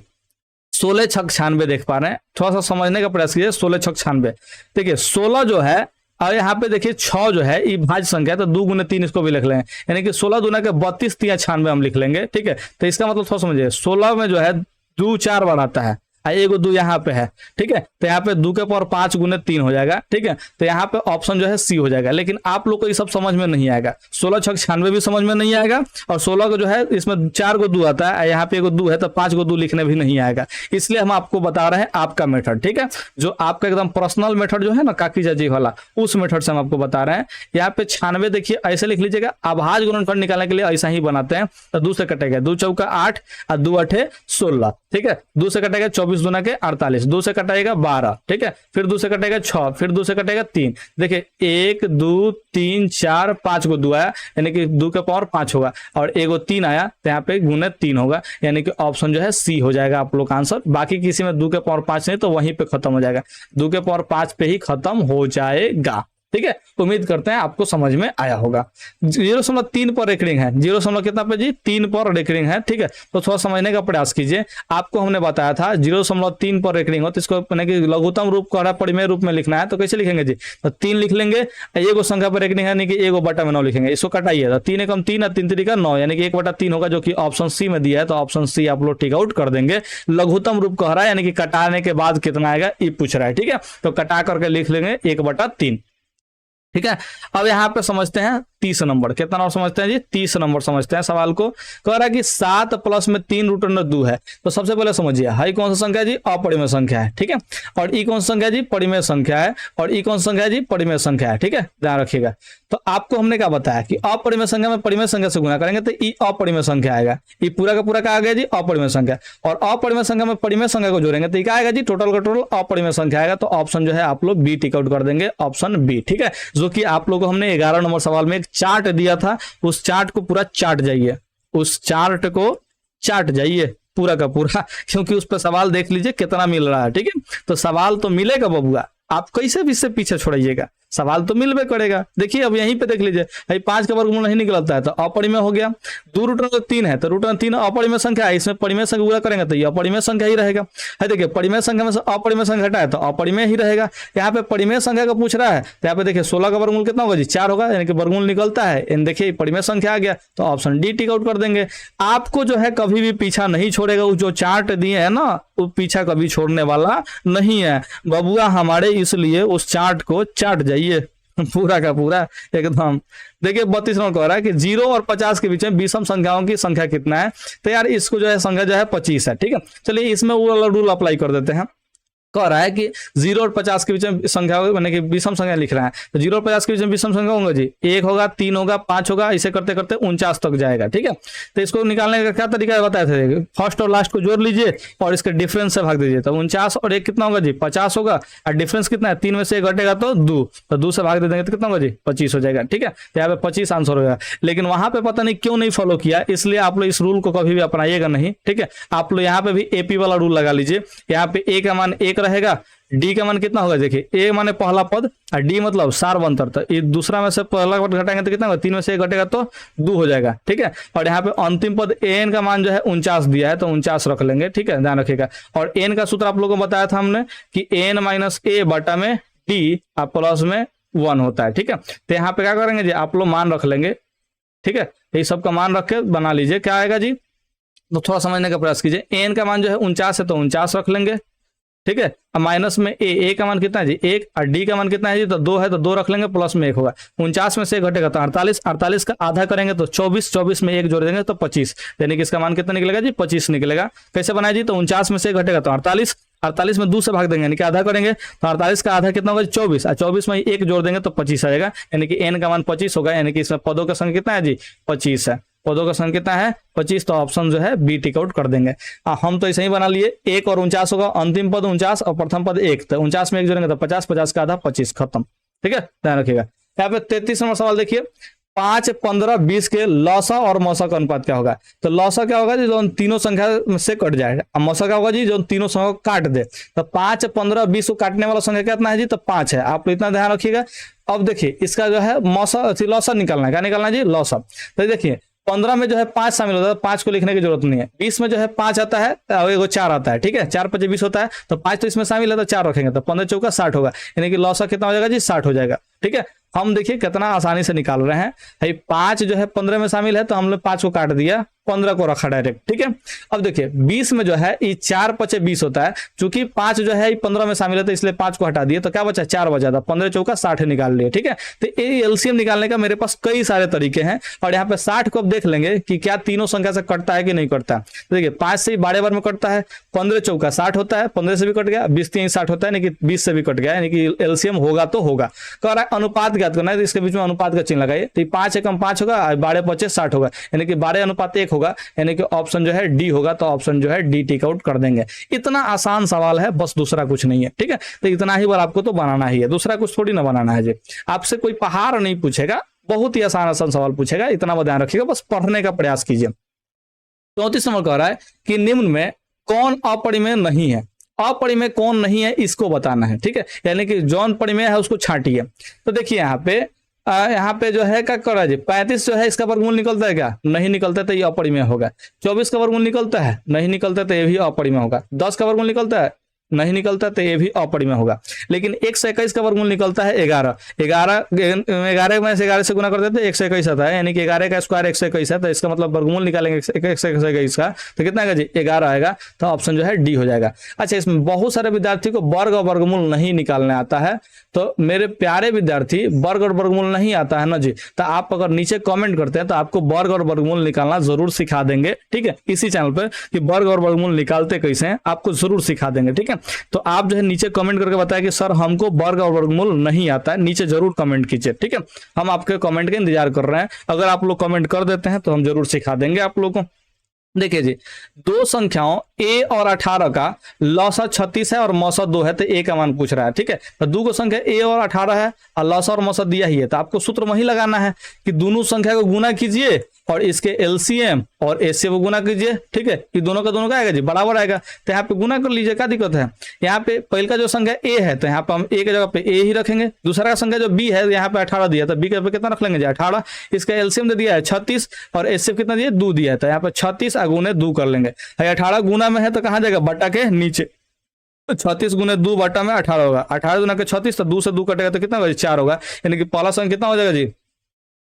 16 छक 96 देख पा रहे हैं। थोड़ा सा समझने का प्रयास कीजिए, 16 छक 96। देखिए 16 जो है, और यहाँ पे देखिए 6 जो है ये भाज्य संख्या है, तो 2 गुने 3 इसको भी लिख लेंगे, यानी कि 16 दूना के 32 3 96 हम लिख लेंगे। ठीक है, तो इसका मतलब थोड़ा समझिए, 16 में जो है 2 4 बार आता है, एगो 2 यहाँ पे है। ठीक है, तो यहाँ पे 2 के पावर 5 गुने 3 हो जाएगा। ठीक है, तो यहाँ पे ऑप्शन जो है सी हो जाएगा। लेकिन आप लोग को ये सब समझ में नहीं आएगा, 16 छक 96 भी समझ में नहीं आएगा, और 16 को जो है इसमें 4 गो 2 आता है, यहाँ पे एगो 2 है, तो 5 गो 2 लिखने भी नहीं आएगा। इसलिए हम आपको बता रहे हैं आपका मेथड। ठीक है, जो आपका एकदम पर्सनल मेथड जो है ना काकीजा जी वाला, उस मेथड से हम आपको बता रहे हैं। यहाँ पे 96 देखिए ऐसे लिख लीजिएगा, अभाज्य गुणनखंड निकालने के लिए ऐसा ही बनाते हैं। तो 2 से कटेगा, 2 चौका 8 और 2 8 16। ठीक है, 2 से कटेगा 24 दूना के 48, 2 से कटेगा 12। ठीक है, फिर 2 से कटेगा 6, फिर 2 से कटेगा 3। देखिए 1 2 3 4 5 को 2 आया, यानी कि 2 के पावर 5 होगा, और एगो 3 आया तो यहाँ पे गुने 3 होगा, यानी कि ऑप्शन जो है सी हो जाएगा आप लोग का आंसर। बाकी किसी में 2 के पावर 5 नहीं तो वहीं पे खत्म हो जाएगा, 2 के पावर 5 पे ही खत्म हो जाएगा। ठीक है, उम्मीद करते हैं आपको समझ में आया होगा। 0.3 पर रेकरिंग है, 0. कितना पे जी 3 पर रेकरिंग है। ठीक है, तो थोड़ा समझने का प्रयास कीजिए। आपको हमने बताया था 0.3 पर रेकरिंग हो तो इसको लघुत्तम रूप का परिमेय रूप में लिखना है, तो कैसे लिखेंगे जी, तो 3 लिख लेंगे, एगो संख्या पर रेकरिंग है, यानी कि एगो बटा में 9 लिखेंगे, इसको कटाइए, तो 3 एकम 3 और 3 3 का 9, यानी कि 1/3 होगा, जो कि ऑप्शन सी में दिया है। तो ऑप्शन सी आप लोग टिक आउट कर देंगे। लघुत्तम रूप कह रहा है, यानी कि कटाने के बाद कितना आएगा ये पूछ रहा है। ठीक है, तो कटा करके लिख लेंगे 1/3। ठीक है, अब यहाँ पे समझते हैं 30 नंबर। कितना नंबर समझते हैं जी? 30 नंबर समझते हैं सवाल को। कह रहा है कि 7 प्लस में 3 रूट अंडर 2 है। तो सबसे पहले समझिए हाई कौन सा संख्या है जी? अपरिमेय संख्या है, ठीक है। और ई कौन सा संख्या है जी? परिमेय संख्या है। और ई कौन सा संख्या है जी? परिमेय संख्या है, ठीक है, ध्यान रखिएगा। तो आपको हमने क्या बताया कि अपरिमेय संख्या में परिमेय संख्या से गुणा करेंगे तो ई अपरिमेय संख्या आएगा। ई पूरा का पूरा क्या आ गया जी? अपरिमेय संख्या। और अपरिमेय संख्या में परिमेय संख्या को जोड़ेंगे तो क्या आएगा जी? टोटल का टोटल अपरिमेय संख्या आएगा। तो ऑप्शन जो है आप लोग बी टिक आउट कर देंगे, ऑप्शन बी, ठीक है। जो कि आप लोगों को हमने 11 नंबर सवाल में एक चार्ट दिया था, उस चार्ट को पूरा चाट जाइए, उस चार्ट को चाट जाइए पूरा का पूरा, क्योंकि उस पर सवाल देख लीजिए कितना मिल रहा है, ठीक है। तो सवाल तो मिलेगा बबुआ, आप कैसे भी इससे पीछे छोड़िएगा, सवाल तो मिलबे करेगा। देखिए अब यहीं पे देख लीजिए, भाई 5 का वर्गमूल नहीं निकलता है तो अपरिमेय हो गया। 2 रूट अंडर 3 है तो रूट अंडर 3 अपरिमेय संख्या है, इसमें परिमेय संख्या गुणा करेंगे तो ये अपरिमेय संख्या ही रहेगा। है देखिए परिमेय संख्या में से अपरिमेय संख्या घटाए तो अपरिमेय ही रहेगा। यहाँ पे परिमेय संख्या का पूछ रहा है तो यहाँ पे देखिए 16 का वर्गमूल कितना होगा जी? 4 होगा, यानी कि वर्गमूल निकलता है। देखिए परिमेय संख्या आ गया तो ऑप्शन डी टिक आउट कर देंगे। आपको जो है कभी भी पीछा नहीं छोड़ेगा, वो जो चार्ट दिए है ना वो पीछा कभी छोड़ने वाला नहीं है बबुआ हमारे, इसलिए उस चार्ट को चाट जाइए पूरा का पूरा एकदम। देखिए 32 नंबर कह रहा है कि 0 और 50 के बीच में विषम संख्याओं की संख्या कितना है? तो यार इसको जो है संख्या जो है 25 है, ठीक है। चलिए इसमें वो वाला रूल अप्लाई कर देते हैं। कह रहा है कि 0 और 50 के बीच में संख्या यानी कि विषम संख्या लिख रहा है तो 0 और 50 के बीच में विषम संख्या होगा जी 1 होगा, 3 होगा, 5 होगा, इसे करते करते 49 तक जाएगा, ठीक है। तो इसको निकालने का क्या तरीका है बताए थे, फर्स्ट और लास्ट को जोड़ लीजिए और इसके डिफरेंस से भाग दीजिए। तो 49 और 1 कितना होगा जी? 50 होगा। और डिफरेंस कितना है? 3 में से 1 घटेगा तो 2, तो 2 से भाग दे देंगे तो कितना होगा जी? 25 हो जाएगा, ठीक है। तो यहाँ पे 25 आंसर होगा। लेकिन वहां पे पता नहीं क्यों नहीं फॉलो किया, इसलिए आप लोग इस रूल को कभी भी अपनाइएगा नहीं, ठीक है। आप लोग यहाँ पे भी एपी वाला रूल लगा लीजिए। यहाँ पे ए का मान 1 रहेगा, डी का मान कितना होगा? देखिए ए माने पहला पद और डी मतलब सार्वंतर, तो ये दूसरा में से पहला पद घटाएंगे तो कितना होगा? 3 में से 1 घटेगा तो 2 हो जाएगा, ठीक है। और यहाँ पे अंतिम पद एन का मान जो है 49 दिया है तो 49 रख लेंगे, ठीक है, ध्यान रखिएगा। और एन का सूत्र आप लोगों को बताया था हमने कि एन माइनस ए बटा में डी प्लस में 1 होता है, ठीक है। तो यहाँ पे क्या करेंगे जी? आप लोग मान रख लेंगे, ठीक है। ये सबका मान रख के बना लीजिए, क्या आएगा जी? तो थोड़ा समझने का प्रयास कीजिए। एन का मान जो है 49 है तो 49 रख लेंगे, ठीक है। अब माइनस में ए का मान कितना है जी? 1, और डी का मान कितना है जी? तो 2 है तो 2 रख लेंगे, प्लस में 1 होगा। 49 में से 1 घटेगा तो 48, 48 का आधा करेंगे तो 24, 24 में 1 जोड़ देंगे तो 25, यानी कि इसका मान कितना निकलेगा जी? 25 निकलेगा। कैसे बनाए जी? तो 49 में से 1 घटेगा तो 48, 48 में 2 से भाग देंगे यानी कि आधा करेंगे तो 48 का आधा कितना होगा? 24, और 24 में 1 जोड़ देंगे तो 25 आएगा, यानी कि एन का मान 25 होगा। यानी कि इसमें पदों का संख्या कितना है जी? 25 है। पदों का संख्या कितना है? 25। तो ऑप्शन जो है बी टिक आउट कर देंगे। हम तो ऐसे ही बना लिए, 1 और 49 होगा, अंतिम पद 49 और प्रथम पद 1, तो 49 में 1 जोड़ेंगे तो 50, 50 का आधा 25, खत्म, ठीक है, ध्यान रखिएगा। यहाँ पे 33 नंबर सवाल देखिए, 5, 15, 20 के लौसा और मौसा का अनुपात क्या होगा? तो लौसा क्या होगा जी? जो तीनों संख्या से कट जाए। और मौसा क्या होगा जी? जो तीनों संख्या को काट दे। तो 5, 15, 20 को काटने वाला संख्या कितना है जी? तो 5 है। आप इतना ध्यान रखिएगा। अब देखिए इसका जो है मौसा लौसा निकालना है। क्या निकालना है जी? लौसा। तो देखिए 15 में जो है 5 शामिल होता है, 5 को लिखने की जरूरत नहीं है। 20 में जो है 5 आता है और एगो 4 आता है, ठीक है, 4 5 20 होता है, तो 5 तो इसमें शामिल है तो 4 रखेंगे तो 15 चौका 60 होगा, यानी कि लौसा कितना हो जाएगा जी? 60 हो जाएगा, ठीक है। हम देखिए कितना आसानी से निकाल रहे हैं। भाई 5 जो है 15 में शामिल है तो हमने 5 को काट दिया, 15 को रखा डायरेक्ट, ठीक है। अब देखिए 20 में जो है ये 4 5 20 होता है, चूंकि 5 जो है 15 में शामिल है तो इसलिए 5 को हटा दिए, तो क्या बचा? 4 बचा था, 15 चौका 60 निकाल लिए, ठीक है। तो ये एलसीएम निकालने का मेरे पास कई सारे तरीके हैं। और यहाँ पे 60 को अब देख लेंगे कि क्या तीनों संख्या से कटता है कि नहीं कटता। तो देखिए 5 से 12 बार में कटता है, 15 चौका 60 होता है, 15 से भी कट गया, 20 3 60 होता है, यानी कि 20 से भी कट गया, यानी कि एलसीएम होगा तो होगा। कह रहा है अनुपात ज्ञात करना है, तो इसके बीच में अनुपात का चिन्ह लगाइए। तो 5 एकम 5 होगा, 12 5 60 होगा, यानी कि 12 अनुपात 1 होगा, यानी कि ऑप्शन जो है डी होगा। तो ऑप्शन जो है डी टिक आउट कर देंगे। इतना आसान सवाल है, बस दूसरा कुछ नहीं है, ठीक है। तो इतना ही बार आपको तो बनाना ही है, दूसरा कुछ थोड़ी ना बनाना है जी। आपसे कोई पहाड़ नहीं पूछेगा, बहुत ही आसान आसान सवाल पूछेगा, इतना ध्यान रखिएगा, बस पढ़ने का प्रयास कीजिए। 34 नंबर कह रहा है कि निम्न में कौन अपरिमेय नहीं है? अपरिमेय कौन नहीं है इसको बताना है, ठीक है, यानी कि जौन परिमेय है उसको छांटिए। तो देखिए यहाँ पे जो है क्या कर रहा है जी? 35 जो है इसका वर्गमूल निकलता है क्या? नहीं निकलता, तो ये अपरिमेय होगा। 24 का वर्गमूल निकलता है? नहीं निकलता, तो ये भी अपरिमेय होगा। 10 का वर्गमूल निकलता है? नहीं निकलता तो ये भी अपरिमेय होगा। लेकिन 121 का वर्गमूल निकलता है 11, 11 में से 11 से गुना कर देते हैं 121 आता है, यानी कि 11 का स्क्वायर 121 है, तो इसका मतलब वर्गमूल निकालेंगे 121 का तो कितना आएगा जी 11 आएगा, तो ऑप्शन जो है डी हो जाएगा। अच्छा, इसमें बहुत सारे विद्यार्थी को वर्ग और वर्गमूल नहीं निकालने आता है, तो मेरे प्यारे विद्यार्थी वर्ग और वर्गमूल नहीं आता है ना जी, तो आप अगर नीचे कमेंट करते हैं तो आपको वर्ग और वर्गमूल निकालना जरूर सिखा देंगे, ठीक है, इसी चैनल पर कि वर्ग और वर्गमूल निकालते कैसे हैं आपको जरूर सिखा देंगे, ठीक है। तो आप जो है नीचे कमेंट करके बताएं कि सर हमको वर्ग और वर्गमूल नहीं आता है, नीचे जरूर कमेंट कीजिए, ठीक है। हम आपके कमेंट का इंतजार कर रहे हैं, अगर आप लोग कमेंट कर देते हैं तो हम जरूर सिखा देंगे आप लोगों को। देखिए जी, दो संख्याओं a और 18 का लौसा 36 है और मौसा 2 है, तो a का मान पूछ रहा है, ठीक है। तो दो को संख्या a और 18 है और लौसा और मौसा दिया ही है, तो आपको सूत्र वही लगाना है कि दोनों संख्या को गुना कीजिए और इसके एलसीएम और एचसीएफ को गुना कीजिए, ठीक है। ये दोनों का दोनों का आएगा जी बराबर आएगा, तो यहाँ पे गुना कर लीजिए, क्या दिक्कत है। यहाँ पे पहले का जो संख्या a है तो यहाँ पे हम a की जगह पे a ही रखेंगे, दूसरा का संख्या जो b है यहाँ पे 18 दिया, तो b के पे कितना रख लेंगे जी 18, इसका एलसीएम दे दिया है 36 और एचसीएफ कितना दिया 2 दिया है, तो यहाँ पे 36 गुने 2 कर लेंगे। 18 गुना में है तो कहाँ जाएगा बटा के नीचे, 36 गुने 2 बटा में 18 होगा, 18 गुना के 36, तो 2 से 2 कटेगा तो कितना होगा 4 होगा, यानी कि पहला संख्या कितना हो जाएगा जी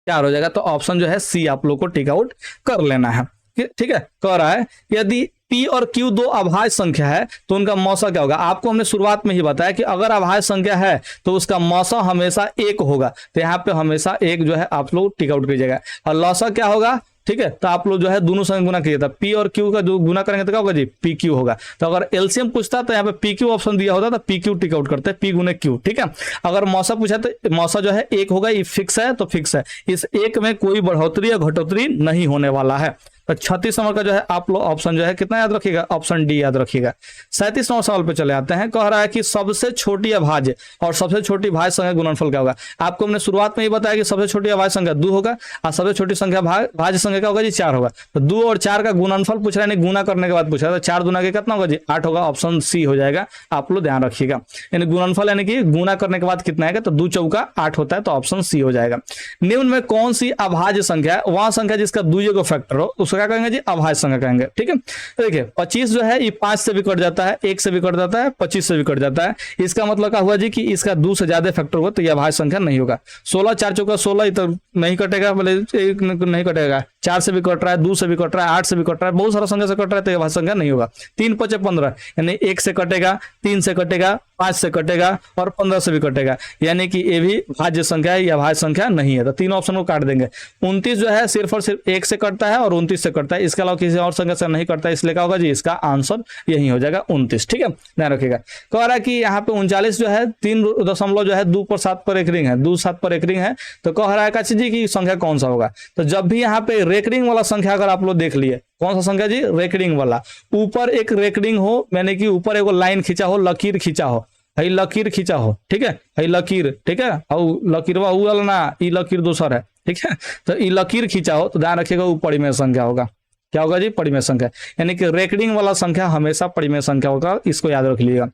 4 हो जाएगा। तो ऑप्शन जो है सी आप लोग को टिक आउट कर लेना है, ठीक है। कह रहा है यदि P और Q दो अभाज्य संख्या है तो उनका मौसा क्या होगा। आपको हमने शुरुआत में ही बताया कि अगर अभाज्य संख्या है तो उसका मौसा हमेशा 1 होगा, तो यहाँ पे हमेशा 1 जो है आप लोग टिक आउट कीजिएगा। और लौसा क्या होगा, ठीक है, तो आप लोग जो है दोनों संख्या गुना कीजिए, P और Q का जो गुना करेंगे तो क्या होगा जी PQ होगा। तो अगर एलसीएम पूछता तो यहाँ पे PQ ऑप्शन दिया होता तो PQ टिक आउट करते, P गुने Q, ठीक है। अगर मौसा पूछा तो मौसा जो है 1 होगा, ये फिक्स है तो फिक्स है, इस 1 में कोई बढ़ोतरी या घटोतरी नहीं होने वाला है। तो 36 नंबर का जो है आप लोग ऑप्शन जो है कितना याद रखिएगा, ऑप्शन डी याद रखिएगा। 37 नंबर सवाल पे चले आते हैं, कह रहा है कि सबसे छोटी अभाज्य और सबसे छोटी भाज्य संख्या गुणनफल क्या होगा। आपको हमने शुरुआत में ही बताया कि सबसे छोटी अभाज्य संख्या 2 होगा और सबसे छोटी संख्या भाज्य संख्या क्या होगा जी 4 होगा। तो 2 और 4 का गुणनफल पूछ रहा है, गुना करने के बाद पूछ रहा है, तो 4 गुना के कितना होगा जी 8 होगा, ऑप्शन सी हो जाएगा, आप लोग ध्यान रखिएगा। यानी गुणनफल यानी कि गुना करने के बाद कितना आएगा, तो 2 चौका 8 होता है, तो ऑप्शन सी हो जाएगा। निम्न में कौन सी अभाज्य संख्या है, वह संख्या जिसका दुइयों का फैक्टर हो उसका क्या कहेंगे जी अभाज्य संख्या कहेंगे, ठीक है। तो देखिए 25 जो है ये 5 से भी कट जाता है, 1 से भी कट जाता है, 25 से भी कट जाता है, इसका मतलब क्या हुआ जी कि इसका 2 से ज्यादा फैक्टर होगा तो यह अभाज्य संख्या नहीं होगा। 16 4 चौका 16 तो नहीं कटेगा, बोले नहीं कटेगा, 4 से भी कट रहा है, 2 से भी कट रहा है, 8 से भी कट रहा है, बहुत सारा संख्या से कट रहा है, तो यह अभाज्य संख्या नहीं होगा। 3 5 15 यानी 1 से कटेगा, 3 से कटेगा, 5 से कटेगा और 15 से भी कटेगा, यानी कि ये भी भाज्य संख्या है, यह भाज्य संख्या नहीं है, तो 3 ऑप्शन को काट देंगे। 29 जो है सिर्फ और सिर्फ 1 से कटता है और 29 से कटता है, इसके अलावा किसी और संख्या से नहीं कटता है, इसलिए क्या होगा जी इसका आंसर यही हो जाएगा 29, ठीक है, ध्यान रखिएगा। कह रहा है कि यहाँ पे 39 जो है 3 दशमलव जो है 2 पर 7 पर एक रिंग है, 2 7 पर एक रिंग है, तो कह रहा है काची जी की संख्या कौन सा होगा। तो जब भी यहाँ पे रेकरिंग वाला संख्या अगर आप लोग देख लिए, कौन सा संख्या जी रेकरिंग वाला, ऊपर एक रेकरिंग हो यानी कि ऊपर एक लाइन खींचा हो, लकीर खींचा हो, हई लकीर खींचा हो, ठीक है, हई लकीर, ठीक है, और लकीरवा वाला ना, ई लकीर दूसर है, ठीक है, तो ई लकीर खींचा हो तो ध्यान रखिएगा वो परिमेय संख्या होगा। क्या होगा जी परिमेय संख्या, यानी कि रेकरिंग वाला संख्या हमेशा परिमेय संख्या होगा, इसको याद रख लीजिएगा।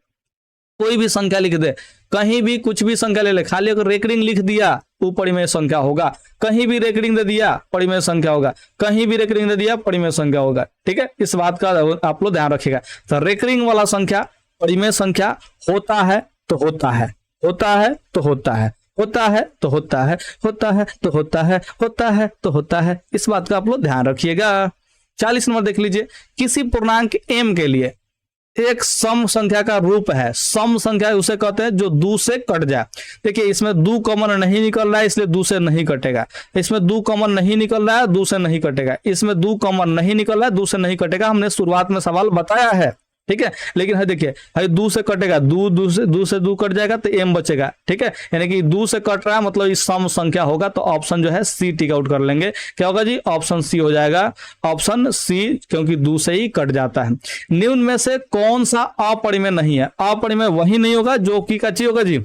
कोई भी संख्या लिख दे, कहीं भी कुछ भी संख्या ले ले, खाली अगर रेकरिंग लिख दिया वो परिमेय संख्या होगा, कहीं भी रेकरिंग दे दिया परिमेय संख्या होगा, कहीं भी रेकरिंग दे दिया परिमेय संख्या होगा, ठीक है, इस बात का आप लोग ध्यान रखिएगा। तो रेकरिंग वाला संख्या परिमेय संख्या होता है तो होता है, होता है तो होता है, होता है तो होता है, होता है तो होता है, होता है तो होता है, इस बात का आप लोग ध्यान रखिएगा। 40 नंबर देख लीजिए, किसी पूर्णांक m के लिए एक सम संख्या का रूप है, सम संख्या उसे कहते हैं जो 2 से कट जाए। देखिए इसमें 2 कॉमन नहीं निकल रहा है इसलिए 2 से नहीं कटेगा, इसमें 2 कॉमन नहीं निकल रहा है 2 से नहीं कटेगा, इसमें 2 कॉमन नहीं निकल रहा है 2 से नहीं कटेगा, हमने शुरुआत में सवाल बताया है, ठीक है। लेकिन है देखिए है 2 से कटेगा, 2 से 2 कट जाएगा तो m बचेगा, ठीक है, यानी कि 2 से कट रहा है मतलब ये सम संख्या होगा, तो ऑप्शन जो है सी टिक आउट कर लेंगे। क्या होगा जी ऑप्शन सी हो जाएगा, ऑप्शन सी, क्योंकि 2 से ही कट जाता है। निम्न में से कौन सा अपरिमेय नहीं है, अपरिमेय वही नहीं होगा जो कि कच्ची होगा जी,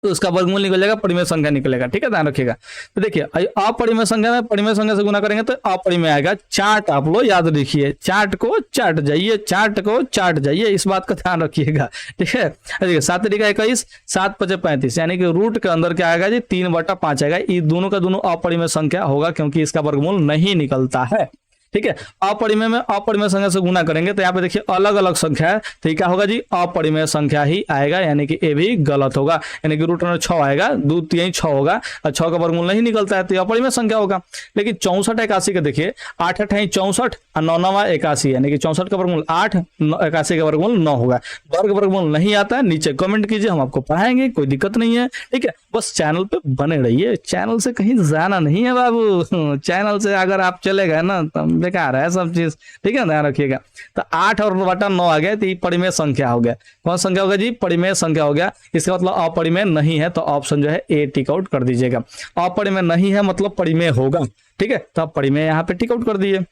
तो उसका वर्गमूल निकल जाएगा, परिमेय संख्या निकलेगा, ठीक है, ध्यान रखिएगा। तो देखिए अपरिमेय संख्या में परिमेय संख्या से गुना करेंगे तो अपरिमेय आएगा। चार्ट आप लोग याद रखिए, चार्ट को चाट जाइए, चार्ट को चाट जाइए, इस बात का ध्यान रखिएगा, ठीक है। देखिए 7 तरीका 21, 7 5 35 यानी कि रूट के अंदर क्या आएगा जी 3/5 आएगा, ये दोनों का दोनों अपरिमेय संख्या होगा क्योंकि इसका वर्गमूल नहीं निकलता है। ठीक है। अपरिमेय में अपरिमेय संख्या से गुना करेंगे तो यहाँ पे देखिए अलग अलग संख्या है, तो क्या होगा जी, अपरिमेय संख्या ही आएगा, यानी कि ये भी गलत होगा, यानी कि रूट अंडर 6 आएगा, 2 3 6 होगा और 6 का वर्गमूल नहीं निकलता है तो अपरिमेय संख्या होगा। लेकिन 64 81 का देखिए 8 8 64 और 9 9 81, यानी कि 64 का वर्गमूल 8, 81 का वर्गमूल 9 होगा। वर्गमूल नहीं आता है नीचे कमेंट कीजिए, हम आपको पढ़ाएंगे, कोई दिक्कत नहीं है, ठीक है। बस चैनल पे बने रहिए, चैनल से कहीं जाना नहीं है बाबू, चैनल से अगर आप चले गए ना तो बेकार है सब चीज, ठीक है, ध्यान रखिएगा। तो 8 और बटा 9 आ गया तो ये परिमेय संख्या हो गया। कौन संख्या होगा जी, परिमेय संख्या हो गया। इसका मतलब अपरिमेय नहीं है, तो ऑप्शन जो है ए टिक आउट कर दीजिएगा। अपरिमेय नहीं है मतलब परिमेय होगा, ठीक है, तो आप परिमेय यहाँ पे टिक आउट कर दीजिए।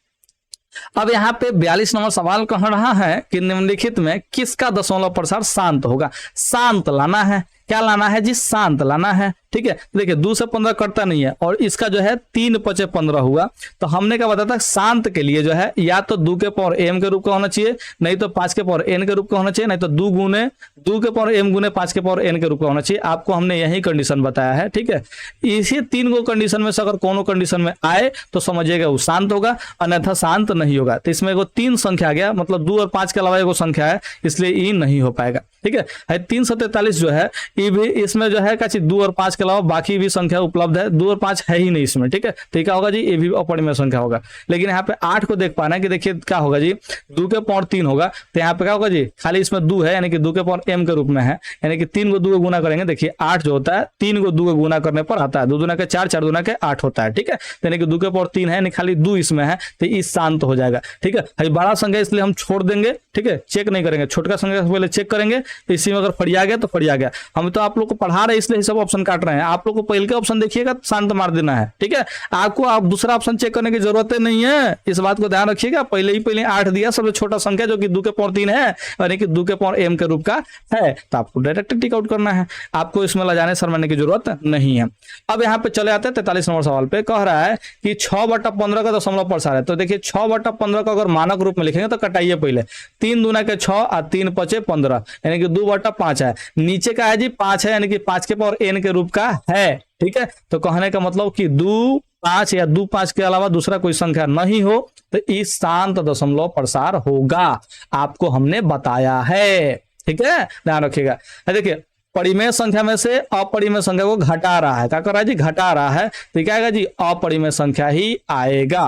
अब यहाँ पे 42 नंबर सवाल कह रहा है कि निम्नलिखित में किसका दशमलव प्रसार शांत होगा। शांत लाना है, क्या लाना है जी, शांत लाना है, ठीक है। देखिए 2 से 15 कटता नहीं है और इसका जो है 3 5 15 हुआ, तो हमने क्या बताया था, शांत के लिए जो है या तो 2 के पावर m के रूप का होना चाहिए, नहीं तो 5 के पावर n के रूप का होना चाहिए, नहीं तो 2 के पावर m गुने 5 के पावर n के रूप का होना चाहिए। आपको हमने यही कंडीशन बताया है, ठीक है। इसी 3 गो कंडीशन में से अगर कोनो कंडीशन में आए तो समझिएगा वो शांत होगा, अन्यथा शांत नहीं होगा। तो इसमें एगो 3 संख्या आ गया, मतलब 2 और 5 के अलावा एगो संख्या है, इसलिए ये नहीं हो पाएगा, ठीक है। 343 जो है ये भी, इसमें जो है 2 और 5 के अलावा बाकी भी संख्या उपलब्ध है, 2 और 5 है ही नहीं इसमें, ठीक है। तो क्या होगा जी, ये भी अपरिमेय संख्या होगा। लेकिन यहाँ पे 8 को देख पाना है कि देखिए क्या होगा जी, 2 के पावर 3 होगा, तो यहाँ पे क्या होगा जी, खाली इसमें 2 है, यानी कि 2 के पावर m के रूप में है, यानी कि 3 को 2 को गुना करेंगे, देखिए 8 जो होता है 3 को 2 को गुना करने पर आता है, 2 दूना के 4, 4 दूना के 8 होता है, ठीक है। यानी कि 2 के पावर 3 है, यानी खाली 2 इसमें है, तो इस शांत हो जाएगा, ठीक है। बड़ा संख्या इसलिए हम छोड़ देंगे, ठीक है, चेक नहीं करेंगे, छोटका संख्या से पहले चेक करेंगे, इसी में अगर फड़िया गया तो फड़िया गया। हम तो आप लोग को पढ़ा रहे इसलिए सब ऑप्शन काट रहे हैं, आप लोग को पहले के ऑप्शन देखिएगा शांत मार देना है, ठीक है। आपको आप दूसरा ऑप्शन चेक करने की जरूरत नहीं है, इस बात को ध्यान रखिएगा। पहले 8 दिया, सबसे छोटा संख्या जो कि 2 के पावर 3 है, यानी कि 2 के पावर m के रूप का है, तो आपको डायरेक्ट टिक आउट करना है, आपको इसमें लाने शर्माने की जरूरत नहीं है। अब यहाँ पे चले आते हैं 43 नंबर सवाल पे। कह रहा है कि 6/15 का दशमलव प्रसार है, तो देखिए 6/15 का अगर मानक रूप में लिखेंगे तो कटाइए पहले, 3 दूना के 6 और 3 5 15, यानी कि 2/5 है। नीचे का है जी 5 है, यानी कि 5 के पावर n के रूप का है, ठीक है। तो कहने का मतलब कि 2 5 या 2 5 के अलावा दूसरा कोई संख्या नहीं हो तो इस शांत दशमलव प्रसार होगा, आपको हमने बताया है, ठीक है, ध्यान रखिएगा। देखिए परिमेय संख्या में से अपरिमेय संख्या को घटा रहा है, क्या कर रहा है जी, घटा रहा है, तो क्या आएगा जी, अपरिमेय संख्या ही आएगा।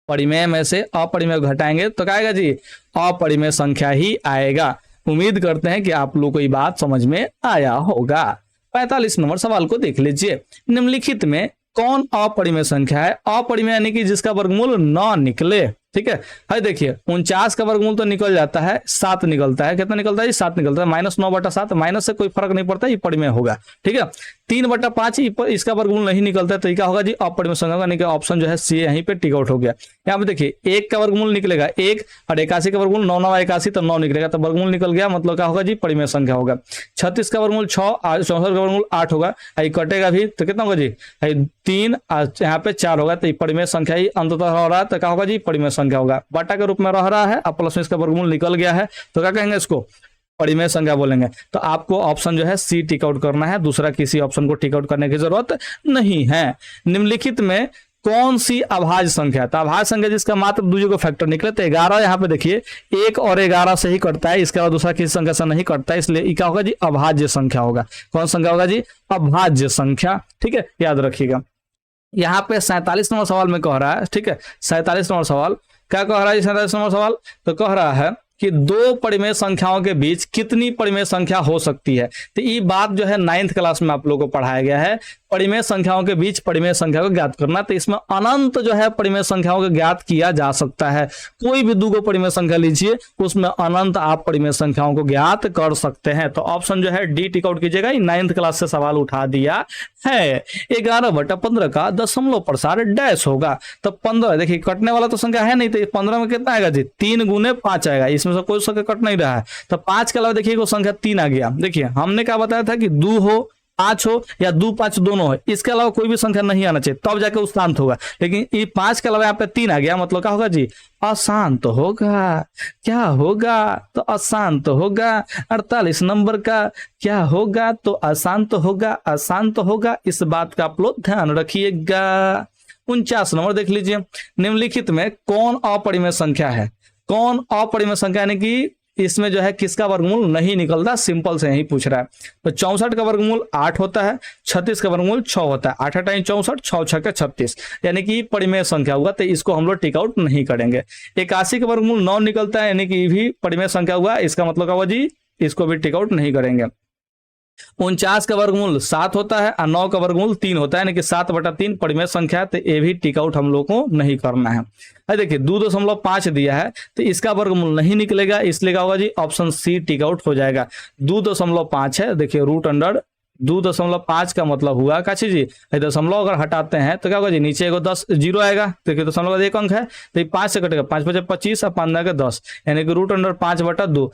परिमेय में से अपरिमेय घटाएंगे तो क्या आएगा जी, अपरिमेय संख्या ही आएगा। उम्मीद करते हैं कि आप लोग को ये बात समझ में आया होगा। 45 नंबर सवाल को देख लीजिए। निम्नलिखित में कौन अपरिमेय संख्या है। अपरिमेय यानी कि जिसका वर्गमूल 9 निकले, ठीक है। है देखिए 49 का वर्गमूल तो निकल जाता है, 7 निकलता है, कितना निकलता है, 7 निकलता है, -9/7, माइनस से कोई फर्क नहीं पड़ता, ये परिमेय होगा, ठीक है। 3/5 इसका वर्गमूल नहीं निकलता है, तो क्या होगा जी, अपरिमेय संख्या होगा, यानी कि ऑप्शन जो है सी यहीं पे टिक आउट हो गया। यहाँ पे देखिए 1 का वर्गमूल निकलेगा 1 और 81 का वर्गमूल 9 9 81, तो 9 निकलेगा, तो वर्गमूल निकल गया, मतलब क्या होगा जी, परिमेय संख्या होगा। 36 का वर्गमूल 6 और 64 का वर्गमूल 8 होगा, कटेगा भी तो कितना होगा जी, 3 और यहाँ पे 4 होगा, तो परिमेय संख्या ही अंततः हो रहा है, तो क्या होगा जी, परिमेय संख्या होगा। बटा के रूप में रह रहा है, अब प्लस में इसका वर्गमूल निकल गया है, तो क्या कहेंगे इसको, परिमेय संख्या बोलेंगे। तो आपको ऑप्शन जो है सी टिक आउट करना है, दूसरा किसी ऑप्शन को टिक आउट करने की जरूरत नहीं है। निम्नलिखित में कौन सी अभाज्य संख्या है, तो अभाज्य संख्या जिसका मात्र दूसरे को फैक्टर निकले, तो 11 यहाँ पे देखिए 1 और 11 से ही कटता है, इसके अलावा दूसरा किसी संख्या से नहीं कटता है, इसलिए क्या होगा जी, अभाज्य संख्या होगा। कौन संख्या होगा जी, अभाज्य संख्या, ठीक है, याद रखिएगा। यहाँ पे 47 नंबर सवाल में कह रहा है, ठीक है, 47 नंबर सवाल क्या कह रहा है, 47 नंबर सवाल तो कह रहा है कि 2 परिमेय संख्याओं के बीच कितनी परिमेय संख्या हो सकती है। तो ये बात जो है 9th क्लास में आप लोगों को पढ़ाया गया है, परिमेय संख्याओं के बीच परिमेय संख्या को ज्ञात करना। तो इसमें अनंत जो है परिमेय संख्याओं को ज्ञात किया जा सकता है, कोई भी 2 परिमेय संख्या लीजिए, उसमें अनंत आप परिमेय संख्याओं को ज्ञात कर सकते हैं। तो ऑप्शन जो है डी टिक आउट कीजिएगा, 9th क्लास से सवाल उठा दिया है। 11/15 का दशमलव प्रसार डैश होगा, तो 15 देखिए कटने वाला तो संख्या है नहीं, तो 15 में कितना आएगा जी, 3 गुने 5 आएगा, इसमें से कोई संख्या कट नहीं रहा है, तो 5 के अलावा देखिए वो संख्या 3 आ गया। देखिए हमने क्या बताया था कि 2 हो 5 हो या 2 5 दोनों हो, इसके अलावा कोई भी संख्या नहीं आना चाहिए, तब जाके शांत होगा। लेकिन ये 5 के अलावा यहाँ पे 3 आ गया, मतलब क्या होगा जी, अशांत होगा। क्या होगा, तो अशांत होगा। 48 नंबर का क्या होगा, तो अशांत होगा, अशांत होगा। इस बात का आप लोग ध्यान रखिएगा। 49 नंबर देख लीजिए, निम्नलिखित में कौन अपरिमेय संख्या है? कौन अपरिमेय संख्या यानी कि इसमें जो है किसका वर्गमूल नहीं निकलता, सिंपल से यही पूछ रहा है। तो 64 का वर्गमूल 8 होता है, 36 का वर्गमूल 6 होता है, 8 8 64, 6 6 के 36, यानी कि परिमेय संख्या हुआ, तो इसको हम लोग टिक आउट नहीं करेंगे। 81 का वर्गमूल 9 निकलता है, यानी कि ये भी परिमेय संख्या हुआ, इसका मतलब क्या हुआ जी, इसको भी टिक आउट नहीं करेंगे। 49 का वर्गमूल 7 होता है और 9 का वर्गमूल 3 होता है, यानी कि 7/3 परिमेय संख्या, तो ये भी टिक आउट हम लोग को नहीं करना है। देखिए 2.5 दिया है तो इसका वर्गमूल नहीं निकलेगा, इसलिए क्या होगा जी, ऑप्शन सी टिक आउट हो जाएगा। 2.5 है, देखिए रूट अंडर 2.5 का मतलब हुआ काची जी, दशमलव अगर हटाते हैं तो क्या होगा जी, नीचे एगो 10 जीरो आएगा, देखिए दशमलव का 1 अंक है, तो 5 से कटेगा, 5 5 25 और 5 के 10, यानी कि रूट अंडर 5/2।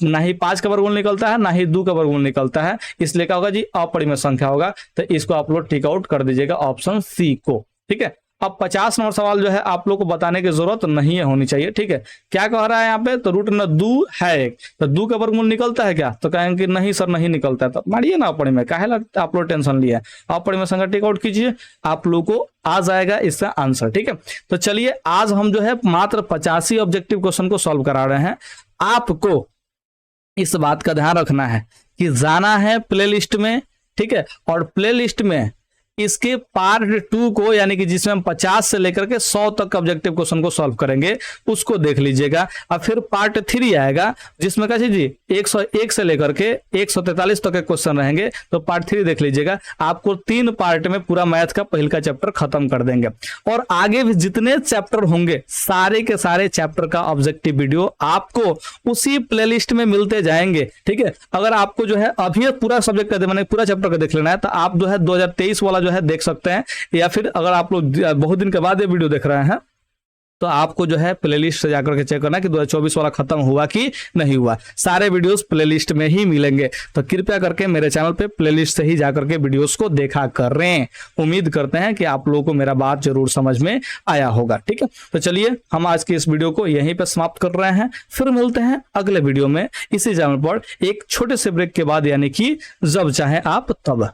ना ही 5 का वर्गमूल निकलता है, ना ही 2 का वर्गमूल निकलता है, इसलिए क्या होगा जी, अपरिमेय संख्या होगा, तो इसको आप लोग टिक आउट कर दीजिएगा ऑप्शन सी को। ठीक है, अब 50 नंबर सवाल जो है आप लोग को बताने की जरूरत नहीं है होनी चाहिए। ठीक है, क्या कह रहा है यहाँ पे, तो रूट अंडर 2 है एक, तो 2 का वर्गमूल निकलता है क्या, तो कहेंगे नहीं सर नहीं निकलता है, तो मारिए ना अपरिमेय, काहे आप लोग टेंशन लिए, अपरिमेय संख्या टिक आउट कीजिए, आप लोग को आ जाएगा इसका आंसर। ठीक है, तो चलिए आज हम जो है मात्र 85 ऑब्जेक्टिव क्वेश्चन को सॉल्व करा रहे हैं। आपको इस बात का ध्यान रखना है कि जाना है प्ले लिस्ट में, ठीक है, और प्ले लिस्ट में इसके पार्ट 2 को, यानी कि जिसमें हम 50 से लेकर के 100 तक ऑब्जेक्टिव क्वेश्चन को सॉल्व करेंगे, उसको देख लीजिएगा। और फिर पार्ट 3 आएगा जिसमें क्या जी 101 से लेकर के 143 तक के क्वेश्चन रहेंगे, तो पार्ट 3 देख लीजिएगा। आपको 3 पार्ट में पूरा मैथ का पहले का चैप्टर खत्म कर देंगे, और आगे भी जितने चैप्टर होंगे सारे के सारे चैप्टर का ऑब्जेक्टिव वीडियो आपको उसी प्लेलिस्ट में मिलते जाएंगे। ठीक है, अगर आपको जो है अभी पूरा सब्जेक्ट का मैंने पूरा चैप्टर का देख लेना है, तो आप जो है 2023 वाला है देख सकते हैं, या फिर अगर आप लोग बहुत दिन के बाद ये वीडियो देख रहे हैं तो आपको जो है प्लेलिस्ट से जाकर के चेक करना है कि 2024 वाला खत्म हुआ कि नहीं हुआ। सारे वीडियोस प्लेलिस्ट में ही मिलेंगे, तो कृपया करके मेरे चैनल पे प्लेलिस्ट से ही जाकर के वीडियोस को देखा करें। उम्मीद करते हैं कि आप लोगों को मेरा बात जरूर समझ में आया होगा। ठीक है, तो चलिए हम आज की इस वीडियो को यहीं पर समाप्त कर रहे हैं, फिर मिलते हैं अगले वीडियो में इसी चैनल पर एक छोटे से ब्रेक के बाद, यानी कि जब चाहे आप तब।